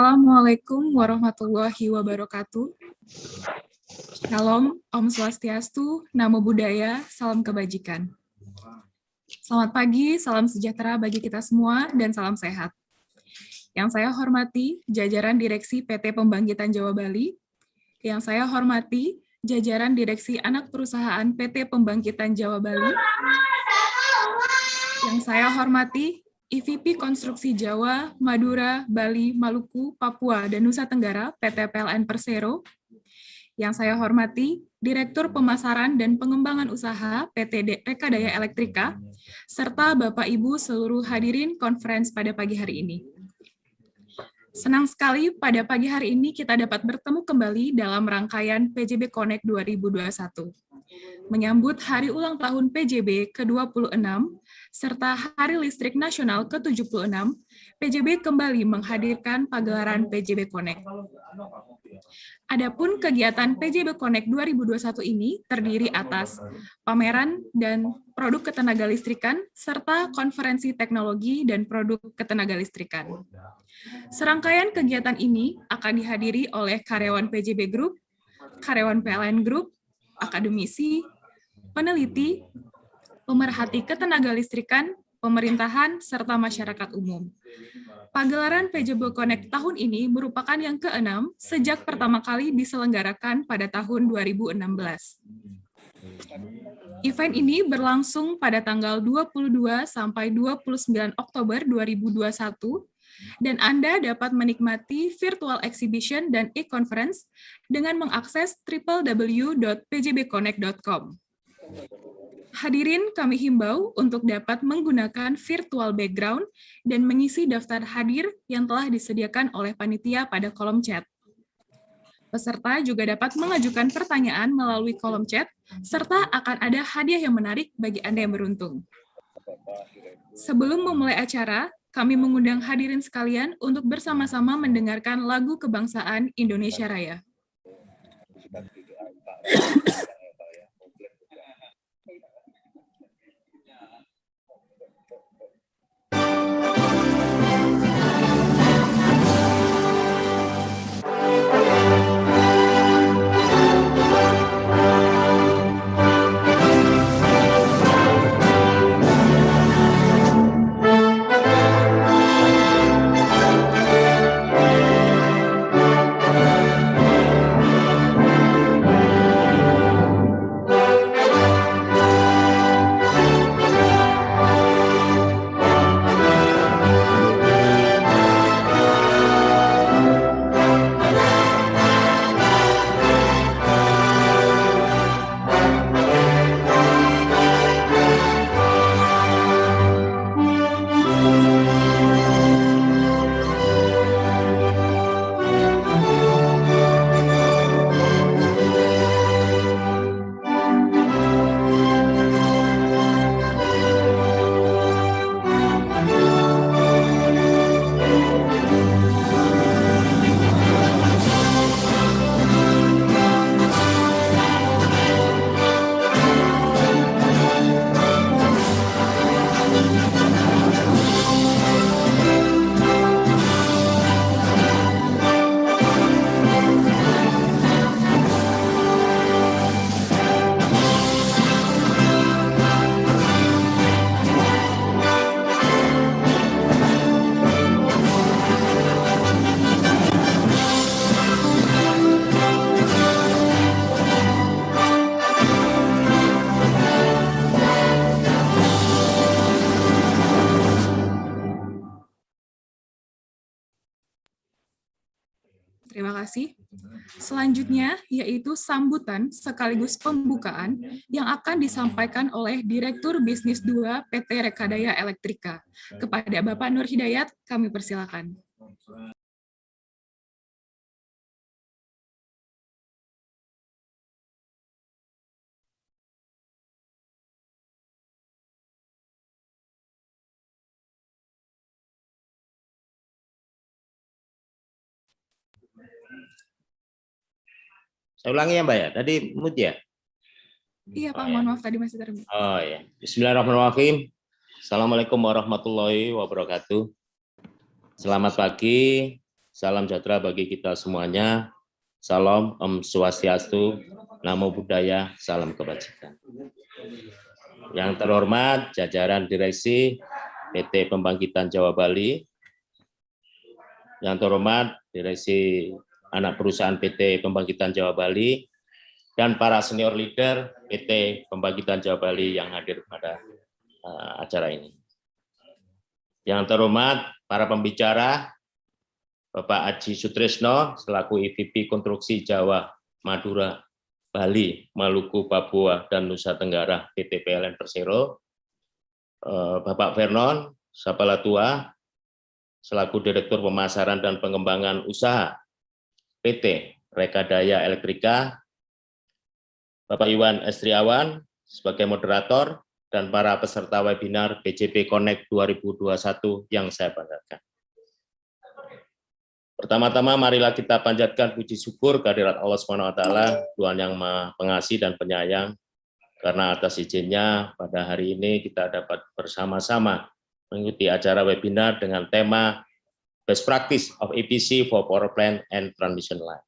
Assalamualaikum warahmatullahi wabarakatuh. Shalom, Om Swastiastu, Namo Buddhaya, salam kebajikan. Selamat pagi, salam sejahtera bagi kita semua, dan salam sehat. Yang saya hormati, jajaran Direksi PT Pembangkitan Jawa Bali. Yang saya hormati, jajaran Direksi Anak Perusahaan PT Pembangkitan Jawa Bali. Yang saya hormati, EVP Konstruksi Jawa, Madura, Bali, Maluku, Papua, dan Nusa Tenggara, PT PLN Persero. Yang saya hormati, Direktur Pemasaran dan Pengembangan Usaha PT Rekadaya Elektrika, serta Bapak Ibu seluruh hadirin conference pada pagi hari ini. Senang sekali pada pagi hari ini kita dapat bertemu kembali dalam rangkaian PJB Connect 2021. Menyambut Hari Ulang Tahun PJB ke-26, serta Hari Listrik Nasional ke-76, PJB kembali menghadirkan pagelaran PJB Connect. Adapun kegiatan PJB Connect 2021 ini terdiri atas pameran dan produk ketenagalistrikan, serta konferensi teknologi dan produk ketenagalistrikan. Serangkaian kegiatan ini akan dihadiri oleh karyawan PJB Group, karyawan PLN Group, akademisi, peneliti, pemerhati ketenagalistrikan, pemerintahan, serta masyarakat umum. Pagelaran PJB Connect tahun ini merupakan yang ke-6 sejak pertama kali diselenggarakan pada tahun 2016. Event ini berlangsung pada tanggal 22 sampai 29 Oktober 2021, dan Anda dapat menikmati virtual exhibition dan e-conference dengan mengakses www.pjbconnect.com. Hadirin kami himbau untuk dapat menggunakan virtual background dan mengisi daftar hadir yang telah disediakan oleh panitia pada kolom chat. Peserta juga dapat mengajukan pertanyaan melalui kolom chat, serta akan ada hadiah yang menarik bagi Anda yang beruntung. Sebelum memulai acara, kami mengundang hadirin sekalian untuk bersama-sama mendengarkan lagu kebangsaan Indonesia Raya. Terima kasih. Selanjutnya, yaitu sambutan sekaligus pembukaan yang akan disampaikan oleh Direktur Bisnis 2 PT Rekadaya Elektrika. Kepada Bapak Nur Hidayat, kami persilakan. Saya ulangi ya Mbak ya, tadi mute ya? Iya Pak, mohon maaf tadi masih termute. Oh ya, Bismillahirrahmanirrahim. Assalamualaikum warahmatullahi wabarakatuh. Selamat pagi Salam sejahtera bagi kita semuanya. Salam, Om Swastiastu, Namo Buddhaya, salam kebajikan. Yang terhormat jajaran direksi PT Pembangkitan Jawa Bali, yang terhormat direksi anak perusahaan PT Pembangkitan Jawa Bali, dan para senior leader PT Pembangkitan Jawa Bali yang hadir pada acara ini. Yang terhormat para pembicara, Bapak Aji Sutrisno selaku EVP Konstruksi Jawa, Madura, Bali, Maluku, Papua, dan Nusa Tenggara PT PLN Persero, Bapak Vernon Sapalatua selaku Direktur Pemasaran dan Pengembangan Usaha PT Rekadaya Elektrika, Bapak Iwan Estriawan sebagai moderator, dan para peserta webinar PJP Connect 2021 yang saya banggakan. Pertama-tama marilah kita panjatkan puji syukur kehadirat Allah SWT, Tuhan yang Maha Pengasih dan Penyayang, karena atas izinnya pada hari ini kita dapat bersama-sama mengikuti acara webinar dengan tema Best Practice of EPC for Power Plant and Transmission Line.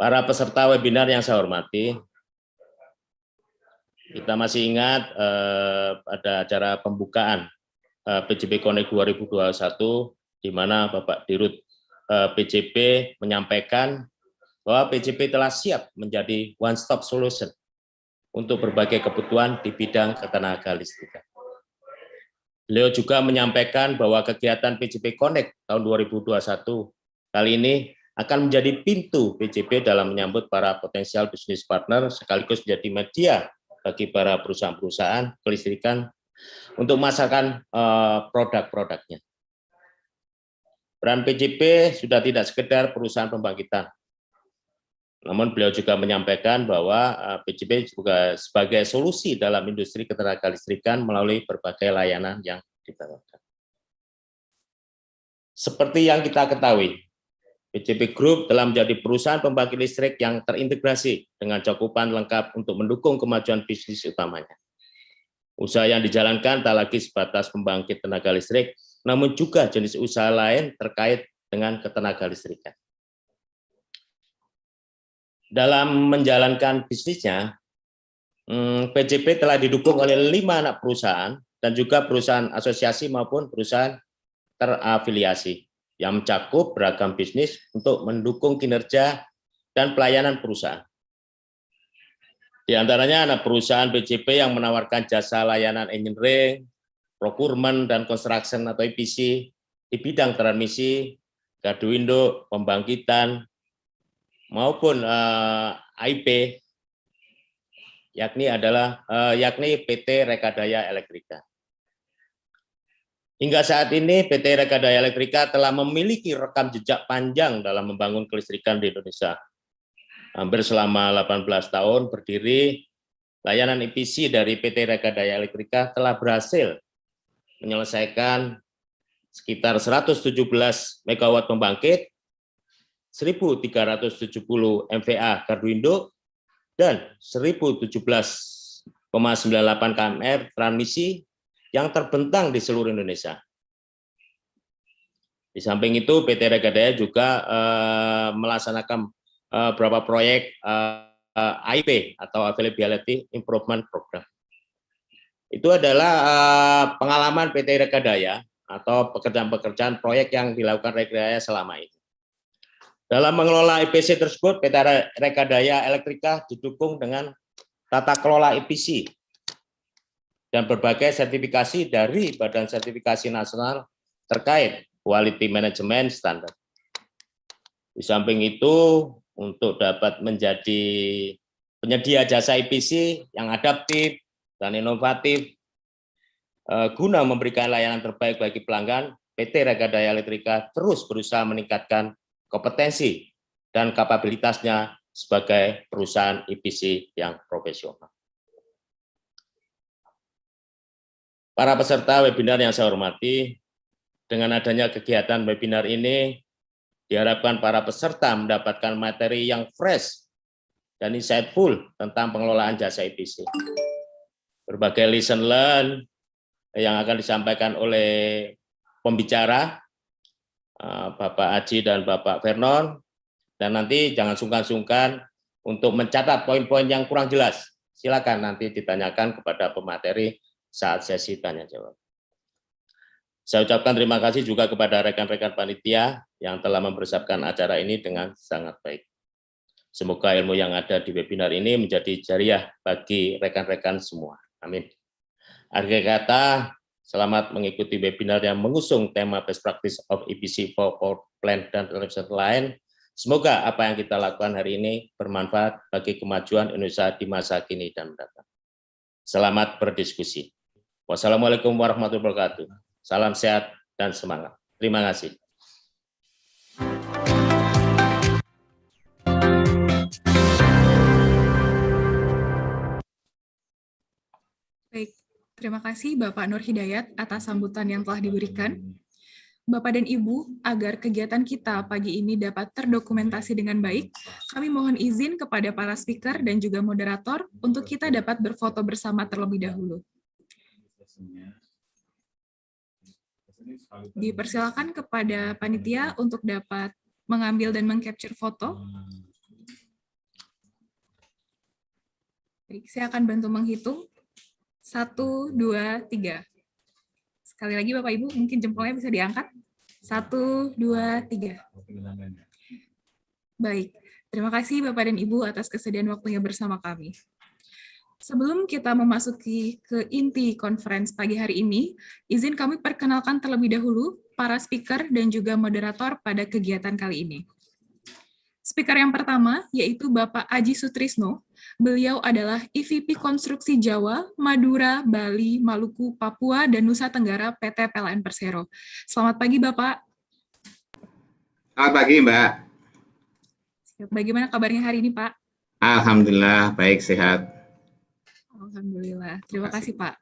Para peserta webinar yang saya hormati, kita masih ingat pada acara pembukaan PJP Connect 2021, di mana Bapak Dirut PJP menyampaikan bahwa PJP telah siap menjadi one-stop solution untuk berbagai kebutuhan di bidang ketenaga listrikan. Beliau juga menyampaikan bahwa kegiatan PJP Connect tahun 2021 kali ini akan menjadi pintu PJP dalam menyambut para potensial bisnis partner sekaligus menjadi media bagi para perusahaan-perusahaan kelistrikan untuk memasarkan produk-produknya. Peran PJP sudah tidak sekedar perusahaan pembangkitan, namun beliau juga menyampaikan bahwa PJP juga sebagai solusi dalam industri ketenaga listrikan melalui berbagai layanan yang ditawarkan. Seperti yang kita ketahui, PJP Group telah menjadi perusahaan pembangkit listrik yang terintegrasi dengan cakupan lengkap untuk mendukung kemajuan bisnis utamanya. Usaha yang dijalankan tak lagi sebatas pembangkit tenaga listrik, namun juga jenis usaha lain terkait dengan ketenaga listrikan. Dalam menjalankan bisnisnya, PJP telah didukung oleh 5 anak perusahaan dan juga perusahaan asosiasi maupun perusahaan terafiliasi yang mencakup beragam bisnis untuk mendukung kinerja dan pelayanan perusahaan. Di antaranya anak perusahaan PJP yang menawarkan jasa layanan engineering, procurement dan construction atau EPC di bidang transmisi, gardu induk, pembangkitan maupun IP, yakni PT Rekadaya Elektrika. Hingga saat ini PT Rekadaya Elektrika telah memiliki rekam jejak panjang dalam membangun kelistrikan di Indonesia. Hampir selama 18 tahun berdiri, layanan EPC dari PT Rekadaya Elektrika telah berhasil menyelesaikan sekitar 117 MW pembangkit, 1.370 MVA gardu induk, dan 1017,98 km transmisi yang terbentang di seluruh Indonesia. Di samping itu, PT Rekadaya juga melaksanakan beberapa proyek AIP atau Availability Improvement Program. Itu adalah pengalaman PT Rekadaya atau pekerjaan-pekerjaan proyek yang dilakukan Rekadaya selama ini. Dalam mengelola EPC tersebut, PT Rekadaya Elektrika didukung dengan tata kelola EPC dan berbagai sertifikasi dari Badan Sertifikasi Nasional terkait Quality Management Standard. Di samping itu, untuk dapat menjadi penyedia jasa EPC yang adaptif dan inovatif, guna memberikan layanan terbaik bagi pelanggan, PT Rekadaya Elektrika terus berusaha meningkatkan kompetensi dan kapabilitasnya sebagai perusahaan EPC yang profesional. Para peserta webinar yang saya hormati, dengan adanya kegiatan webinar ini, diharapkan para peserta mendapatkan materi yang fresh dan insightful tentang pengelolaan jasa EPC. Berbagai lesson learn yang akan disampaikan oleh pembicara Bapak Aji dan Bapak Vernon, dan nanti jangan sungkan-sungkan untuk mencatat poin-poin yang kurang jelas. Silakan nanti ditanyakan kepada pemateri saat sesi tanya jawab. Saya ucapkan terima kasih juga kepada rekan-rekan panitia yang telah mempersiapkan acara ini dengan sangat baik. Semoga ilmu yang ada di webinar ini menjadi jariah bagi rekan-rekan semua. Amin. Akhir kata, selamat mengikuti webinar yang mengusung tema Best Practice of EPC for Power Plant dan Transmission Line. Semoga apa yang kita lakukan hari ini bermanfaat bagi kemajuan Indonesia di masa kini dan mendatang. Selamat berdiskusi. Wassalamualaikum warahmatullahi wabarakatuh. Salam sehat dan semangat. Terima kasih. Baik, terima kasih Bapak Nur Hidayat atas sambutan yang telah diberikan. Bapak dan Ibu, agar kegiatan kita pagi ini dapat terdokumentasi dengan baik, kami mohon izin kepada para speaker dan juga moderator untuk kita dapat berfoto bersama terlebih dahulu. Dipersilakan kepada panitia untuk dapat mengambil dan meng-capture foto. Baik, saya akan bantu menghitung. 1, 2, 3. Sekali lagi Bapak Ibu, mungkin jempolnya bisa diangkat. 1, 2, 3. Baik, terima kasih Bapak dan Ibu atas kesediaan waktunya bersama kami. Sebelum kita memasuki ke inti conference pagi hari ini, izin kami perkenalkan terlebih dahulu para speaker dan juga moderator pada kegiatan kali ini. Speaker yang pertama yaitu Bapak Aji Sutrisno. Beliau adalah EVP Konstruksi Jawa, Madura, Bali, Maluku, Papua, dan Nusa Tenggara PT PLN Persero. Selamat pagi, Bapak. Selamat pagi, Mbak. Bagaimana kabarnya hari ini, Pak? Alhamdulillah, baik, sehat. Alhamdulillah. Terima kasih, Pak.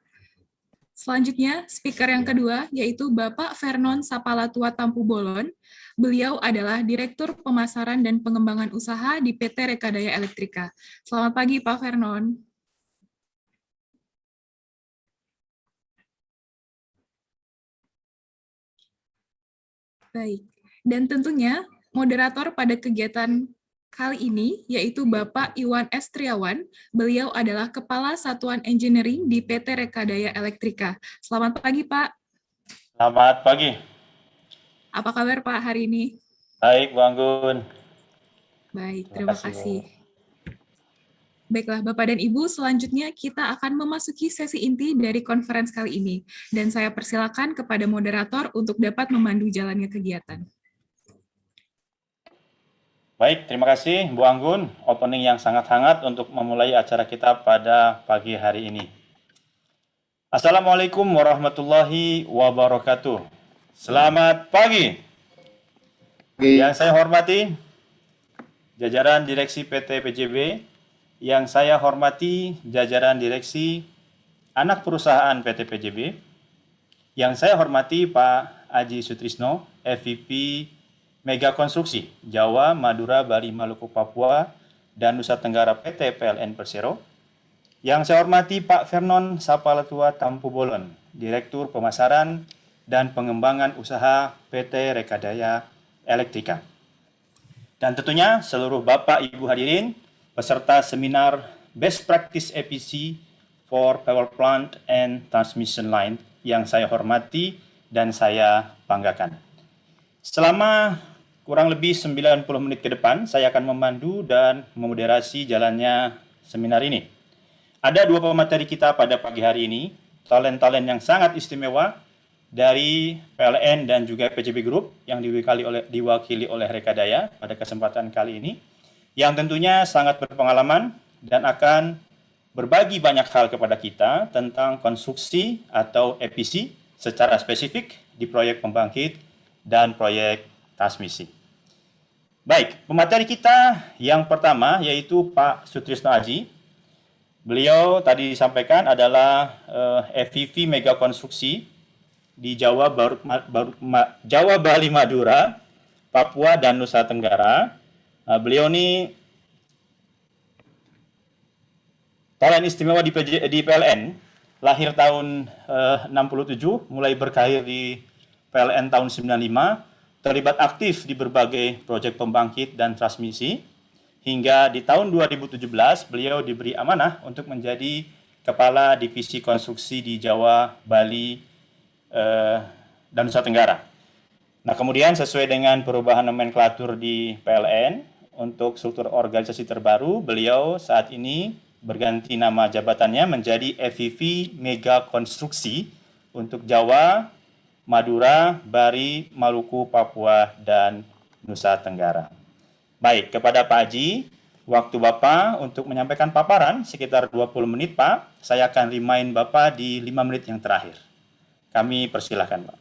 Selanjutnya, speaker yang kedua yaitu Bapak Vernon Sapalatua Tampu Bolon. Beliau adalah Direktur Pemasaran dan Pengembangan Usaha di PT Rekadaya Elektrika. Selamat pagi, Pak Vernon. Baik, dan tentunya moderator pada kegiatan kali ini yaitu Bapak Iwan S. Triawan. Beliau adalah Kepala Satuan Engineering di PT Rekadaya Elektrika. Selamat pagi, Pak. Selamat pagi. Apa kabar, Pak, hari ini? Baik, Bu Anggun. Baik, terima kasih. Baiklah, Bapak dan Ibu, selanjutnya kita akan memasuki sesi inti dari conference kali ini. Dan saya persilakan kepada moderator untuk dapat memandu jalannya kegiatan. Baik, terima kasih Bu Anggun. Opening yang sangat hangat untuk memulai acara kita pada pagi hari ini. Assalamualaikum warahmatullahi wabarakatuh. Selamat pagi. Yang saya hormati jajaran Direksi PT PJB, yang saya hormati jajaran Direksi Anak Perusahaan PT PJB, yang saya hormati Pak Aji Sutrisno, FVP Mega Konstruksi Jawa, Madura, Bali, Maluku, Papua, dan Nusa Tenggara PT PLN Persero, yang saya hormati Pak Vernon Sapalatua Tampu Bolon, Direktur Pemasaran dan Pengembangan Usaha PT Rekadaya Elektrika. Dan tentunya seluruh Bapak Ibu hadirin peserta seminar Best Practice EPC for Power Plant and Transmission Line yang saya hormati dan saya banggakan. Selama kurang lebih 90 menit ke depan, saya akan memandu dan memoderasi jalannya seminar ini. Ada dua pemateri kita pada pagi hari ini, talent-talent yang sangat istimewa dari PLN dan juga PJB Group yang diwakili oleh Rekadaya pada kesempatan kali ini, yang tentunya sangat berpengalaman dan akan berbagi banyak hal kepada kita tentang konstruksi atau EPC secara spesifik di proyek pembangkit dan proyek transmisi. Baik, pemateri kita yang pertama yaitu Pak Sutrisno Aji. Beliau tadi disampaikan adalah FVP Mega Konstruksi di Jawa, Jawa, Bali, Madura, Papua, dan Nusa Tenggara. Beliau ini talent istimewa di PLN, lahir tahun 67, mulai berkarir di PLN tahun 95, terlibat aktif di berbagai proyek pembangkit dan transmisi, hingga di tahun 2017 beliau diberi amanah untuk menjadi Kepala Divisi Konstruksi di Jawa, Bali, dan Nusa Tenggara. Nah, kemudian sesuai dengan perubahan nomenklatur di PLN, untuk struktur organisasi terbaru, beliau saat ini berganti nama jabatannya menjadi FVP Mega Konstruksi untuk Jawa, Madura, Bali, Maluku, Papua, dan Nusa Tenggara. Baik, kepada Pak Haji, waktu Bapak untuk menyampaikan paparan sekitar 20 menit, Pak. Saya akan remind Bapak di 5 menit yang terakhir. Kami persilahkan, Pak.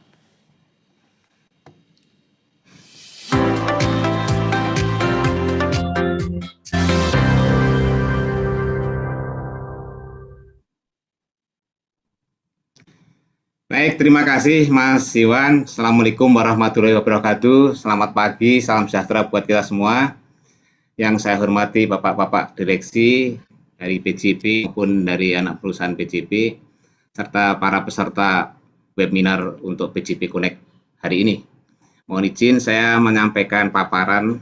Baik, terima kasih Mas Iwan. Assalamualaikum warahmatullahi wabarakatuh. Selamat pagi, salam sejahtera buat kita semua. Yang saya hormati Bapak-Bapak Direksi dari PJB maupun dari anak perusahaan PJB, serta para peserta webinar untuk PJB Connect hari ini. Mohon izin saya menyampaikan paparan.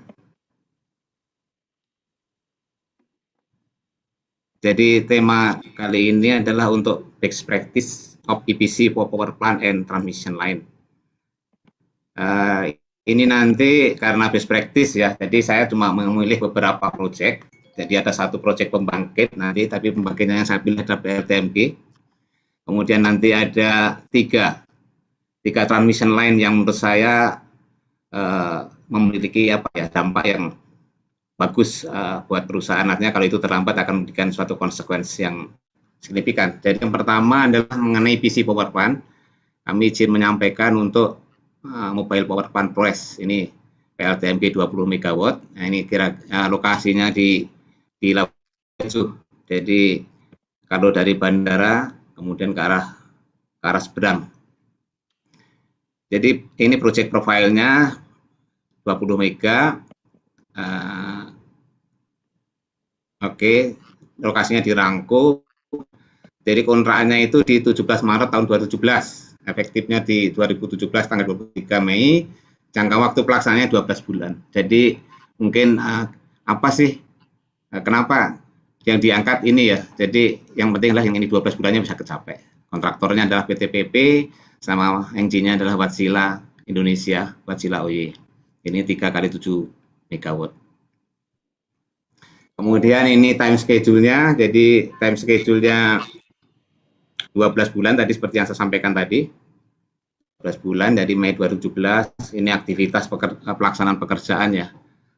Jadi tema kali ini adalah untuk best practice of EPC for power plant and transmission line. Ini nanti karena best practice ya, jadi saya cuma memilih beberapa proyek. Jadi ada satu proyek pembangkit nanti, tapi pembangkitnya yang saya pilih adalah PLTMG. Kemudian nanti ada tiga transmission line yang menurut saya memiliki dampak yang bagus buat perusahaan. Artinya kalau itu terlambat akan memberikan suatu konsekuensi yang signifikan. Jadi yang pertama adalah mengenai PC power plant. Kami izin menyampaikan untuk mobile power plant PROES ini PLTMG 20 MW. Nah, ini kira lokasinya di Labuan. Jadi kalau dari bandara kemudian ke arah Seberang. Jadi ini project profilnya 20 mega. Oke, lokasinya di Rangko. Jadi kontraknya itu di 17 Maret tahun 2017, efektifnya di 2017 tanggal 23 Mei, jangka waktu pelaksanaannya 12 bulan. Jadi mungkin apa sih, kenapa yang diangkat ini ya, jadi yang penting lah yang ini 12 bulannya bisa kecapai. Kontraktornya adalah PT PP, sama engine-nya adalah Wärtsilä Indonesia, Wärtsilä Oy. Ini 3x7 MW. Kemudian ini time schedule-nya, jadi time schedule-nya 12 bulan tadi seperti yang saya sampaikan tadi. 12 bulan dari Mei 2017, ini aktivitas pelaksanaan pekerjaan ya.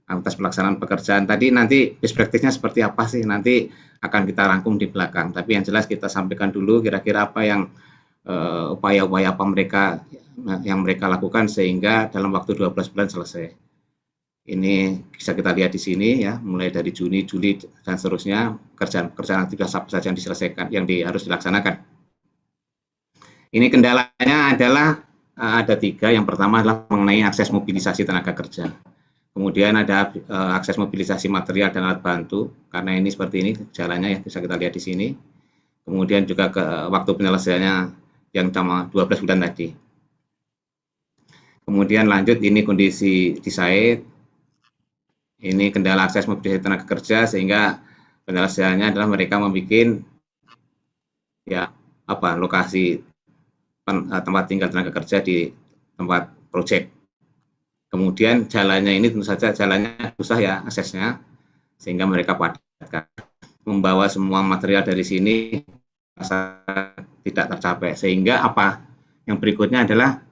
Aktivitas pelaksanaan pekerjaan tadi nanti best practice-nya seperti apa sih, nanti akan kita rangkum di belakang. Tapi yang jelas kita sampaikan dulu kira-kira apa yang upaya-upaya apa yang mereka lakukan sehingga dalam waktu 12 bulan selesai. Ini bisa kita lihat di sini ya, mulai dari Juni, Juli dan seterusnya pekerjaan aktivitas apa saja yang diselesaikan, yang harus dilaksanakan. Ini kendalanya adalah ada 3. Yang pertama adalah mengenai akses mobilisasi tenaga kerja. Kemudian ada akses mobilisasi material dan alat bantu, karena ini seperti ini jalannya ya, bisa kita lihat di sini. Kemudian juga ke waktu penyelesaiannya yang sama 12 bulan tadi. Kemudian lanjut ini kondisi di site. Ini kendala akses mobilisasi tenaga kerja sehingga penyelesaiannya adalah mereka membuat lokasi tempat tinggal tenaga kerja di tempat proyek. Kemudian jalannya ini tentu saja jalannya susah ya aksesnya, sehingga mereka padatkan. Membawa semua material dari sini tidak tercapai, sehingga yang berikutnya adalah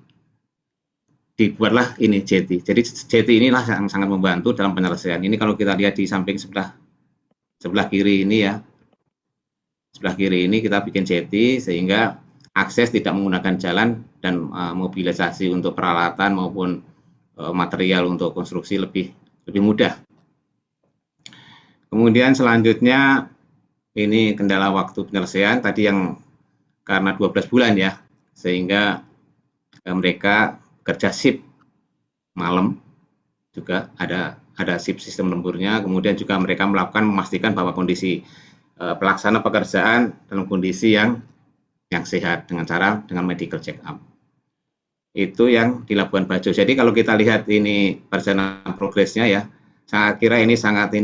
dibuatlah ini jeti. Jadi jeti inilah yang sangat membantu dalam penyelesaian. Ini kalau kita lihat di samping sebelah kiri ini ya, sebelah kiri ini kita bikin jeti sehingga akses tidak menggunakan jalan dan mobilisasi untuk peralatan maupun material untuk konstruksi lebih mudah. Kemudian selanjutnya ini kendala waktu penyelesaian tadi yang karena 12 bulan ya, sehingga mereka kerja shift malam, juga ada shift sistem lemburnya. Kemudian juga mereka memastikan bahwa kondisi pelaksana pekerjaan dalam kondisi yang sehat dengan medical check up. itu yang di Labuan Bajo. Jadi kalau kita lihat ini perjalanan progresnya ya, saya kira ini sangat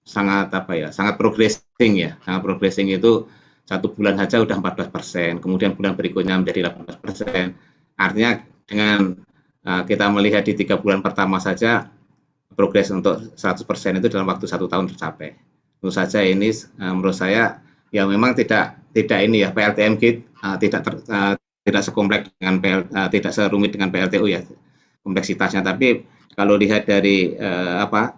sangat progressing ya, sangat progressing. Itu 1 bulan saja udah 14%, kemudian bulan berikutnya menjadi 18%. Artinya dengan kita melihat di 3 bulan pertama saja progres untuk 100% itu dalam waktu 1 tahun tercapai. Tentu saja ini menurut saya ya memang tidak ini ya, PLTMG tidak sekompleks dengan tidak serumit dengan PLTU ya kompleksitasnya, tapi kalau lihat dari apa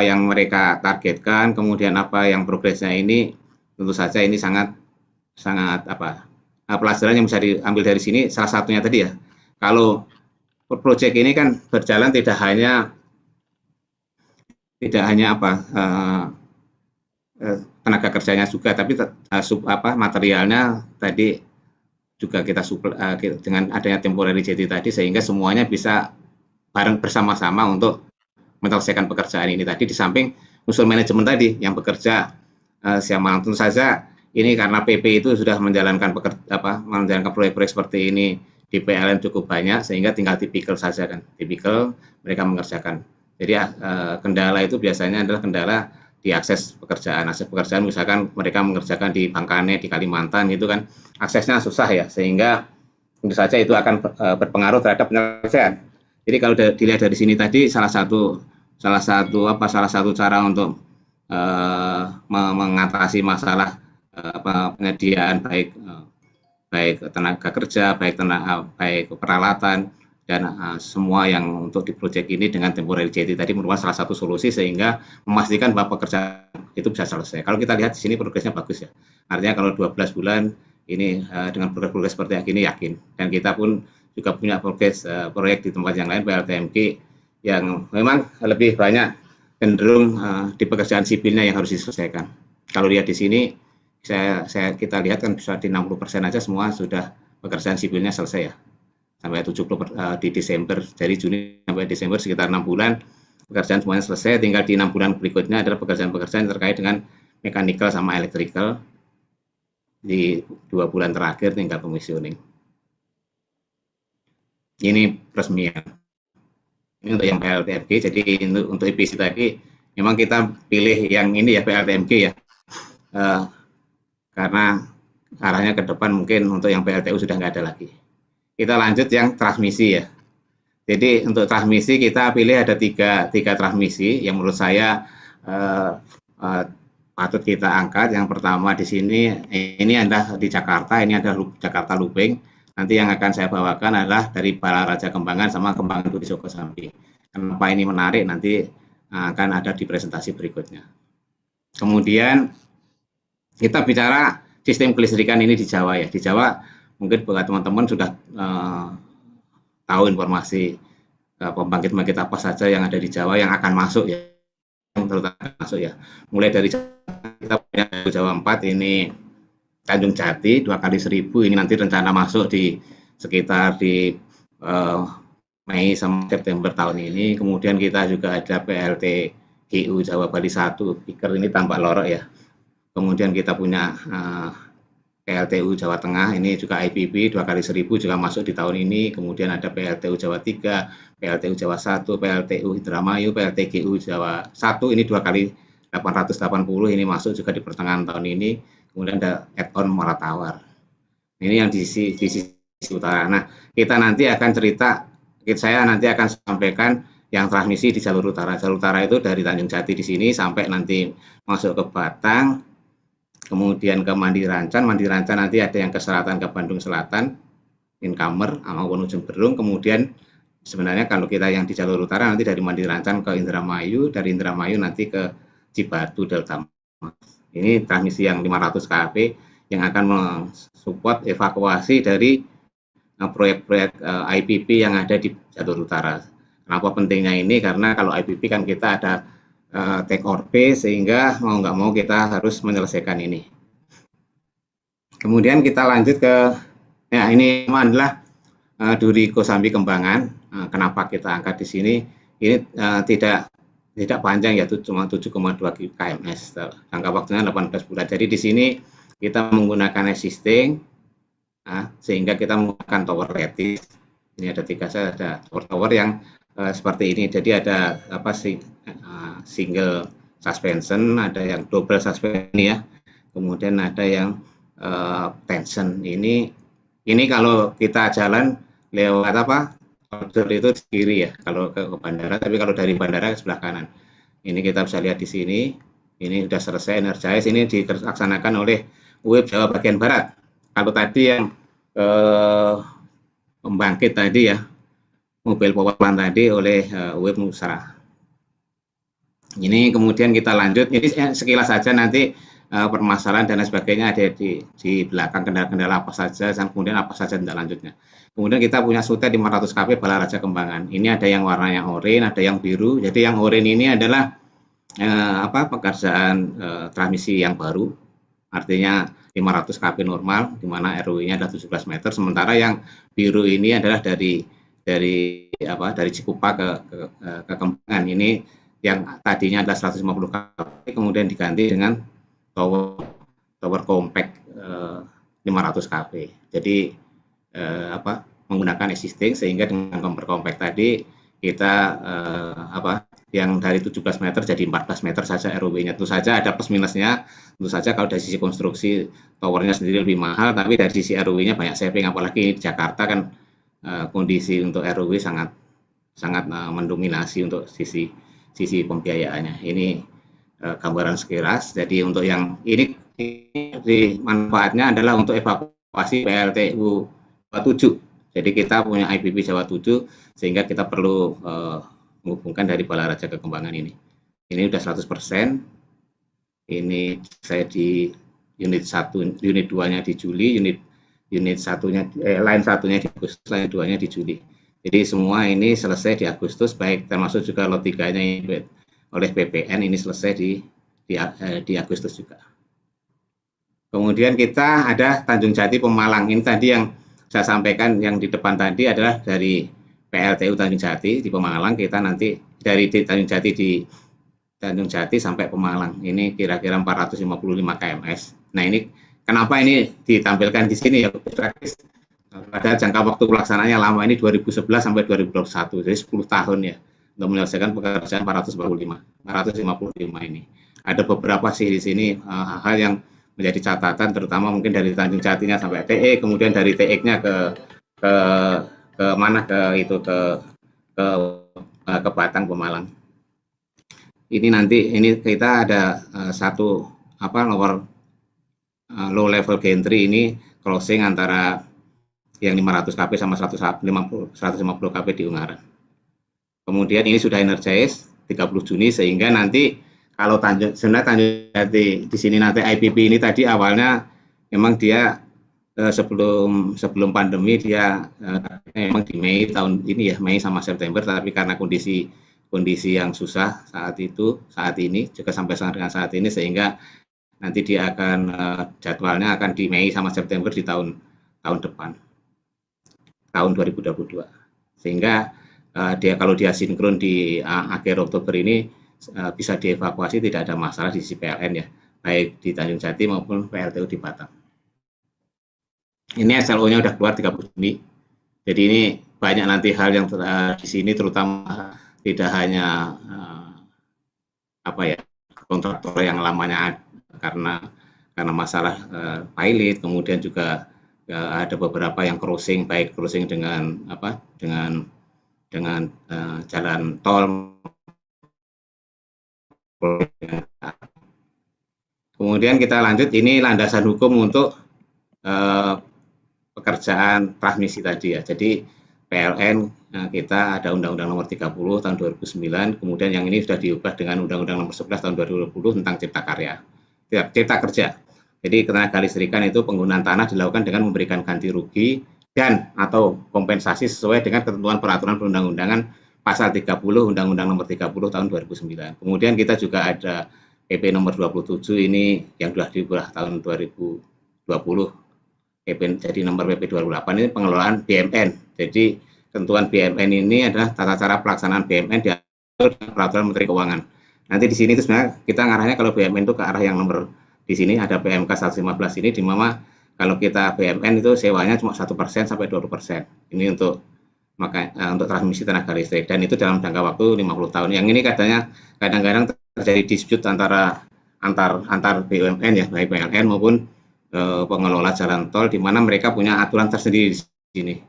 yang mereka targetkan, kemudian apa yang progresnya ini, tentu saja ini sangat pelajaran yang bisa diambil dari sini. Salah satunya tadi ya, kalau proyek ini kan berjalan tidak hanya tenaga kerjanya juga, tapi materialnya tadi juga kita dengan adanya temporary JT tadi, sehingga semuanya bisa bareng bersama-sama untuk menyelesaikan pekerjaan ini tadi, di samping unsur manajemen tadi yang bekerja siang malam. Tentu saja ini karena PP itu sudah menjalankan proyek-proyek seperti ini di PLN cukup banyak, sehingga tinggal tipikal saja kan, tipikal mereka mengerjakan. Jadi kendala itu biasanya adalah kendala di akses pekerjaan. Akses pekerjaan misalkan mereka mengerjakan di Bangkane, di Kalimantan gitu kan, aksesnya susah ya, sehingga tentu saja itu akan berpengaruh terhadap penyelesaian. Jadi kalau dilihat dari sini tadi, salah satu cara untuk mengatasi masalah penyediaan baik tenaga kerja, baik peralatan, dan semua yang untuk di proyek ini dengan temporary JT tadi merupakan salah satu solusi, sehingga memastikan bahwa pekerjaan itu bisa selesai. Kalau kita lihat di sini progresnya bagus ya. Artinya kalau 12 bulan ini dengan progres seperti ini yakin. Dan kita pun juga punya progres proyek di tempat yang lain PLTMG yang memang lebih banyak cenderung di pekerjaan sipilnya yang harus diselesaikan. Kalau lihat di sini kita lihat kan bisa di 60% aja semua sudah pekerjaan sipilnya selesai ya. Sampai 70 di Desember, dari Juni sampai Desember sekitar 6 bulan pekerjaan semuanya selesai. Tinggal di 6 bulan berikutnya adalah pekerjaan-pekerjaan terkait dengan mechanical sama electrical. Di 2 bulan terakhir tinggal commissioning. Ini peresmian. Ini untuk yang PLTMG. Jadi untuk EPC tadi memang kita pilih yang ini ya, PLTMG ya, karena arahnya ke depan mungkin untuk yang PLTU sudah nggak ada lagi. Kita lanjut yang transmisi ya. Jadi untuk transmisi kita pilih ada tiga transmisi yang menurut saya patut kita angkat. Yang pertama di sini, ini ada di Jakarta, ini ada Jakarta Lubeng. Nanti yang akan saya bawakan adalah dari Balaraja Kembangan sama Kembangan Budi Sogosambi. Kenapa ini menarik nanti akan ada di presentasi berikutnya. Kemudian kita bicara sistem kelistrikan ini di Jawa ya. Di Jawa mungkin buat teman-teman sudah tahu informasi pembangkit-pembangkit apa saja yang ada di Jawa yang akan masuk ya, yang terutama masuk ya. Mulai dari kita punya Jawa 4 ini Tanjung Jati 2 kali 1000, ini nanti rencana masuk di sekitar di Mei sama September tahun ini. Kemudian kita juga ada PLT GU Jawa Bali 1, Piker ini tampak lorok ya. Kemudian kita punya PLTU Jawa Tengah, ini juga IPP 2 kali 1000 juga masuk di tahun ini. Kemudian ada PLTU Jawa 3, PLTU Jawa 1, PLTU Indramayu, PLTGU Jawa 1, ini 2 kali 880, ini masuk juga di pertengahan tahun ini. Kemudian ada add-on Muara Tawar. Ini yang di sisi utara. Nah, kita nanti akan saya nanti akan sampaikan yang transmisi di jalur utara. Jalur utara itu dari Tanjung Jati di sini sampai nanti masuk ke Batang, kemudian ke Mandi Rancan nanti ada yang ke selatan, ke Bandung Selatan, Inkamer, maupun Ujung Berung. Kemudian sebenarnya kalau kita yang di jalur utara nanti dari Mandi Rancan ke Indramayu, dari Indramayu nanti ke Cibatu Delta. Ini transmisi yang 500 kV yang akan mensupport evakuasi dari proyek-proyek IPP yang ada di jalur utara. Kenapa pentingnya ini? Karena kalau IPP kan kita ada take or pay, sehingga mau nggak mau kita harus menyelesaikan ini. Kemudian kita lanjut ke, ya ini adalah Duri Kosambi Kembangan. Kenapa kita angkat di sini? Ini tidak panjang ya, cuma 7,2 kms. Jangka waktunya 18 bulan. Jadi di sini kita menggunakan existing sehingga kita menggunakan tower lattice. Ini ada 3 set, ada tower yang seperti ini. Jadi ada single suspension, ada yang double suspension ya. Kemudian ada yang tension. Ini kalau kita jalan lewat koridor itu di kiri ya, kalau ke bandara. Tapi kalau dari bandara ke sebelah kanan. Ini kita bisa lihat di sini. Ini sudah selesai energize. Ini dilaksanakan oleh UIP Jawa bagian barat. Kalau tadi yang pembangkit tadi ya, mobil power plant tadi oleh UIP Nusra. Ini kemudian kita lanjut. Ini sekilas saja, nanti permasalahan dan lain sebagainya ada di belakang, kendala-kendala apa saja, dan kemudian apa saja tindak lanjutnya. Kemudian kita punya SUTE 500 kV Balaraja Kembangan. Ini ada yang warnanya oranye, ada yang biru. Jadi yang oranye ini adalah pekerjaan transmisi yang baru, artinya 500 kV normal, di mana ROI-nya ada 17 meter. Sementara yang biru ini adalah dari Cikupa ke Kembangan. Ini yang tadinya adalah 150 kV, kemudian diganti dengan tower compact 500 kV. Jadi menggunakan existing, sehingga dengan tower compact tadi kita yang dari 17 meter jadi 14 meter saja ROW-nya. Tentu saja ada plus minusnya. Tentu saja kalau dari sisi konstruksi towernya sendiri lebih mahal, tapi dari sisi ROW-nya banyak saving. Apalagi di Jakarta kan kondisi untuk ROW sangat mendominasi untuk sisi pembiayaannya. Ini gambaran sekilas. Jadi untuk yang ini manfaatnya adalah untuk evakuasi PLTU 27. Jadi kita punya IPP Jawa 7, sehingga kita perlu menghubungkan dari Balaraja ke Kembangan ini. Ini sudah 100%. Ini saya di unit 1, unit 2-nya di Juli, unit satunya line satunya di Agustus, line 2-nya di Juli. Jadi semua ini selesai di Agustus, baik termasuk juga lot 3-nya oleh PPN ini selesai di Agustus juga. Kemudian kita ada Tanjung Jati Pemalang. Ini tadi yang saya sampaikan yang di depan tadi adalah dari PLTU Tanjung Jati di Pemalang. Kita nanti dari Tanjung Jati sampai Pemalang. Ini kira-kira 455 kms. Nah, ini kenapa ini ditampilkan di sini ya, praktis. Pada jangka waktu pelaksanaannya lama, ini 2011 sampai 2021, jadi 10 tahun ya untuk menyelesaikan pekerjaan 455 ini. Ada beberapa sih di sini hal yang menjadi catatan, terutama mungkin dari Tanjung Jatinya sampai TE, kemudian dari TE-nya ke Batang Pemalang. Ini nanti kita ada satu low level gantry ini crossing antara yang 500 kV sama 150 kV di Ungaran. Kemudian ini sudah energize 30 Juni, sehingga nanti kalau Tanjung Jati di sini nanti IPP ini tadi awalnya memang dia sebelum pandemi dia memang di Mei tahun ini ya, Mei sama September, tapi karena kondisi yang susah saat ini juga sampai dengan saat ini, sehingga nanti dia akan jadwalnya akan di Mei sama September di tahun depan, tahun 2022. Sehingga kalau dia sinkron di akhir Oktober ini bisa dievakuasi, tidak ada masalah di sisi PLN ya, baik di Tanjung Jati maupun PLTU di Batam. Ini SLO-nya sudah keluar 30 Juni. Jadi ini banyak nanti hal yang di sini, terutama tidak hanya kontraktor yang lamanya karena masalah pilot, kemudian juga ada beberapa yang crossing, baik crossing dengan jalan tol. Kemudian kita lanjut, ini landasan hukum untuk pekerjaan transmisi tadi ya. Jadi PLN kita ada Undang-Undang Nomor 30 tahun 2009, kemudian yang ini sudah diubah dengan Undang-Undang Nomor 11 tahun 2020 tentang Cipta Kerja. Jadi ketenaga listrikan itu penggunaan tanah dilakukan dengan memberikan ganti rugi dan atau kompensasi sesuai dengan ketentuan peraturan perundang-undangan pasal 30 Undang-Undang Nomor 30 tahun 2009. Kemudian kita juga ada PP Nomor 27 ini yang sudah diubah tahun 2020. Jadi nomor PP 28 ini pengelolaan BMN. Jadi ketentuan BMN ini adalah tata cara pelaksanaan BMN diatur dengan peraturan Menteri Keuangan. Nanti di sini itu sebenarnya kita ngarahnya kalau BMN itu ke arah yang nomor di sini ada PMK 115 ini, di mana Kalau kita BMN itu sewanya cuma 1% sampai 20%. Ini untuk untuk transmisi tenaga listrik, dan itu dalam jangka waktu 50 tahun. Yang ini kadang-kadang terjadi dispute antar BUMN ya, baik PLN maupun pengelola jalan tol, di mana mereka punya aturan tersendiri di sini.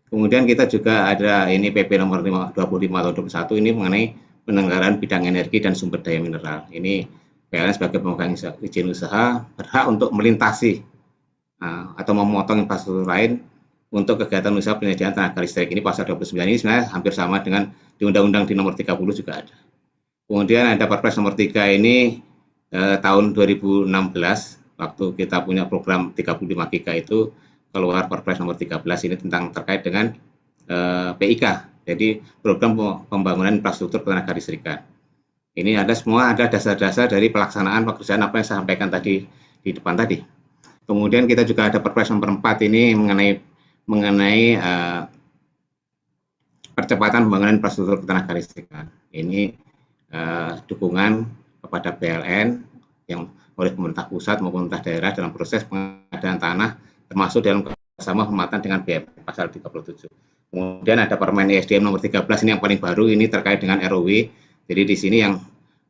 Kemudian kita juga ada ini PP nomor 25 tahun 2021 ini mengenai penyelenggaraan bidang energi dan sumber daya mineral. Ini PLN sebagai pemegang izin usaha berhak untuk melintasi atau memotong infrastruktur lain untuk kegiatan usaha penyediaan tenaga listrik. Ini pasal 29 ini sebenarnya hampir sama dengan di Undang-Undang di nomor 30 juga ada. Kemudian ada Perpres nomor 3 ini tahun 2016, waktu kita punya program 35 giga itu keluar Perpres nomor 13 ini tentang terkait dengan PIK, jadi program pembangunan infrastruktur tenaga listrikan. Ini ada dasar-dasar dari pelaksanaan pekerjaan apa yang saya sampaikan tadi di depan tadi. Kemudian kita juga ada Perpres nomor 4 ini mengenai percepatan pembangunan infrastruktur tenaga listrikan. Ini dukungan kepada PLN yang oleh pemerintah pusat maupun pemerintah daerah dalam proses pengadaan tanah, termasuk dalam kerjasama penguatan dengan BMN pasal 37. Kemudian ada Permen ISDM nomor 13 ini yang paling baru, ini terkait dengan ROW. Jadi di sini yang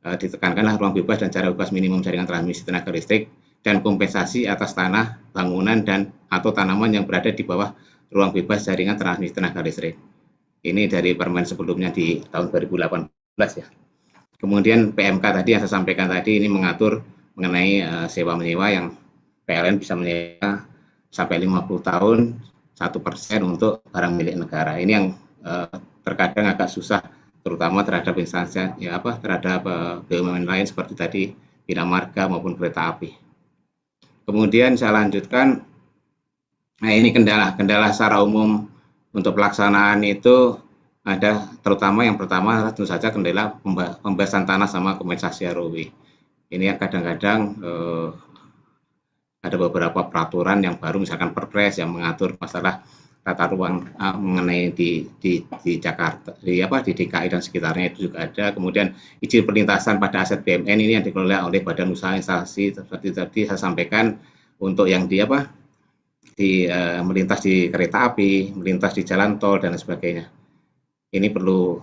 ditekankanlah ruang bebas dan cara bebas minimum jaringan transmisi tenaga listrik dan kompensasi atas tanah, bangunan dan atau tanaman yang berada di bawah ruang bebas jaringan transmisi tenaga listrik. Ini dari permen sebelumnya di tahun 2018 ya. Kemudian PMK tadi yang saya sampaikan tadi ini mengatur mengenai sewa menyewa yang PLN bisa menyewa sampai 50 tahun 1% untuk barang milik negara. Ini yang terkadang agak susah, terutama terhadap instansi ya terhadap BUMN lain seperti tadi bina marga maupun kereta api. Kemudian saya lanjutkan, nah ini kendala secara umum untuk pelaksanaan itu ada, terutama yang pertama adalah tentu saja kendala pembebasan tanah sama kompensasi ROW. Ini yang kadang-kadang ada beberapa peraturan yang baru, misalkan Perpres yang mengatur masalah tata ruang mengenai di Jakarta, di DKI dan sekitarnya itu juga ada. Kemudian izin perlintasan pada aset BMN ini yang dikelola oleh badan usaha instansi seperti tadi saya sampaikan, untuk yang melintas di kereta api, melintas di jalan tol dan sebagainya. Ini perlu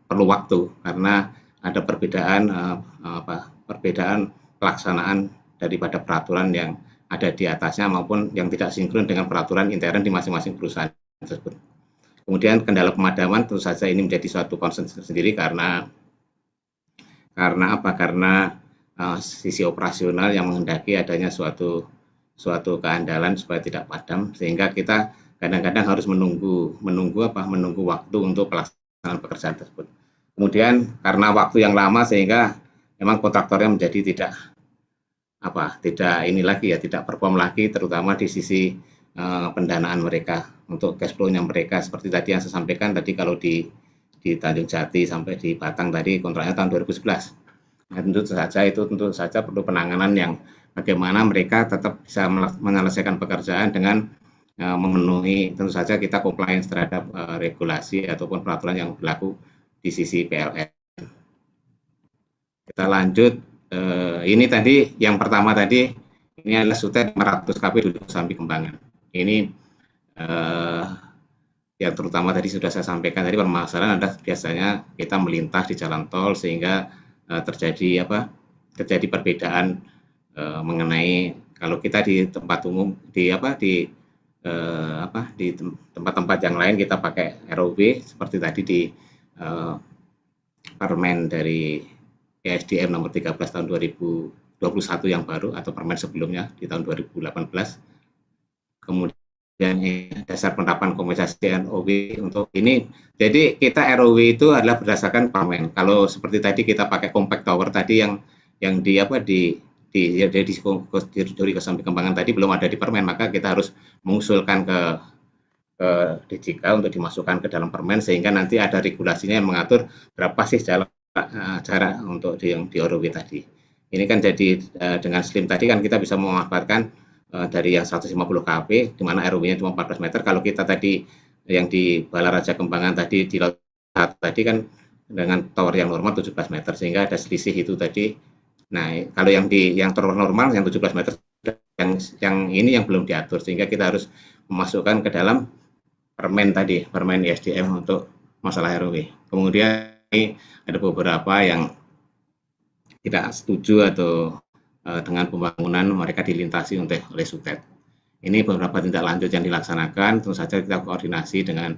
waktu karena ada perbedaan pelaksanaan daripada peraturan yang ada di atasnya maupun yang tidak sinkron dengan peraturan intern di masing-masing perusahaan tersebut. Kemudian kendala pemadaman tentu saja ini menjadi suatu concern sendiri karena sisi operasional yang menghendaki adanya suatu keandalan supaya tidak padam, sehingga kita kadang-kadang harus menunggu waktu untuk pelaksanaan pekerjaan tersebut. Kemudian karena waktu yang lama sehingga memang kontraktornya menjadi tidak perform lagi, terutama di sisi pendanaan mereka untuk cash flow-nya mereka. Seperti tadi yang saya sampaikan tadi, kalau di Tanjung Jati sampai di Batang tadi kontraknya tahun 2011. Nah, tentu saja perlu penanganan yang bagaimana mereka tetap bisa menyelesaikan pekerjaan dengan memenuhi, tentu saja kita compliance terhadap regulasi ataupun peraturan yang berlaku di sisi PLN. Kita lanjut, ini tadi yang pertama tadi, ini adalah SUTED 500 KP Duduk Sambi Kembangan. Ini yang terutama tadi sudah saya sampaikan tadi, permasalahan adalah biasanya kita melintas di jalan tol sehingga terjadi perbedaan mengenai kalau kita di tempat umum di tempat-tempat yang lain kita pakai ROW seperti tadi di Permen dari ISDM nomor 13 tahun 2021 yang baru atau Permen sebelumnya di tahun 2018. Kemudian dasar penerapan kompensasi ROW untuk ini. Jadi kita ROW itu adalah berdasarkan Permen. Kalau seperti tadi kita pakai compact tower tadi yang di Kesambi Kembangan tadi belum ada di Permen, maka kita harus mengusulkan ke DJK untuk dimasukkan ke dalam Permen sehingga nanti ada regulasinya yang mengatur berapa sih cara untuk yang di ROW tadi. Ini kan jadi dengan SLIM tadi kan kita bisa memanfaatkan dari yang 150 kp di mana ROW-nya cuma 14 meter. Kalau kita tadi yang di Balaraja Kembangan tadi di Laut tadi kan dengan tower yang normal 17 meter sehingga ada selisih itu tadi. Nah, kalau yang tower normal yang 17 meter yang ini yang belum diatur, sehingga kita harus memasukkan ke dalam permen tadi, permen ISDM untuk masalah ROW. Kemudian ada beberapa yang tidak setuju atau dengan pembangunan mereka dilintasi oleh Sutet. Ini beberapa tindak lanjut yang dilaksanakan. Tentu saja kita koordinasi dengan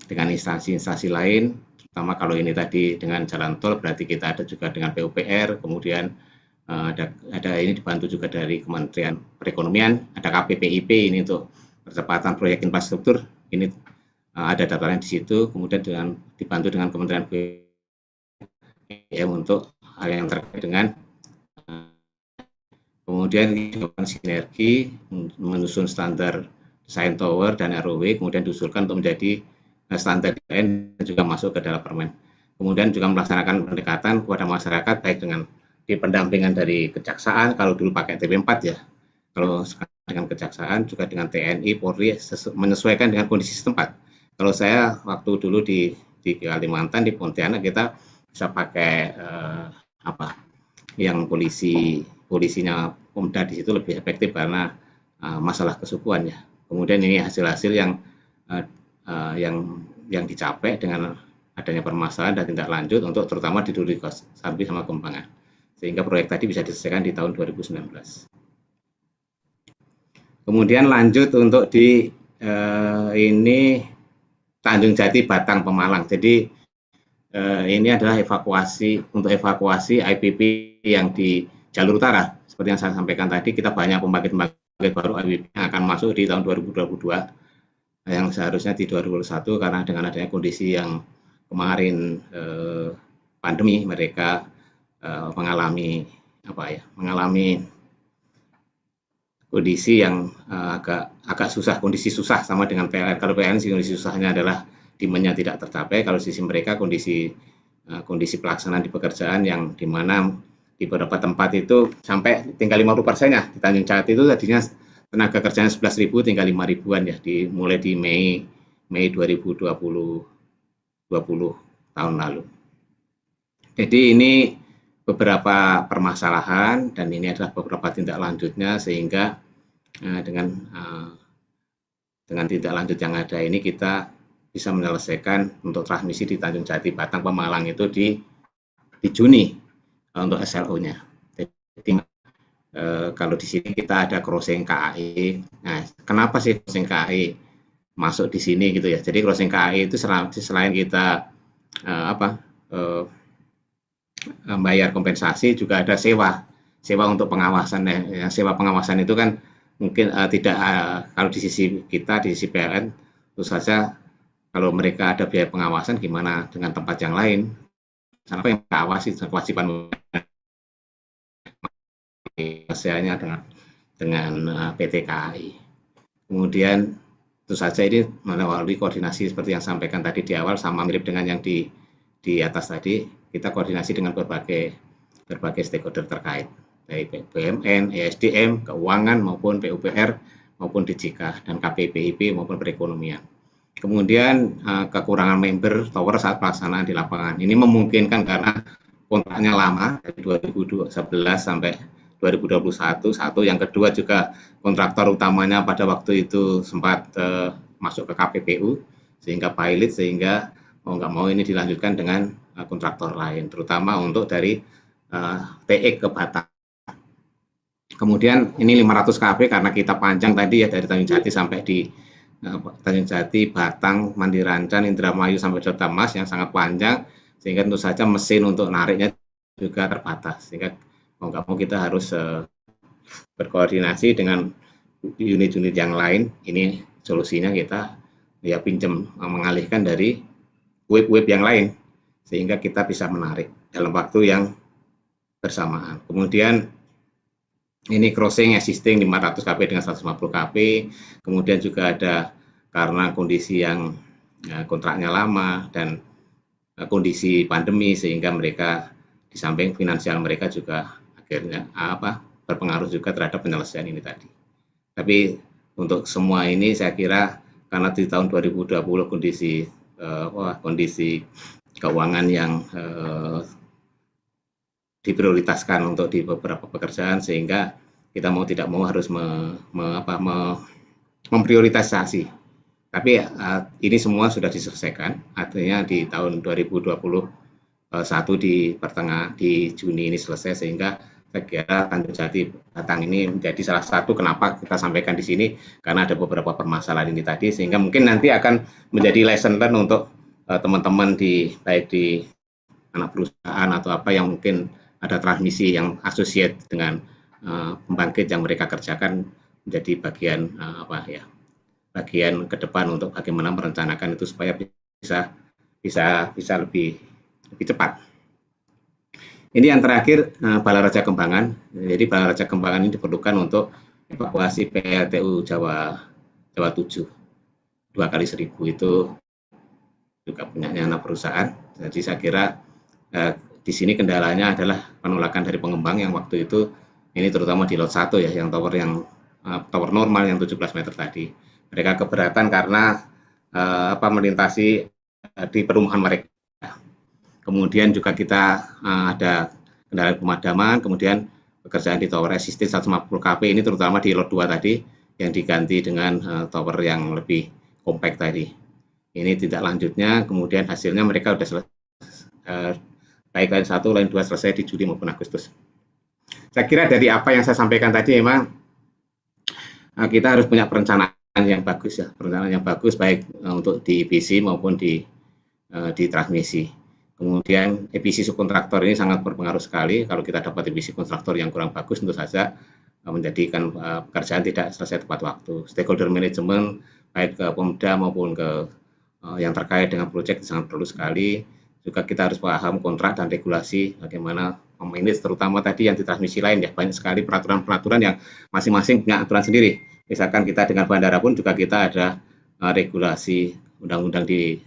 dengan instansi-instansi lain, terutama kalau ini tadi dengan jalan tol, berarti kita ada juga dengan PUPR, kemudian ada ini dibantu juga dari Kementerian Perekonomian, ada KPPIP ini untuk percepatan proyek infrastruktur, ini ada datanya di situ, kemudian dibantu dengan Kementerian BUMN untuk hal yang terkait dengan kemudian dilakukan sinergi menyusun standar desain tower dan ROW, kemudian diusulkan untuk menjadi standar desain dan juga masuk ke dalam permen. Kemudian juga melaksanakan pendekatan kepada masyarakat baik dengan di pendampingan dari kejaksaan, kalau dulu pakai TP4 ya, kalau sekarang dengan kejaksaan juga dengan TNI, Polri menyesuaikan dengan kondisi setempat. Kalau saya waktu dulu di Kalimantan, di Pontianak, kita bisa pakai yang polisinya Pomda di situ lebih efektif karena masalah kesukuan ya. Kemudian ini hasil-hasil yang dicapai dengan adanya permasalahan dan tindak lanjut untuk terutama di Duri Sambi sama Kembangan. Sehingga proyek tadi bisa diselesaikan di tahun 2019. Kemudian lanjut untuk di ini Tanjung Jati Batang Pemalang. Jadi ini adalah untuk evakuasi IPP yang di jalur utara. Seperti yang saya sampaikan tadi, kita banyak pembangkit baru IPP yang akan masuk di tahun 2022, yang seharusnya di 2021 karena dengan adanya kondisi yang kemarin pandemi, mereka mengalami kondisi yang agak susah, kondisi susah sama dengan PLN. Kalau PLN kondisi susahnya adalah demand-nya tidak tercapai, kalau sisi mereka kondisi pelaksanaan di pekerjaan yang dimana di beberapa tempat itu sampai tinggal 50%-nya. Di Tanjung Jati itu tadinya tenaga kerjanya 11.000 tinggal 5.000-an ya, mulai di Mei 2020 tahun lalu. Jadi ini beberapa permasalahan dan ini adalah beberapa tindak lanjutnya, sehingga dengan tindak lanjut yang ada ini kita bisa menyelesaikan untuk transmisi di Tanjung Jati Batang Pemalang itu di Juni untuk SLO-nya. Jadi kalau di sini kita ada crossing KAI. Nah, kenapa sih crossing KAI masuk di sini gitu ya? Jadi crossing KAI itu selain kita bayar kompensasi, juga ada sewa untuk pengawasan. Sewa pengawasan itu kan mungkin tidak kalau di sisi kita, di sisi PLN, tentu saja kalau mereka ada biaya pengawasan, gimana dengan tempat yang lain? Siapa yang mengawasi kewajiban hasilnya dengan PT KAI. Kemudian tentu saja ini melalui koordinasi seperti yang sampaikan tadi di awal, sama mirip dengan yang di atas tadi, kita koordinasi dengan berbagai stakeholder terkait, baik BUMN, ISDM, keuangan maupun PUPR maupun DJK dan KPPIP maupun perekonomian. Kemudian kekurangan member tower saat pelaksanaan di lapangan. Ini memungkinkan karena kontraknya lama dari 2011 sampai 2021. Satu, yang kedua juga kontraktor utamanya pada waktu itu sempat masuk ke KPPU sehingga pilot, sehingga mau nggak mau ini dilanjutkan dengan kontraktor lain, terutama untuk dari TE ke Batam. Kemudian ini 500 kV karena kita panjang tadi ya, dari Tanjung Jati sampai di Tanjung Jati, Batang, Mandirancan, Indramayu sampai Delta Mas yang sangat panjang, sehingga tentu saja mesin untuk nariknya juga terbatas, sehingga mau nggak mau kita harus berkoordinasi dengan unit-unit yang lain. Ini solusinya kita ya pinjam, mengalihkan dari web yang lain, sehingga kita bisa menarik dalam waktu yang bersamaan. Kemudian ini crossing existing 500 kV dengan 150 kV, kemudian juga ada karena kondisi yang kontraknya lama dan kondisi pandemi, sehingga mereka di samping finansial mereka juga akhirnya berpengaruh juga terhadap penyelesaian ini tadi. Tapi untuk semua ini saya kira karena di tahun 2020 kondisi keuangan yang diprioritaskan untuk di beberapa pekerjaan, sehingga kita mau tidak mau harus memprioritasasi. Tapi ini semua sudah diselesaikan, artinya di tahun 2021 di Juni ini selesai, sehingga saya kira Tanjung Jati Batang ini menjadi salah satu kenapa kita sampaikan di sini, karena ada beberapa permasalahan ini tadi, sehingga mungkin nanti akan menjadi lesson learn untuk teman-teman baik di anak perusahaan atau apa yang mungkin ada transmisi yang associate dengan pembangkit yang mereka kerjakan, menjadi bagian bagian ke depan untuk bagaimana merencanakan itu supaya bisa lebih cepat. Ini yang terakhir, Balaraja Kembangan. Jadi Balaraja Kembangan ini diperlukan untuk evakuasi PLTU Jawa 7 2x1000 itu juga punya anak perusahaan. Jadi saya kira di sini kendalanya adalah penolakan dari pengembang yang waktu itu, ini terutama di lot 1 ya, yang tower normal yang 17 meter tadi. Mereka keberatan karena melintasi di perumahan mereka. Kemudian juga kita ada kendala pemadaman, kemudian pekerjaan di tower existing 150 kp ini terutama di lot 2 tadi yang diganti dengan tower yang lebih compact tadi. Ini tidak lanjutnya, kemudian hasilnya mereka sudah baik line 1, line 2 selesai di Juli maupun Agustus. Saya kira dari apa yang saya sampaikan tadi memang kita harus punya perencanaan yang bagus ya, perencanaan yang bagus baik untuk di EPC maupun di transmisi. Kemudian EPC subkontraktor ini sangat berpengaruh sekali. Kalau kita dapat EPC kontraktor yang kurang bagus, tentu saja menjadikan pekerjaan tidak selesai tepat waktu. Stakeholder management baik ke Pemda maupun ke yang terkait dengan proyek sangat perlu sekali. Juga kita harus paham kontrak dan regulasi, bagaimana memanage terutama tadi yang di transmisi lain ya, banyak sekali peraturan-peraturan yang masing-masing punya aturan sendiri. Misalkan kita dengan bandara pun juga kita ada regulasi undang-undang di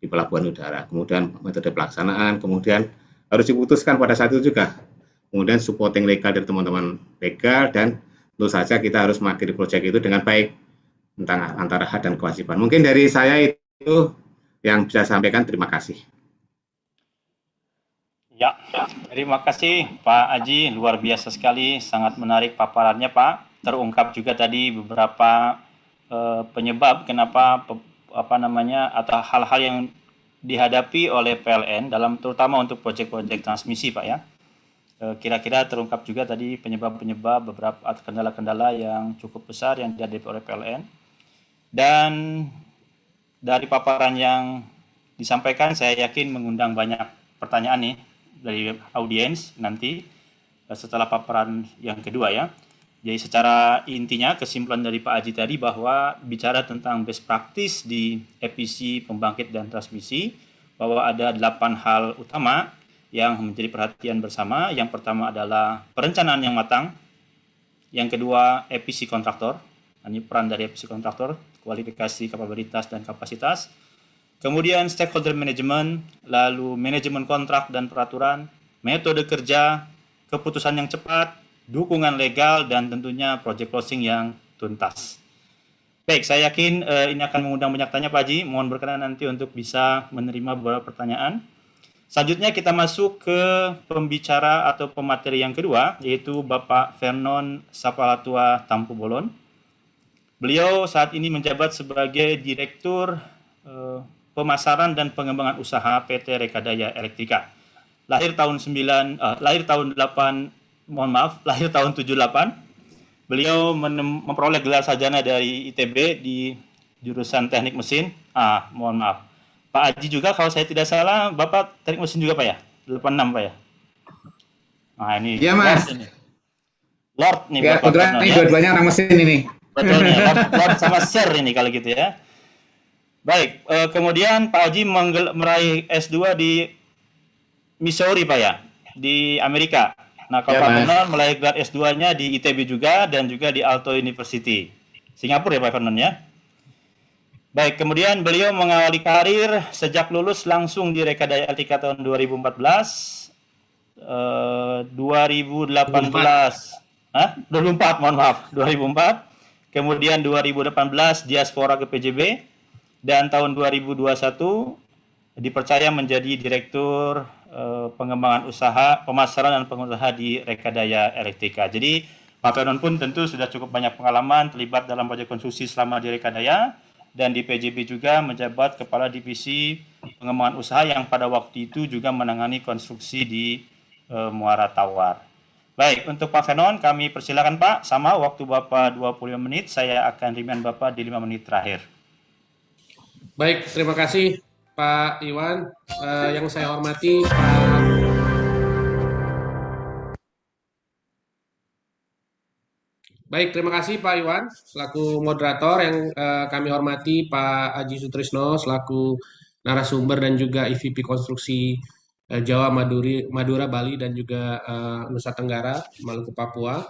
pelabuhan udara, kemudian metode pelaksanaan, kemudian harus diputuskan pada saat itu juga. Kemudian supporting legal dari teman-teman legal, dan tentu saja kita harus mengakhiri proyek itu dengan baik tentang antara hak dan kewajiban. Mungkin dari saya itu yang bisa saya sampaikan. Terima kasih. Ya, terima kasih Pak Aji, luar biasa sekali, sangat menarik paparannya Pak. Terungkap juga tadi beberapa penyebab kenapa atau hal-hal yang dihadapi oleh PLN dalam terutama untuk proyek-proyek transmisi Pak ya. Kira-kira terungkap juga tadi penyebab-penyebab beberapa kendala-kendala yang cukup besar yang dihadapi oleh PLN. Dan dari paparan yang disampaikan saya yakin mengundang banyak pertanyaan nih dari audiens nanti setelah paparan yang kedua ya. Jadi secara intinya kesimpulan dari Pak Aji tadi bahwa bicara tentang best practice di EPC pembangkit dan transmisi, bahwa ada 8 hal utama yang menjadi perhatian bersama. Yang pertama adalah perencanaan yang matang. Yang kedua EPC kontraktor, ini peran dari EPC kontraktor, kualifikasi, kapabilitas, dan kapasitas. Kemudian stakeholder management, lalu manajemen kontrak dan peraturan, metode kerja, keputusan yang cepat, dukungan legal, dan tentunya project closing yang tuntas. Baik, saya yakin ini akan mengundang banyak tanya Pak Haji. Mohon berkenan nanti untuk bisa menerima beberapa pertanyaan. Selanjutnya kita masuk ke pembicara atau pemateri yang kedua, yaitu Bapak Vernon Sapalatua Tampu Bolon. Beliau saat ini menjabat sebagai Direktur Pemasaran dan Pengembangan Usaha PT Rekadaya Elektrika. Lahir tahun 78. Beliau memperoleh gelar sarjana dari ITB di jurusan Teknik Mesin. Mohon maaf. Pak Haji juga kalau saya tidak salah, Bapak Teknik Mesin juga Pak ya? 86 Pak ya? Nah ini. Iya Mas. Lord nih ya, Bapak. Ini dua-duanya orang mesin ini. Betul nih, Lord sama Sir ini kalau gitu ya. Baik, kemudian Pak Haji meraih S2 di Missouri Pak ya? Di Amerika. Nah, kalau Pak Vernon meraih gelar S2-nya di ITB juga dan juga di Aalto University. Singapura ya Pak Vernon ya. Baik, kemudian beliau mengawali karir sejak lulus langsung di Rekadaya Elektrika tahun 2014. 2004, mohon maaf. 2004. Kemudian 2018 diaspora ke PJB. Dan tahun 2021 dipercaya menjadi Direktur Pengembangan Usaha, Pemasaran dan Pengusaha di Rekadaya Elektrika. Jadi Pak Vernon pun tentu sudah cukup banyak pengalaman terlibat dalam proyek konstruksi selama di Rekadaya, dan di PJB juga menjabat Kepala Divisi Pengembangan Usaha yang pada waktu itu juga menangani konstruksi di Muara Tawar. Baik, untuk Pak Vernon kami persilakan Pak, sama waktu Bapak 25 menit, saya akan remind Bapak di 5 menit terakhir. Baik, terima kasih Pak Iwan. Yang saya hormati Pak Baik, terima kasih Pak Iwan selaku moderator, yang kami hormati Pak Aji Sutrisno selaku narasumber dan juga EVP Konstruksi Jawa, Madura, Bali, dan juga Nusa Tenggara, Maluku, Papua.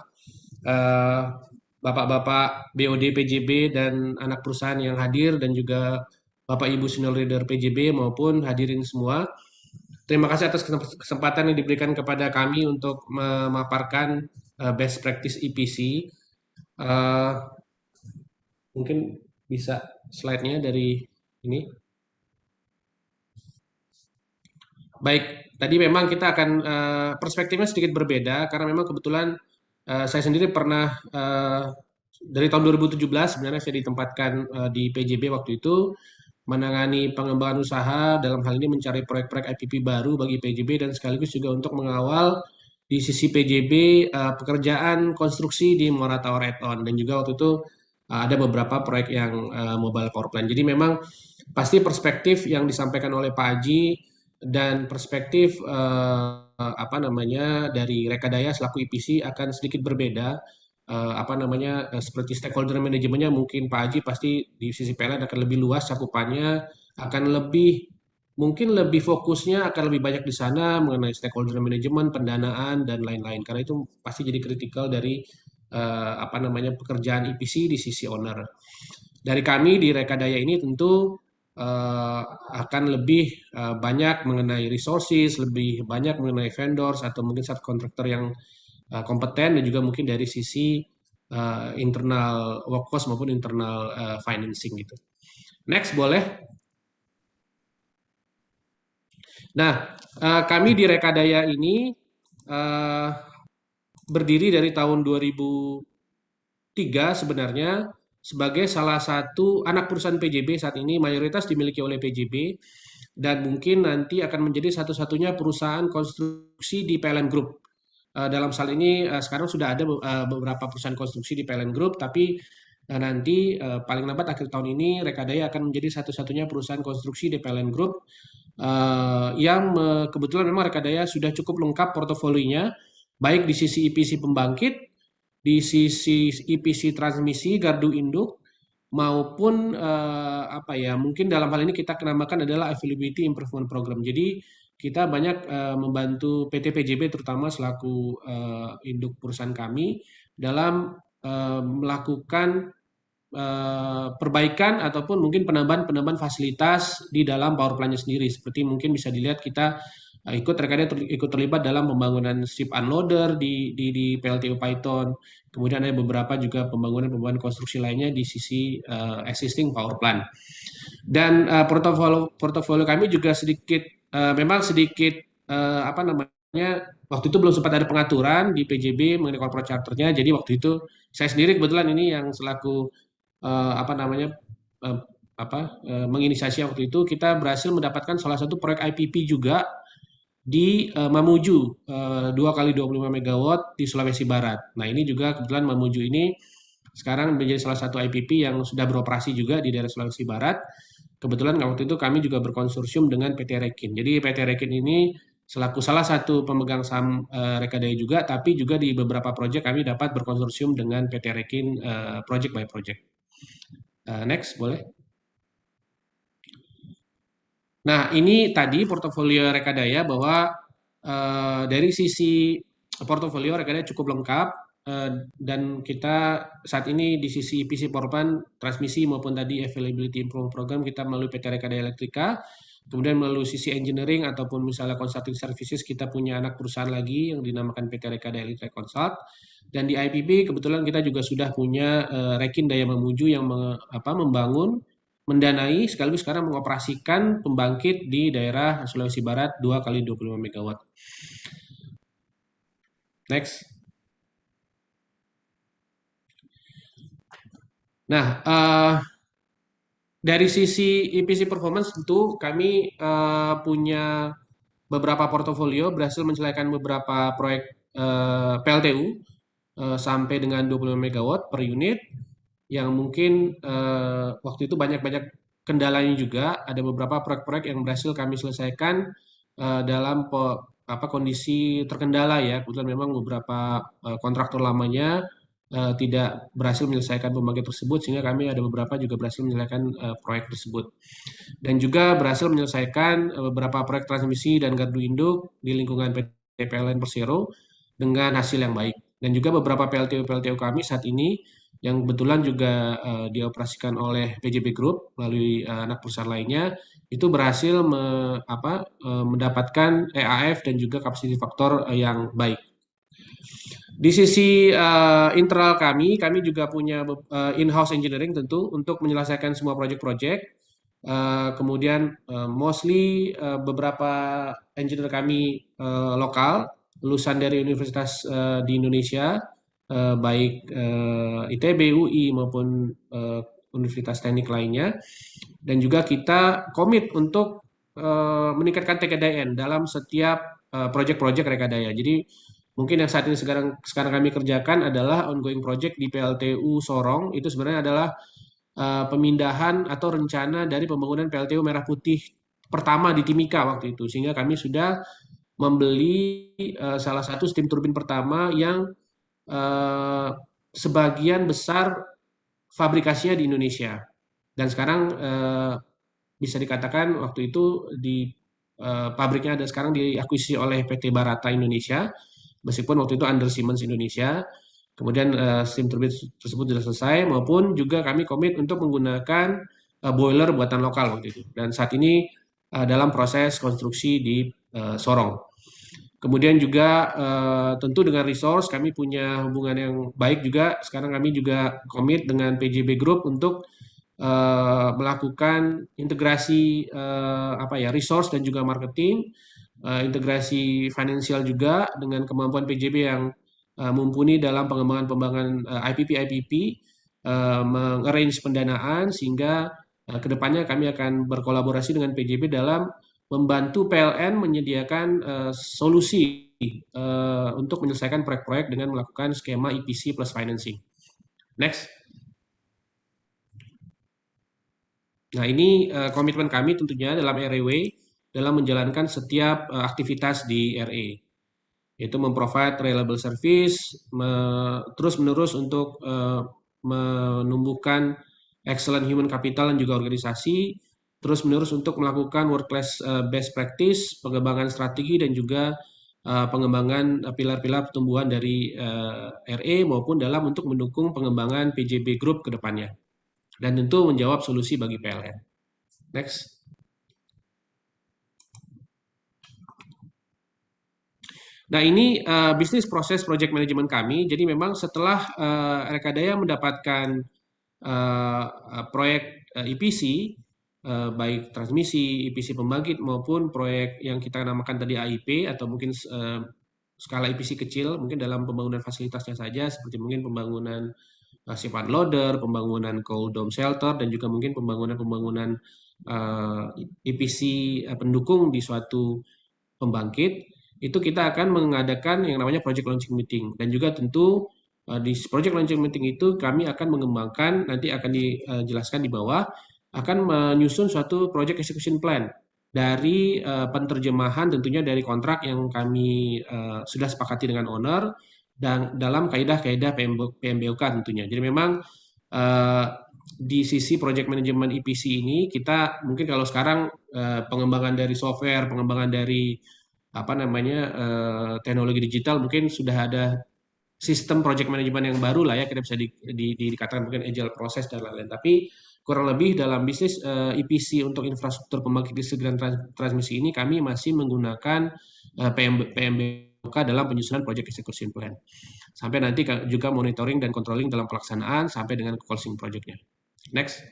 Bapak-bapak BOD PJB dan anak perusahaan yang hadir, dan juga Bapak Ibu senior leader PJB maupun hadirin semua. Terima kasih atas kesempatan yang diberikan kepada kami untuk memaparkan best practice EPC. Mungkin bisa slide-nya dari ini. Baik, tadi memang kita akan perspektifnya sedikit berbeda karena memang kebetulan saya sendiri pernah dari tahun 2017 sebenarnya saya ditempatkan di PJB waktu itu menangani pengembangan usaha, dalam hal ini mencari proyek-proyek IPP baru bagi PJB dan sekaligus juga untuk mengawal di sisi PJB pekerjaan konstruksi di Muara Tawar Add-on, dan juga waktu itu ada beberapa proyek yang mobile power plant. Jadi memang pasti perspektif yang disampaikan oleh Pak Haji dan perspektif dari Rekadaya selaku EPC akan sedikit berbeda. Seperti stakeholder manajemennya mungkin Pak Haji pasti di sisi PLN akan lebih luas cakupannya, akan mungkin lebih fokusnya akan lebih banyak di sana mengenai stakeholder manajemen, pendanaan, dan lain-lain, karena itu pasti jadi kritikal dari pekerjaan EPC di sisi owner. Dari kami di Rekadaya ini tentu akan lebih banyak mengenai resources, lebih banyak mengenai vendors atau mungkin subkontraktor yang kompeten, dan juga mungkin dari sisi internal workforce maupun internal financing gitu. Next boleh. Nah, kami di Rekadaya ini berdiri dari tahun 2003 sebenarnya sebagai salah satu anak perusahaan PJB. Saat ini mayoritas dimiliki oleh PJB dan mungkin nanti akan menjadi satu-satunya perusahaan konstruksi di PLN Group. Dalam hal ini sekarang sudah ada beberapa perusahaan konstruksi di PLN Group, tapi nanti paling lambat akhir tahun ini Rekadaya akan menjadi satu-satunya perusahaan konstruksi di PLN Group yang kebetulan memang Rekadaya sudah cukup lengkap portofolionya, baik di sisi EPC pembangkit, di sisi EPC transmisi, gardu induk, maupun mungkin dalam hal ini kita namakan adalah Availability Improvement Program. Jadi kita banyak membantu PT PJB terutama selaku induk perusahaan kami dalam melakukan perbaikan ataupun mungkin penambahan fasilitas di dalam power plant-nya sendiri. Seperti mungkin bisa dilihat kita Rekadaya ikut terlibat dalam pembangunan ship unloader di PLTU Python. Kemudian ada beberapa juga pembangunan konstruksi lainnya di sisi existing power plant. Dan portofolio kami juga memang sedikit waktu itu belum sempat ada pengaturan di PJB mengenai corporate charternya. Jadi waktu itu saya sendiri kebetulan ini yang selaku menginisiasi waktu itu, kita berhasil mendapatkan salah satu proyek IPP juga di Mamuju 2x25 MW di Sulawesi Barat. Nah ini juga kebetulan Mamuju ini sekarang menjadi salah satu IPP yang sudah beroperasi juga di daerah Sulawesi Barat. Kebetulan waktu itu kami juga berkonsorsium dengan PT Rekin. Jadi PT Rekin ini selaku salah satu pemegang saham Rekadaya juga, tapi juga di beberapa proyek kami dapat berkonsorsium dengan PT Rekin project by project. Next, boleh. Nah, ini tadi portofolio Rekadaya, bahwa dari sisi portofolio Rekadaya cukup lengkap, dan kita saat ini di sisi EPC power plant, transmisi maupun tadi Availability Improvement Program kita melalui PT Rekadaya Elektrika. Kemudian melalui sisi engineering ataupun misalnya consulting services kita punya anak perusahaan lagi yang dinamakan PT Rekadaya Elektrika Consult. Dan di IPP kebetulan kita juga sudah punya Rekin Daya Mamuju yang membangun mendanai sekaligus sekarang mengoperasikan pembangkit di daerah Sulawesi Barat 2 kali 25 MW. Next. Nah, dari sisi EPC performance tentu kami punya beberapa portofolio, berhasil menyelesaikan beberapa proyek PLTU sampai dengan 25 MW per unit, yang mungkin waktu itu banyak-banyak kendalanya juga. Ada beberapa proyek-proyek yang berhasil kami selesaikan dalam kondisi terkendala ya. Kebetulan memang beberapa kontraktor lamanya tidak berhasil menyelesaikan pembangkit tersebut, sehingga kami ada beberapa juga berhasil menyelesaikan proyek tersebut. Dan juga berhasil menyelesaikan beberapa proyek transmisi dan gardu induk di lingkungan PT PLN Persero dengan hasil yang baik. Dan juga beberapa PLTU kami saat ini yang kebetulan juga dioperasikan oleh PJB Group melalui anak perusahaan lainnya, itu berhasil mendapatkan EAF dan juga capacity factor yang baik. Di sisi internal kami juga punya in-house engineering tentu untuk menyelesaikan semua proyek-proyek. Kemudian mostly beberapa engineer kami lokal, lulusan dari universitas di Indonesia, baik ITB, UI maupun universitas teknik lainnya. Dan juga kita komit untuk meningkatkan TKDN dalam setiap proyek-proyek Rekadaya. Jadi mungkin yang saat ini sekarang kami kerjakan adalah ongoing project di PLTU Sorong. Itu sebenarnya adalah pemindahan atau rencana dari pembangunan PLTU Merah Putih pertama di Timika waktu itu. Sehingga kami sudah membeli salah satu steam turbin pertama yang sebagian besar fabrikasinya di Indonesia. Dan sekarang bisa dikatakan waktu itu di pabriknya ada sekarang diakuisisi oleh PT Barata Indonesia. Meskipun waktu itu under Siemens Indonesia, kemudian steam turbin tersebut sudah selesai, maupun juga kami komit untuk menggunakan boiler buatan lokal waktu itu. Dan saat ini dalam proses konstruksi di Sorong. Kemudian juga tentu dengan resource kami punya hubungan yang baik juga. Sekarang kami juga komit dengan PJB Group untuk melakukan integrasi resource dan juga marketing. Integrasi finansial juga dengan kemampuan PJB yang mumpuni dalam pengembangan IPP, mengarrange pendanaan, sehingga kedepannya kami akan berkolaborasi dengan PJB dalam membantu PLN menyediakan solusi untuk menyelesaikan proyek-proyek dengan melakukan skema EPC plus financing. Next. Nah, ini komitmen kami tentunya dalam REW dalam menjalankan setiap aktivitas di RE, yaitu memprovide reliable service, terus-menerus untuk menumbuhkan excellent human capital dan juga organisasi, terus-menerus untuk melakukan work-class best practice, pengembangan strategi, dan juga pengembangan pilar-pilar pertumbuhan dari RE maupun dalam untuk mendukung pengembangan PJB Group ke depannya. Dan tentu menjawab solusi bagi PLN. Next. Nah, ini bisnis proses project management kami. Jadi memang setelah Rekadaya mendapatkan proyek EPC, baik transmisi, EPC pembangkit maupun proyek yang kita namakan tadi AIP atau mungkin skala EPC kecil, mungkin dalam pembangunan fasilitasnya saja, seperti mungkin pembangunan ship unloader, pembangunan cold dome shelter, dan juga mungkin pembangunan EPC pendukung di suatu pembangkit. Itu kita akan mengadakan yang namanya project launching meeting, dan juga tentu di project launching meeting itu kami akan mengembangkan, nanti akan dijelaskan di bawah, akan menyusun suatu project execution plan dari penerjemahan tentunya dari kontrak yang kami sudah sepakati dengan owner dan dalam kaidah-kaidah PMBOK tentunya. Jadi memang di sisi project management EPC ini kita mungkin kalau sekarang pengembangan dari software, pengembangan dari teknologi digital, mungkin sudah ada sistem project management yang baru lah ya, kita bisa dikatakan mungkin agile proses dan lain-lain. Tapi kurang lebih dalam bisnis EPC untuk infrastruktur pembangkit listrik dan transmisi ini kami masih menggunakan PMBOK dalam penyusunan project execution plan. Sampai nanti juga monitoring dan controlling dalam pelaksanaan sampai dengan closing project-nya. Next.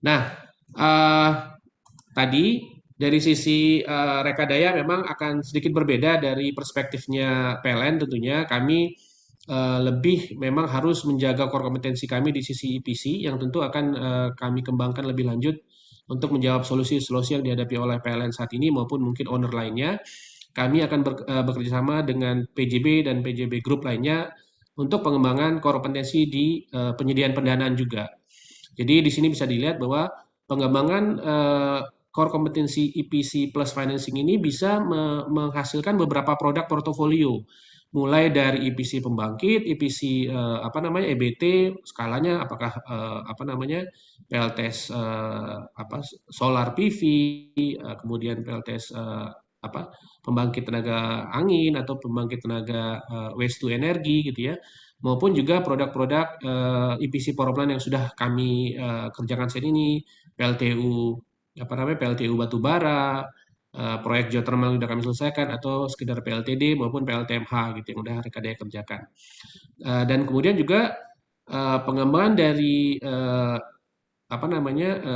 Nah, eh, tadi dari sisi rekadaya memang akan sedikit berbeda dari perspektifnya PLN tentunya. Kami lebih memang harus menjaga core kompetensi kami di sisi EPC yang tentu akan kami kembangkan lebih lanjut untuk menjawab solusi-solusi yang dihadapi oleh PLN saat ini maupun mungkin owner lainnya. Kami akan bekerja sama dengan PJB dan PJB Group lainnya untuk pengembangan core kompetensi di penyediaan pendanaan juga. Jadi di sini bisa dilihat bahwa pengembangan core kompetensi EPC plus financing ini bisa menghasilkan beberapa produk portofolio, mulai dari EPC pembangkit, EPC EBT, skalanya apakah PLTS solar PV, kemudian PLTS pembangkit tenaga angin atau pembangkit tenaga waste to energy gitu ya, maupun juga produk-produk EPC power plant yang sudah kami kerjakan saat ini, PLTU batubara, proyek geothermal yang sudah kami selesaikan atau sekedar PLTD maupun PLTMH gitu yang sudah rekadaya kerjakan. Dan kemudian juga pengembangan dari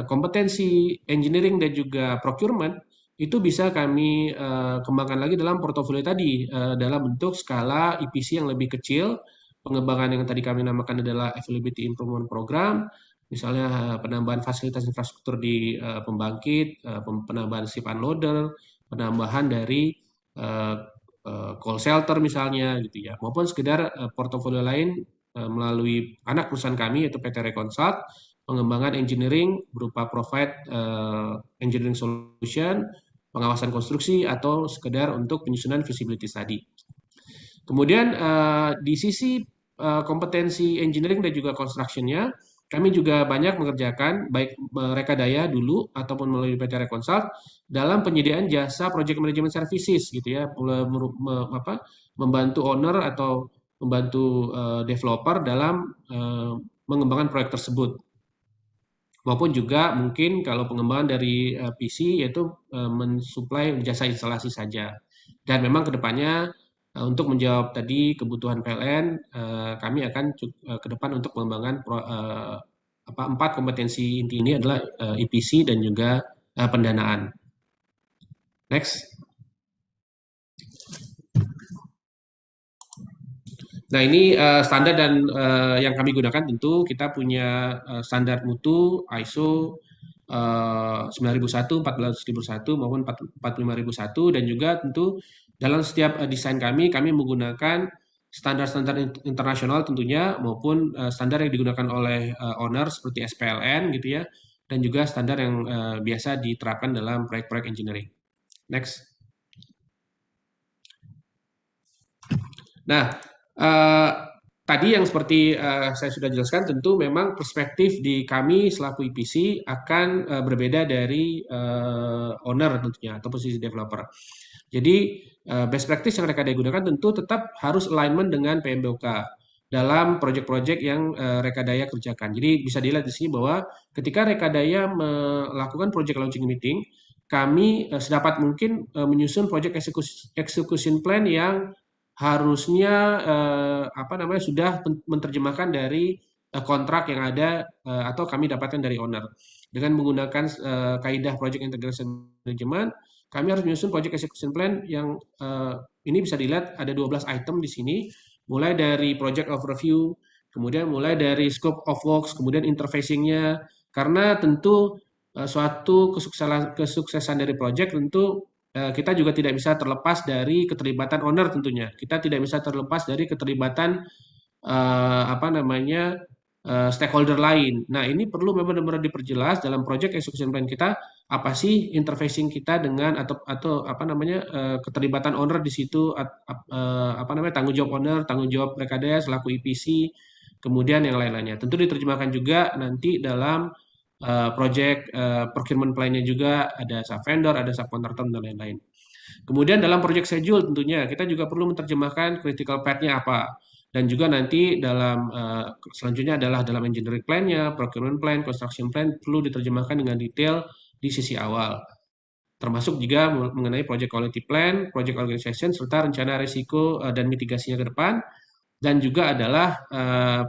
kompetensi engineering dan juga procurement itu bisa kami kembangkan lagi dalam portofolio tadi dalam bentuk skala EPC yang lebih kecil, pengembangan yang tadi kami namakan adalah Availability Improvement Program, misalnya penambahan fasilitas infrastruktur di pembangkit, penambahan ship unloader, penambahan dari call shelter misalnya gitu ya, maupun sekedar portofolio lain melalui anak perusahaan kami yaitu PT Reconsult, pengembangan engineering berupa provide engineering solution, pengawasan konstruksi, atau sekedar untuk penyusunan feasibility study. Kemudian di sisi kompetensi engineering dan juga construction-nya, kami juga banyak mengerjakan baik rekadaya dulu ataupun melalui PT Reconsult dalam penyediaan jasa project management services gitu ya, membantu owner atau membantu developer dalam mengembangkan proyek tersebut. Maupun juga mungkin kalau pengembangan dari PC yaitu mensuplai jasa instalasi saja. Dan memang kedepannya untuk menjawab tadi kebutuhan PLN, kami akan ke depan untuk pengembangan 4 kompetensi inti ini adalah EPC dan juga pendanaan. Next. Nah ini standar dan yang kami gunakan tentu kita punya standar mutu ISO 9001, 14001 maupun 45001 dan juga tentu dalam setiap desain kami menggunakan standar-standar internasional tentunya maupun standar yang digunakan oleh owner seperti SPLN gitu ya dan juga standar yang biasa diterapkan dalam proyek-proyek engineering. Next. Nah, tadi yang seperti saya sudah jelaskan tentu memang perspektif di kami selaku EPC akan berbeda dari owner tentunya atau posisi developer. Jadi best practice yang rekadaya gunakan tentu tetap harus alignment dengan PMBOK dalam proyek-proyek yang rekadaya kerjakan. Jadi bisa dilihat di sini bahwa ketika rekadaya melakukan project launching meeting, kami sedapat mungkin menyusun project execution plan yang harusnya sudah menerjemahkan dari kontrak yang ada atau kami dapatkan dari owner. Dengan menggunakan kaidah project integration management, kami harus menyusun project execution plan yang ini bisa dilihat ada 12 item di sini, mulai dari project overview, kemudian mulai dari scope of works, kemudian interfacing-nya, karena tentu suatu kesuksesan dari project tentu kita juga tidak bisa terlepas dari keterlibatan owner tentunya. Kita tidak bisa terlepas dari keterlibatan stakeholder lain. Nah, ini perlu memang benar-benar diperjelas dalam project execution plan kita apa sih interfacing kita dengan atau keterlibatan owner di situ tanggung jawab owner, tanggung jawab rekadaya selaku EPC, kemudian yang lain-lainnya. Tentu diterjemahkan juga nanti dalam project procurement plan-nya juga ada sub vendor, ada subcontractor dan lain-lain. Kemudian dalam project schedule tentunya kita juga perlu menerjemahkan critical path-nya apa. Dan juga nanti dalam selanjutnya adalah dalam engineering plan-nya, procurement plan, construction plan perlu diterjemahkan dengan detail di sisi awal. Termasuk juga mengenai project quality plan, project organization serta rencana risiko dan mitigasinya ke depan. Dan juga adalah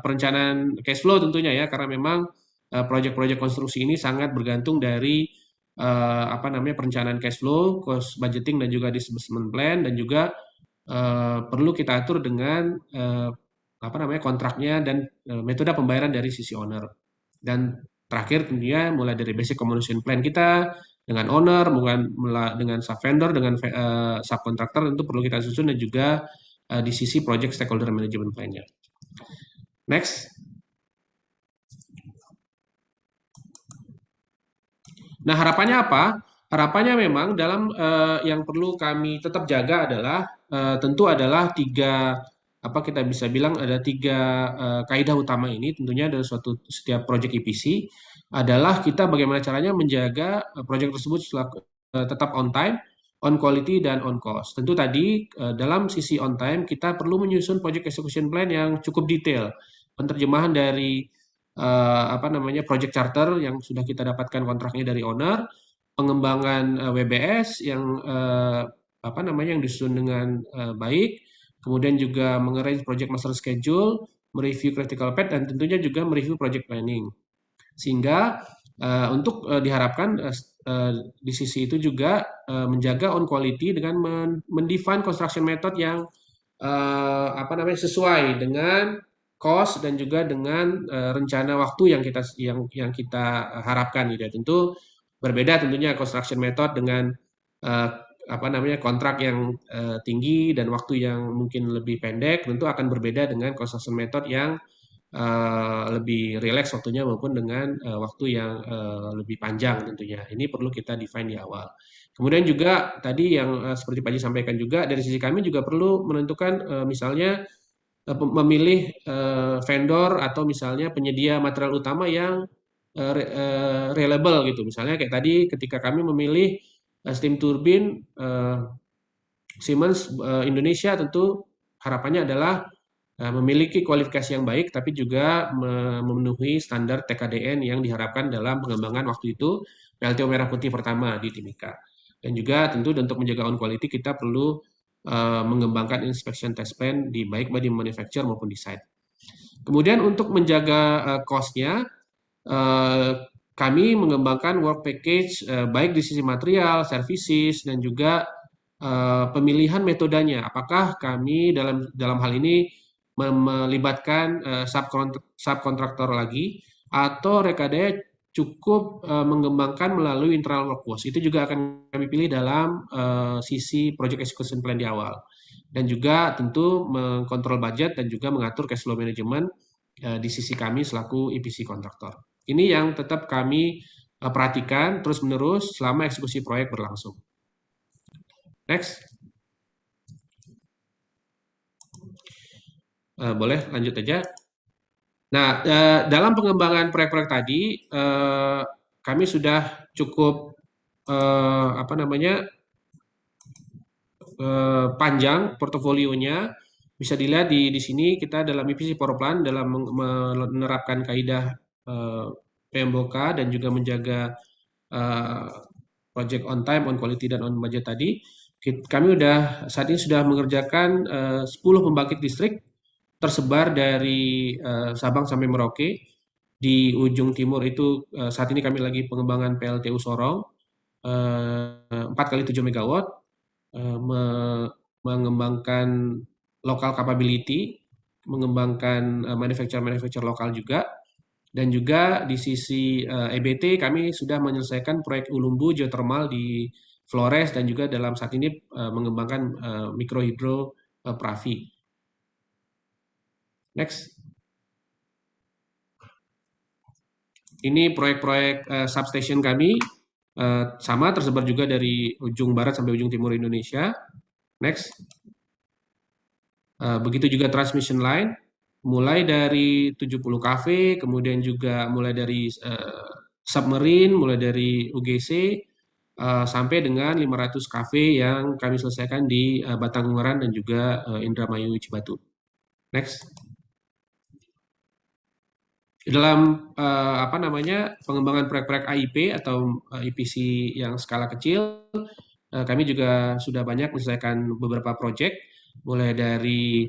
perencanaan cash flow tentunya ya karena memang proyek-proyek konstruksi ini sangat bergantung dari perencanaan cash flow, cost budgeting dan juga disbursement plan, dan juga perlu kita atur dengan kontraknya dan metode pembayaran dari sisi owner. Dan terakhir tentunya mulai dari basic communication plan kita dengan owner, dengan sub vendor, dengan subkontraktor tentu perlu kita susun, dan juga di sisi project stakeholder management plan-nya. Next. Nah, harapannya apa? Harapannya memang dalam yang perlu kami tetap jaga adalah tentu adalah kita bisa bilang ada tiga kaidah utama ini. Tentunya dalam setiap project EPC adalah kita bagaimana caranya menjaga project tersebut tetap on time, on quality, dan on cost. Tentu tadi dalam sisi on time kita perlu menyusun project execution plan yang cukup detail, penerjemahan dari project charter yang sudah kita dapatkan kontraknya dari owner, pengembangan WBS yang yang disusun dengan baik, kemudian juga mengarrange project master schedule, mereview critical path, dan tentunya juga mereview project planning. Sehingga untuk diharapkan di sisi itu juga menjaga on quality dengan mendefine construction method yang sesuai dengan cost dan juga dengan rencana waktu yang kita harapkan gitu ya. Tentu berbeda tentunya construction method dengan kontrak yang tinggi dan waktu yang mungkin lebih pendek, tentu akan berbeda dengan construction method yang lebih rileks waktunya maupun dengan waktu yang lebih panjang tentunya. Ini perlu kita define di awal. Kemudian juga tadi yang seperti Pak Haji sampaikan juga, dari sisi kami juga perlu menentukan misalnya memilih vendor atau misalnya penyedia material utama yang reliable gitu. Misalnya kayak tadi ketika kami memilih steam turbine Siemens Indonesia, tentu harapannya adalah memiliki kualifikasi yang baik tapi juga memenuhi standar TKDN yang diharapkan dalam pengembangan waktu itu PLTO merah putih pertama di Timika. Dan juga tentu untuk menjaga on quality kita perlu mengembangkan inspection test plan baik di manufacturer maupun di site. Kemudian untuk menjaga cost-nya, kami mengembangkan work package baik di sisi material, services, dan juga pemilihan metodenya. Apakah kami dalam hal ini melibatkan subkontraktor lagi, atau rekadanya cukup mengembangkan melalui internal workforce. Itu juga akan kami pilih dalam sisi project execution plan di awal. Dan juga tentu mengkontrol budget dan juga mengatur cash flow management di sisi kami selaku EPC kontraktor. Ini yang tetap kami perhatikan terus-menerus selama eksekusi proyek berlangsung. Next. Boleh lanjut aja. Nah, dalam pengembangan proyek-proyek tadi, kami sudah cukup panjang portofolionya. Bisa dilihat di sini kita dalam EPC Power Plant dalam menerapkan kaidah PMBOK dan juga menjaga project on time, on quality, dan on budget tadi. Kami saat ini sudah mengerjakan 10 pembangkit listrik tersebar dari Sabang sampai Merauke. Di ujung timur itu saat ini kami lagi pengembangan PLTU Sorong 4 kali 7 MW, mengembangkan local capability, mengembangkan manufacturer lokal juga, dan juga di sisi EBT kami sudah menyelesaikan proyek Ulumbu geothermal di Flores dan juga dalam saat ini mengembangkan mikrohidro Pravi. Next. Ini proyek-proyek substation kami sama tersebar juga dari ujung barat sampai ujung timur Indonesia. Next. Begitu juga transmission line, mulai dari 70 kV, kemudian juga mulai dari submarine, mulai dari UGC, sampai dengan 500 kV yang kami selesaikan di Batang Ungaran dan juga Indramayu Cibatu. Next. Dalam pengembangan proyek-proyek AIP atau EPC yang skala kecil, kami juga sudah banyak menyelesaikan beberapa proyek, mulai dari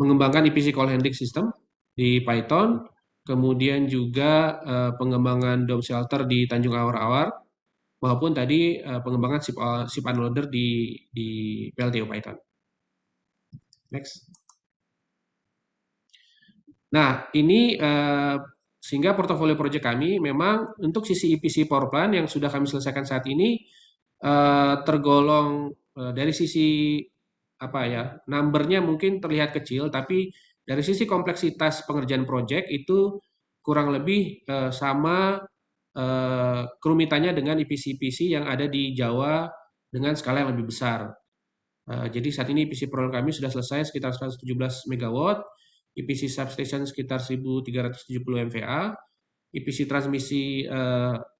mengembangkan EPC call handling system di Python, kemudian juga pengembangan DOM shelter di Tanjung Awar-Awar, maupun tadi pengembangan SIP unloader di PLTU Python. Next. Nah, ini sehingga portofolio proyek kami memang untuk sisi EPC Power Plant yang sudah kami selesaikan saat ini tergolong dari sisi apa ya, numbernya mungkin terlihat kecil, tapi dari sisi kompleksitas pengerjaan proyek itu kurang lebih sama kerumitannya dengan EPC-EPC yang ada di Jawa dengan skala yang lebih besar. Jadi saat ini EPC program kami sudah selesai sekitar 117 MW, EPC substation sekitar 1.370 MVA, EPC transmisi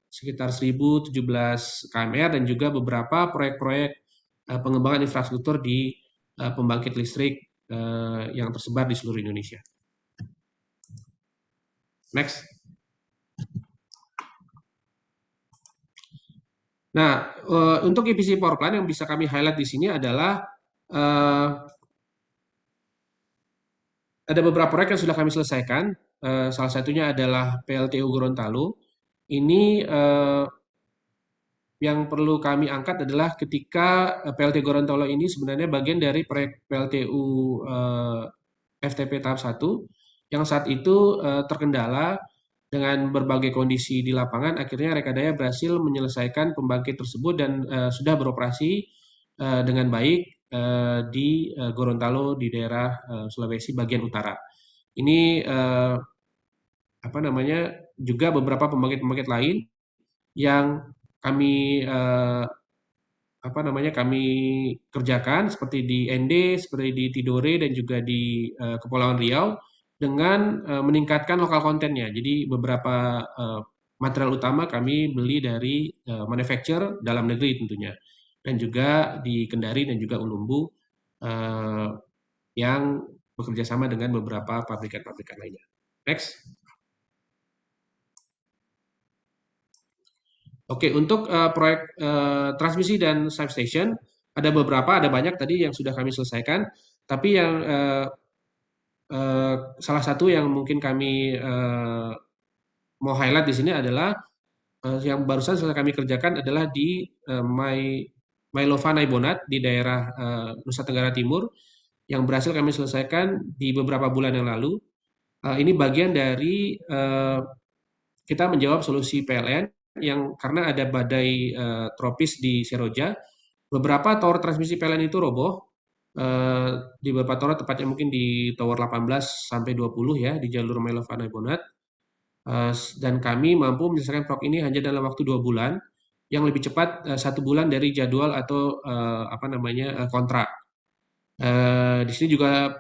sekitar 1.017 kmr, dan juga beberapa proyek-proyek pengembangan infrastruktur di pembangkit listrik yang tersebar di seluruh Indonesia. Next. Nah, untuk EPC Power Plant yang bisa kami highlight di sini adalah ada beberapa proyek yang sudah kami selesaikan. Salah satunya adalah PLTU Gorontalo. Ini yang perlu kami angkat adalah ketika PLTU Gorontalo ini sebenarnya bagian dari proyek PLTU FTP tahap 1 yang saat itu terkendala dengan berbagai kondisi di lapangan. Akhirnya Rekadaya berhasil menyelesaikan pembangkit tersebut dan sudah beroperasi dengan baik di Gorontalo di daerah Sulawesi bagian utara. Ini apa namanya, juga beberapa pembangkit-pembangkit lain yang kami apa namanya, kami kerjakan seperti di Ende, seperti di Tidore, dan juga di Kepulauan Riau dengan meningkatkan lokal kontennya. Jadi beberapa material utama kami beli dari manufacturer dalam negeri tentunya, dan juga di Kendari dan juga Ulumbu yang bekerja sama dengan beberapa pabrikan-pabrikan lainnya. Next. Oke, untuk proyek transmisi dan substation ada beberapa, ada banyak tadi yang sudah kami selesaikan, tapi yang salah satu yang mungkin kami mau highlight di sini adalah yang barusan selesai kami kerjakan adalah di Mailova Naibonat di daerah Nusa Tenggara Timur yang berhasil kami selesaikan di beberapa bulan yang lalu. Ini bagian dari kita menjawab solusi PLN yang karena ada badai tropis di Seroja, beberapa tower transmisi PLN itu roboh. Di beberapa tower, tepatnya mungkin di tower 18 sampai 20 ya di jalur Mailova Naibonat. Dan kami mampu menyelesaikan proyek ini hanya dalam waktu 2 bulan, yang lebih cepat 1 bulan dari jadwal atau apa namanya kontrak. Di sini juga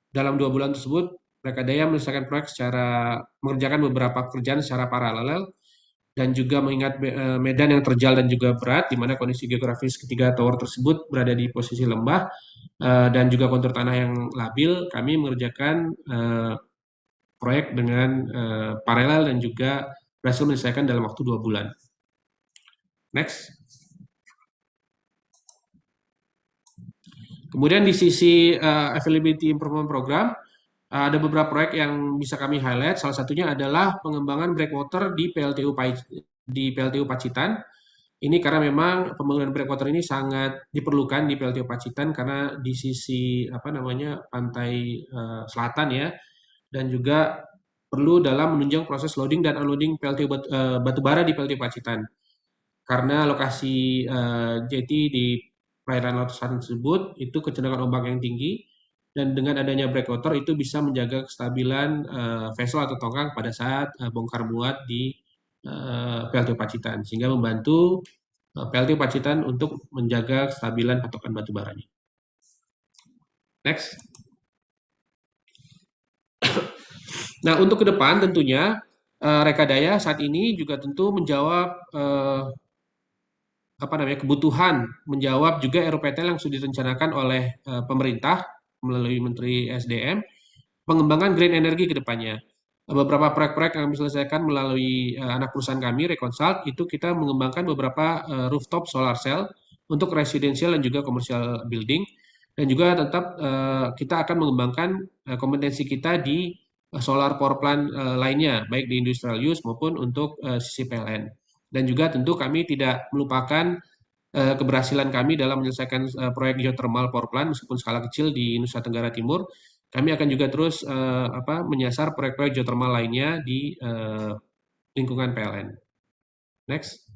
dalam 2 bulan tersebut Rekadaya menyelesaikan proyek secara mengerjakan beberapa pekerjaan secara paralel, dan juga mengingat medan yang terjal dan juga berat, di mana kondisi geografis ketiga tower tersebut berada di posisi lembah dan juga kontur tanah yang labil, kami mengerjakan proyek dengan paralel dan juga berhasil menyelesaikan dalam waktu 2 bulan. Next. Kemudian di sisi Availability Improvement Program, ada beberapa proyek yang bisa kami highlight. Salah satunya adalah pengembangan breakwater di PLTU Pacitan. Ini karena memang pembangunan breakwater ini sangat diperlukan di PLTU Pacitan karena di sisi apa namanya pantai selatan ya, dan juga perlu dalam menunjang proses loading dan unloading PLTU batubara di PLTU Pacitan. Karena lokasi jeti di perairan laut selatan tersebut itu kecenderungan ombak yang tinggi, dan dengan adanya breakwater itu bisa menjaga kestabilan vessel atau tongkang pada saat bongkar muat di PLTU Pacitan, sehingga membantu PLTU Pacitan untuk menjaga kestabilan patokan batu baranya. Next. Nah, untuk ke depan tentunya Rekadaya saat ini juga tentu menjawab apa namanya kebutuhan, menjawab juga RUPTL yang sudah direncanakan oleh pemerintah melalui Menteri SDM, pengembangan green energy ke depannya. Beberapa proyek-proyek yang kami selesaikan melalui anak perusahaan kami, Reconsult, itu kita mengembangkan beberapa rooftop solar cell untuk residential dan juga commercial building, dan juga tetap kita akan mengembangkan kompetensi kita di solar power plant lainnya, baik di industrial use maupun untuk sisi PLN. Dan juga tentu kami tidak melupakan keberhasilan kami dalam menyelesaikan proyek geothermal power plant meskipun skala kecil di Nusa Tenggara Timur. Kami akan juga terus menyasar proyek-proyek geothermal lainnya di lingkungan PLN. Next.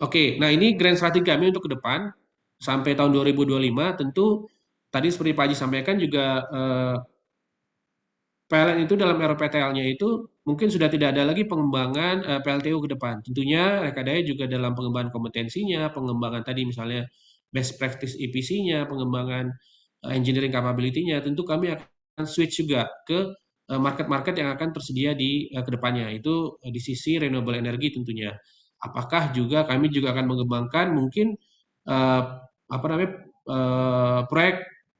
Oke, nah ini grand strategi kami untuk ke depan sampai tahun 2025. Tentu tadi seperti Pak Haji sampaikan juga PLN itu dalam RPTL-nya itu mungkin sudah tidak ada lagi pengembangan PLTU ke depan. Tentunya Rekadaya juga dalam pengembangan kompetensinya, pengembangan tadi misalnya best practice EPC-nya, pengembangan engineering capability-nya, tentu kami akan switch juga ke market-market yang akan tersedia di kedepannya. Itu di sisi renewable energy tentunya. Apakah juga kami juga akan mengembangkan mungkin proyek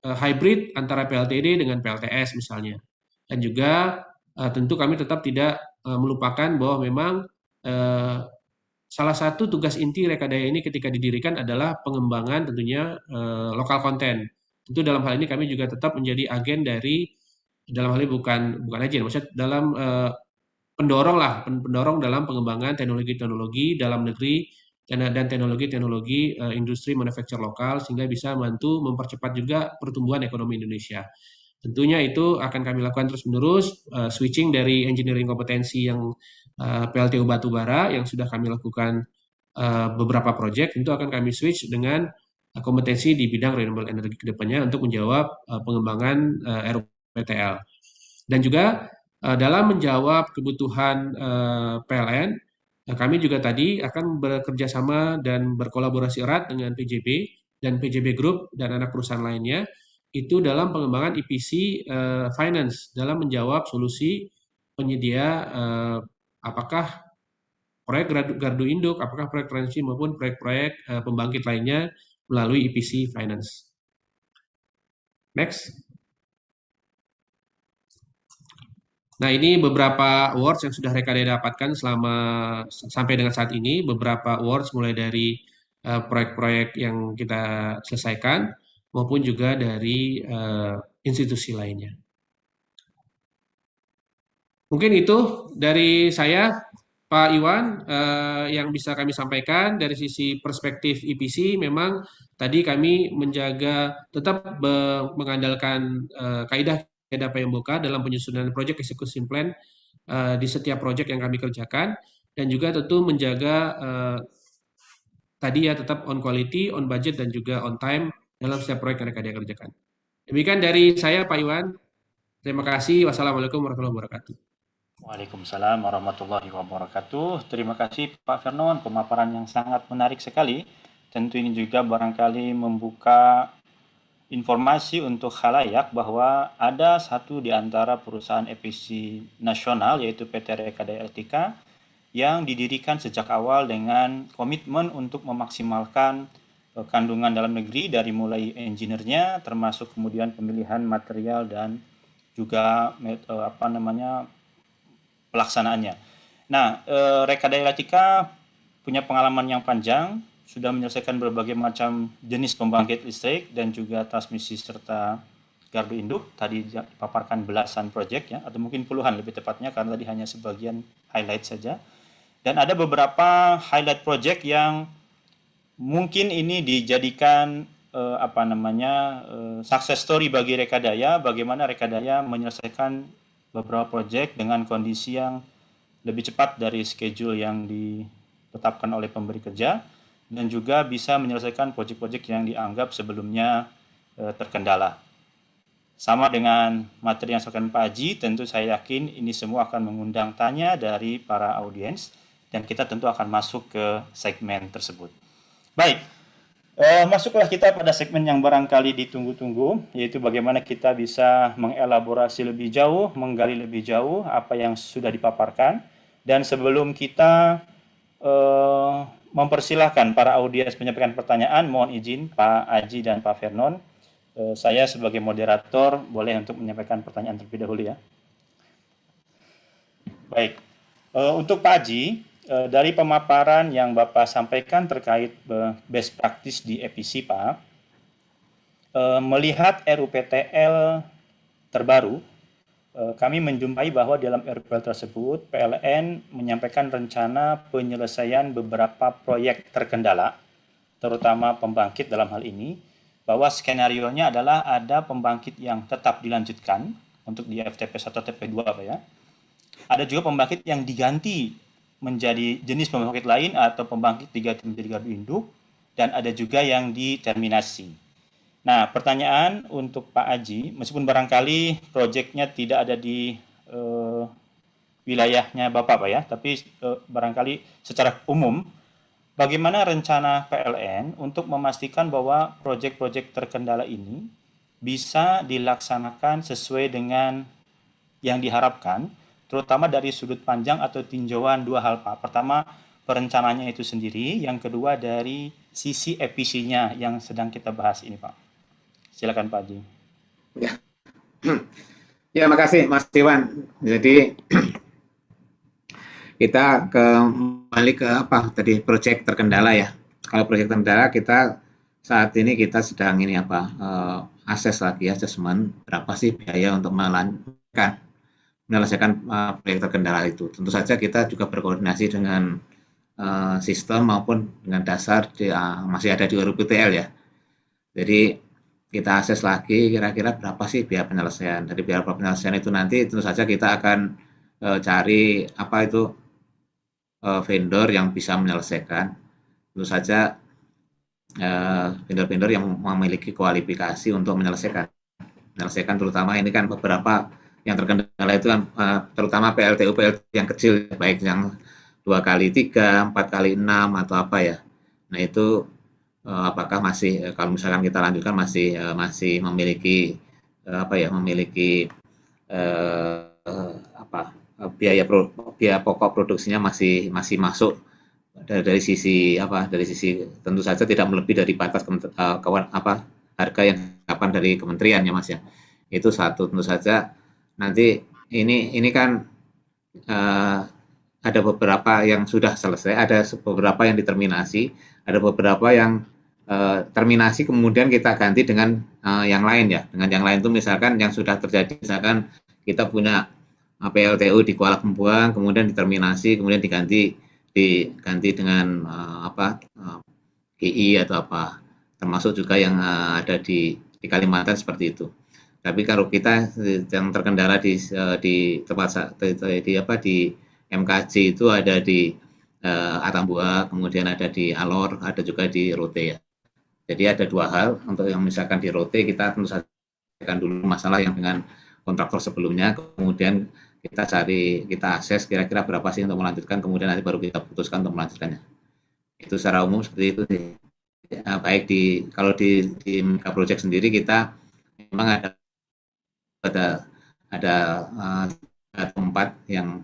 hybrid antara PLTD dengan PLTS misalnya. Dan juga tentu kami tetap tidak melupakan bahwa memang salah satu tugas inti Rekadaya ini ketika didirikan adalah pengembangan tentunya lokal konten. Tentu dalam hal ini kami juga tetap menjadi agen dari, dalam hal ini bukan agen, maksudnya dalam pendorong dalam pengembangan teknologi-teknologi dalam negeri dan teknologi-teknologi industri manufacture lokal sehingga bisa membantu mempercepat juga pertumbuhan ekonomi Indonesia. Tentunya itu akan kami lakukan terus-menerus, switching dari engineering kompetensi yang PLTU batubara yang sudah kami lakukan beberapa proyek, tentu akan kami switch dengan kompetensi di bidang renewable energy ke depannya untuk menjawab pengembangan RUPTL. Dan juga dalam menjawab kebutuhan PLN, kami juga tadi akan bekerja sama dan berkolaborasi erat dengan PJB dan PJB Group dan anak perusahaan lainnya, itu dalam pengembangan EPC finance, dalam menjawab solusi penyedia apakah proyek gardu induk, apakah proyek transisi maupun proyek-proyek pembangkit lainnya melalui EPC finance. Next. Nah, ini beberapa awards yang sudah Rekadaya dapatkan sampai dengan saat ini, beberapa awards mulai dari proyek-proyek yang kita selesaikan maupun juga dari institusi lainnya. Mungkin itu dari saya, Pak Iwan, yang bisa kami sampaikan dari sisi perspektif EPC. Memang tadi kami menjaga tetap mengandalkan kaidah PMBOK dalam penyusunan project execution plan di setiap project yang kami kerjakan, dan juga tentu menjaga tadi ya tetap on quality, on budget, dan juga on time dalam setiap proyek yang Rekadaya kerjakan. Demikian dari saya, Pak Iwan. Terima kasih. Wassalamualaikum warahmatullahi wabarakatuh. Waalaikumsalam warahmatullahi wabarakatuh. Terima kasih Pak Vernon, pemaparan yang sangat menarik sekali. Tentu ini juga barangkali membuka informasi untuk khalayak bahwa ada satu di antara perusahaan EPC nasional yaitu PT Rekadaya Eltika yang didirikan sejak awal dengan komitmen untuk memaksimalkan kandungan dalam negeri dari mulai engineer-nya termasuk kemudian pemilihan material dan juga pelaksanaannya. Nah, Rekadaya Eltika punya pengalaman yang panjang, sudah menyelesaikan berbagai macam jenis pembangkit listrik dan juga transmisi serta gardu induk. Tadi dipaparkan belasan proyek ya, atau mungkin puluhan lebih tepatnya karena tadi hanya sebagian highlight saja. Dan ada beberapa highlight proyek yang mungkin ini dijadikan success story bagi Rekadaya, bagaimana Rekadaya menyelesaikan beberapa proyek dengan kondisi yang lebih cepat dari schedule yang ditetapkan oleh pemberi kerja, dan juga bisa menyelesaikan proyek-proyek yang dianggap sebelumnya terkendala. Sama dengan materi yang disampaikan Pak Haji, tentu saya yakin ini semua akan mengundang tanya dari para audiens, dan kita tentu akan masuk ke segmen tersebut. Baik, masuklah kita pada segmen yang barangkali ditunggu-tunggu, yaitu bagaimana kita bisa mengelaborasi lebih jauh, menggali lebih jauh apa yang sudah dipaparkan. Dan sebelum kita mempersilahkan para audiens menyampaikan pertanyaan, mohon izin Pak Haji dan Pak Vernon, saya sebagai moderator boleh untuk menyampaikan pertanyaan terlebih dahulu ya. Baik, untuk Pak Haji, dari pemaparan yang Bapak sampaikan terkait best practice di EPC, Pak, melihat RUPTL terbaru, kami menjumpai bahwa dalam RUPTL tersebut PLN menyampaikan rencana penyelesaian beberapa proyek terkendala, terutama pembangkit dalam hal ini, bahwa skenario-nya adalah ada pembangkit yang tetap dilanjutkan untuk di FTP 1 FTP 2, Pak ya. Ada juga pembangkit yang diganti menjadi jenis pembangkit lain atau pembangkit diganti menjadi gardu induk, dan ada juga yang diterminasi. Nah, pertanyaan untuk Pak Aji, meskipun barangkali proyeknya tidak ada di wilayahnya Bapak, Pak ya, tapi barangkali secara umum, bagaimana rencana PLN untuk memastikan bahwa proyek-proyek terkendala ini bisa dilaksanakan sesuai dengan yang diharapkan, terutama dari sudut pandang atau tinjauan dua hal, Pak. Pertama, perencanaannya itu sendiri. Yang kedua, dari sisi EPC-nya yang sedang kita bahas ini, Pak. Silakan, Pak Haji. Ya, makasih Mas Iwan. Jadi kita kembali ke apa tadi, proyek terkendala ya. Kalau proyek terkendala, kita saat ini kita sedang ini apa, assess lagi, assessment berapa sih biaya untuk menyelesaikan proyek terkendala itu. Tentu saja kita juga berkoordinasi dengan sistem maupun dengan dasar masih ada di RUPTL ya. Jadi kita akses lagi kira-kira berapa sih biaya penyelesaian. Dari biaya penyelesaian itu nanti tentu saja kita akan cari apa itu vendor yang bisa menyelesaikan. Tentu saja vendor-vendor yang memiliki kualifikasi untuk menyelesaikan terutama ini kan beberapa yang terkendala itu kan terutama PLTU yang kecil, baik yang 2x3, 4x6 atau apa ya. Nah itu apakah masih kalau misalkan kita lanjutkan masih memiliki biaya pokok produksinya masih masuk dari sisi tentu saja tidak melebihi dari batas harga yang ditetapkan dari kementerian ya Mas ya. Itu satu. Tentu saja nanti ini kan ada beberapa yang sudah selesai, ada beberapa yang diterminasi, ada beberapa yang terminasi kemudian kita ganti dengan yang lain ya. Dengan yang lain itu misalkan yang sudah terjadi, misalkan kita punya PLTU di Kuala Kembuang, kemudian diterminasi, kemudian diganti dengan GI atau apa. Termasuk juga yang ada di Kalimantan seperti itu. Tapi kalau kita yang terkendala di tempat di MKJ itu ada di Atambua, kemudian ada di Alor, ada juga di Rote ya. Jadi ada dua hal. Untuk yang misalkan di Rote kita tentu saja dulu masalah yang dengan kontraktor sebelumnya, kemudian kita akses kira-kira berapa sih untuk melanjutkan, kemudian nanti baru kita putuskan untuk melanjutkannya. Itu secara umum seperti itu sih. Ya, baik kalau di Mega Project sendiri kita memang ada tempat yang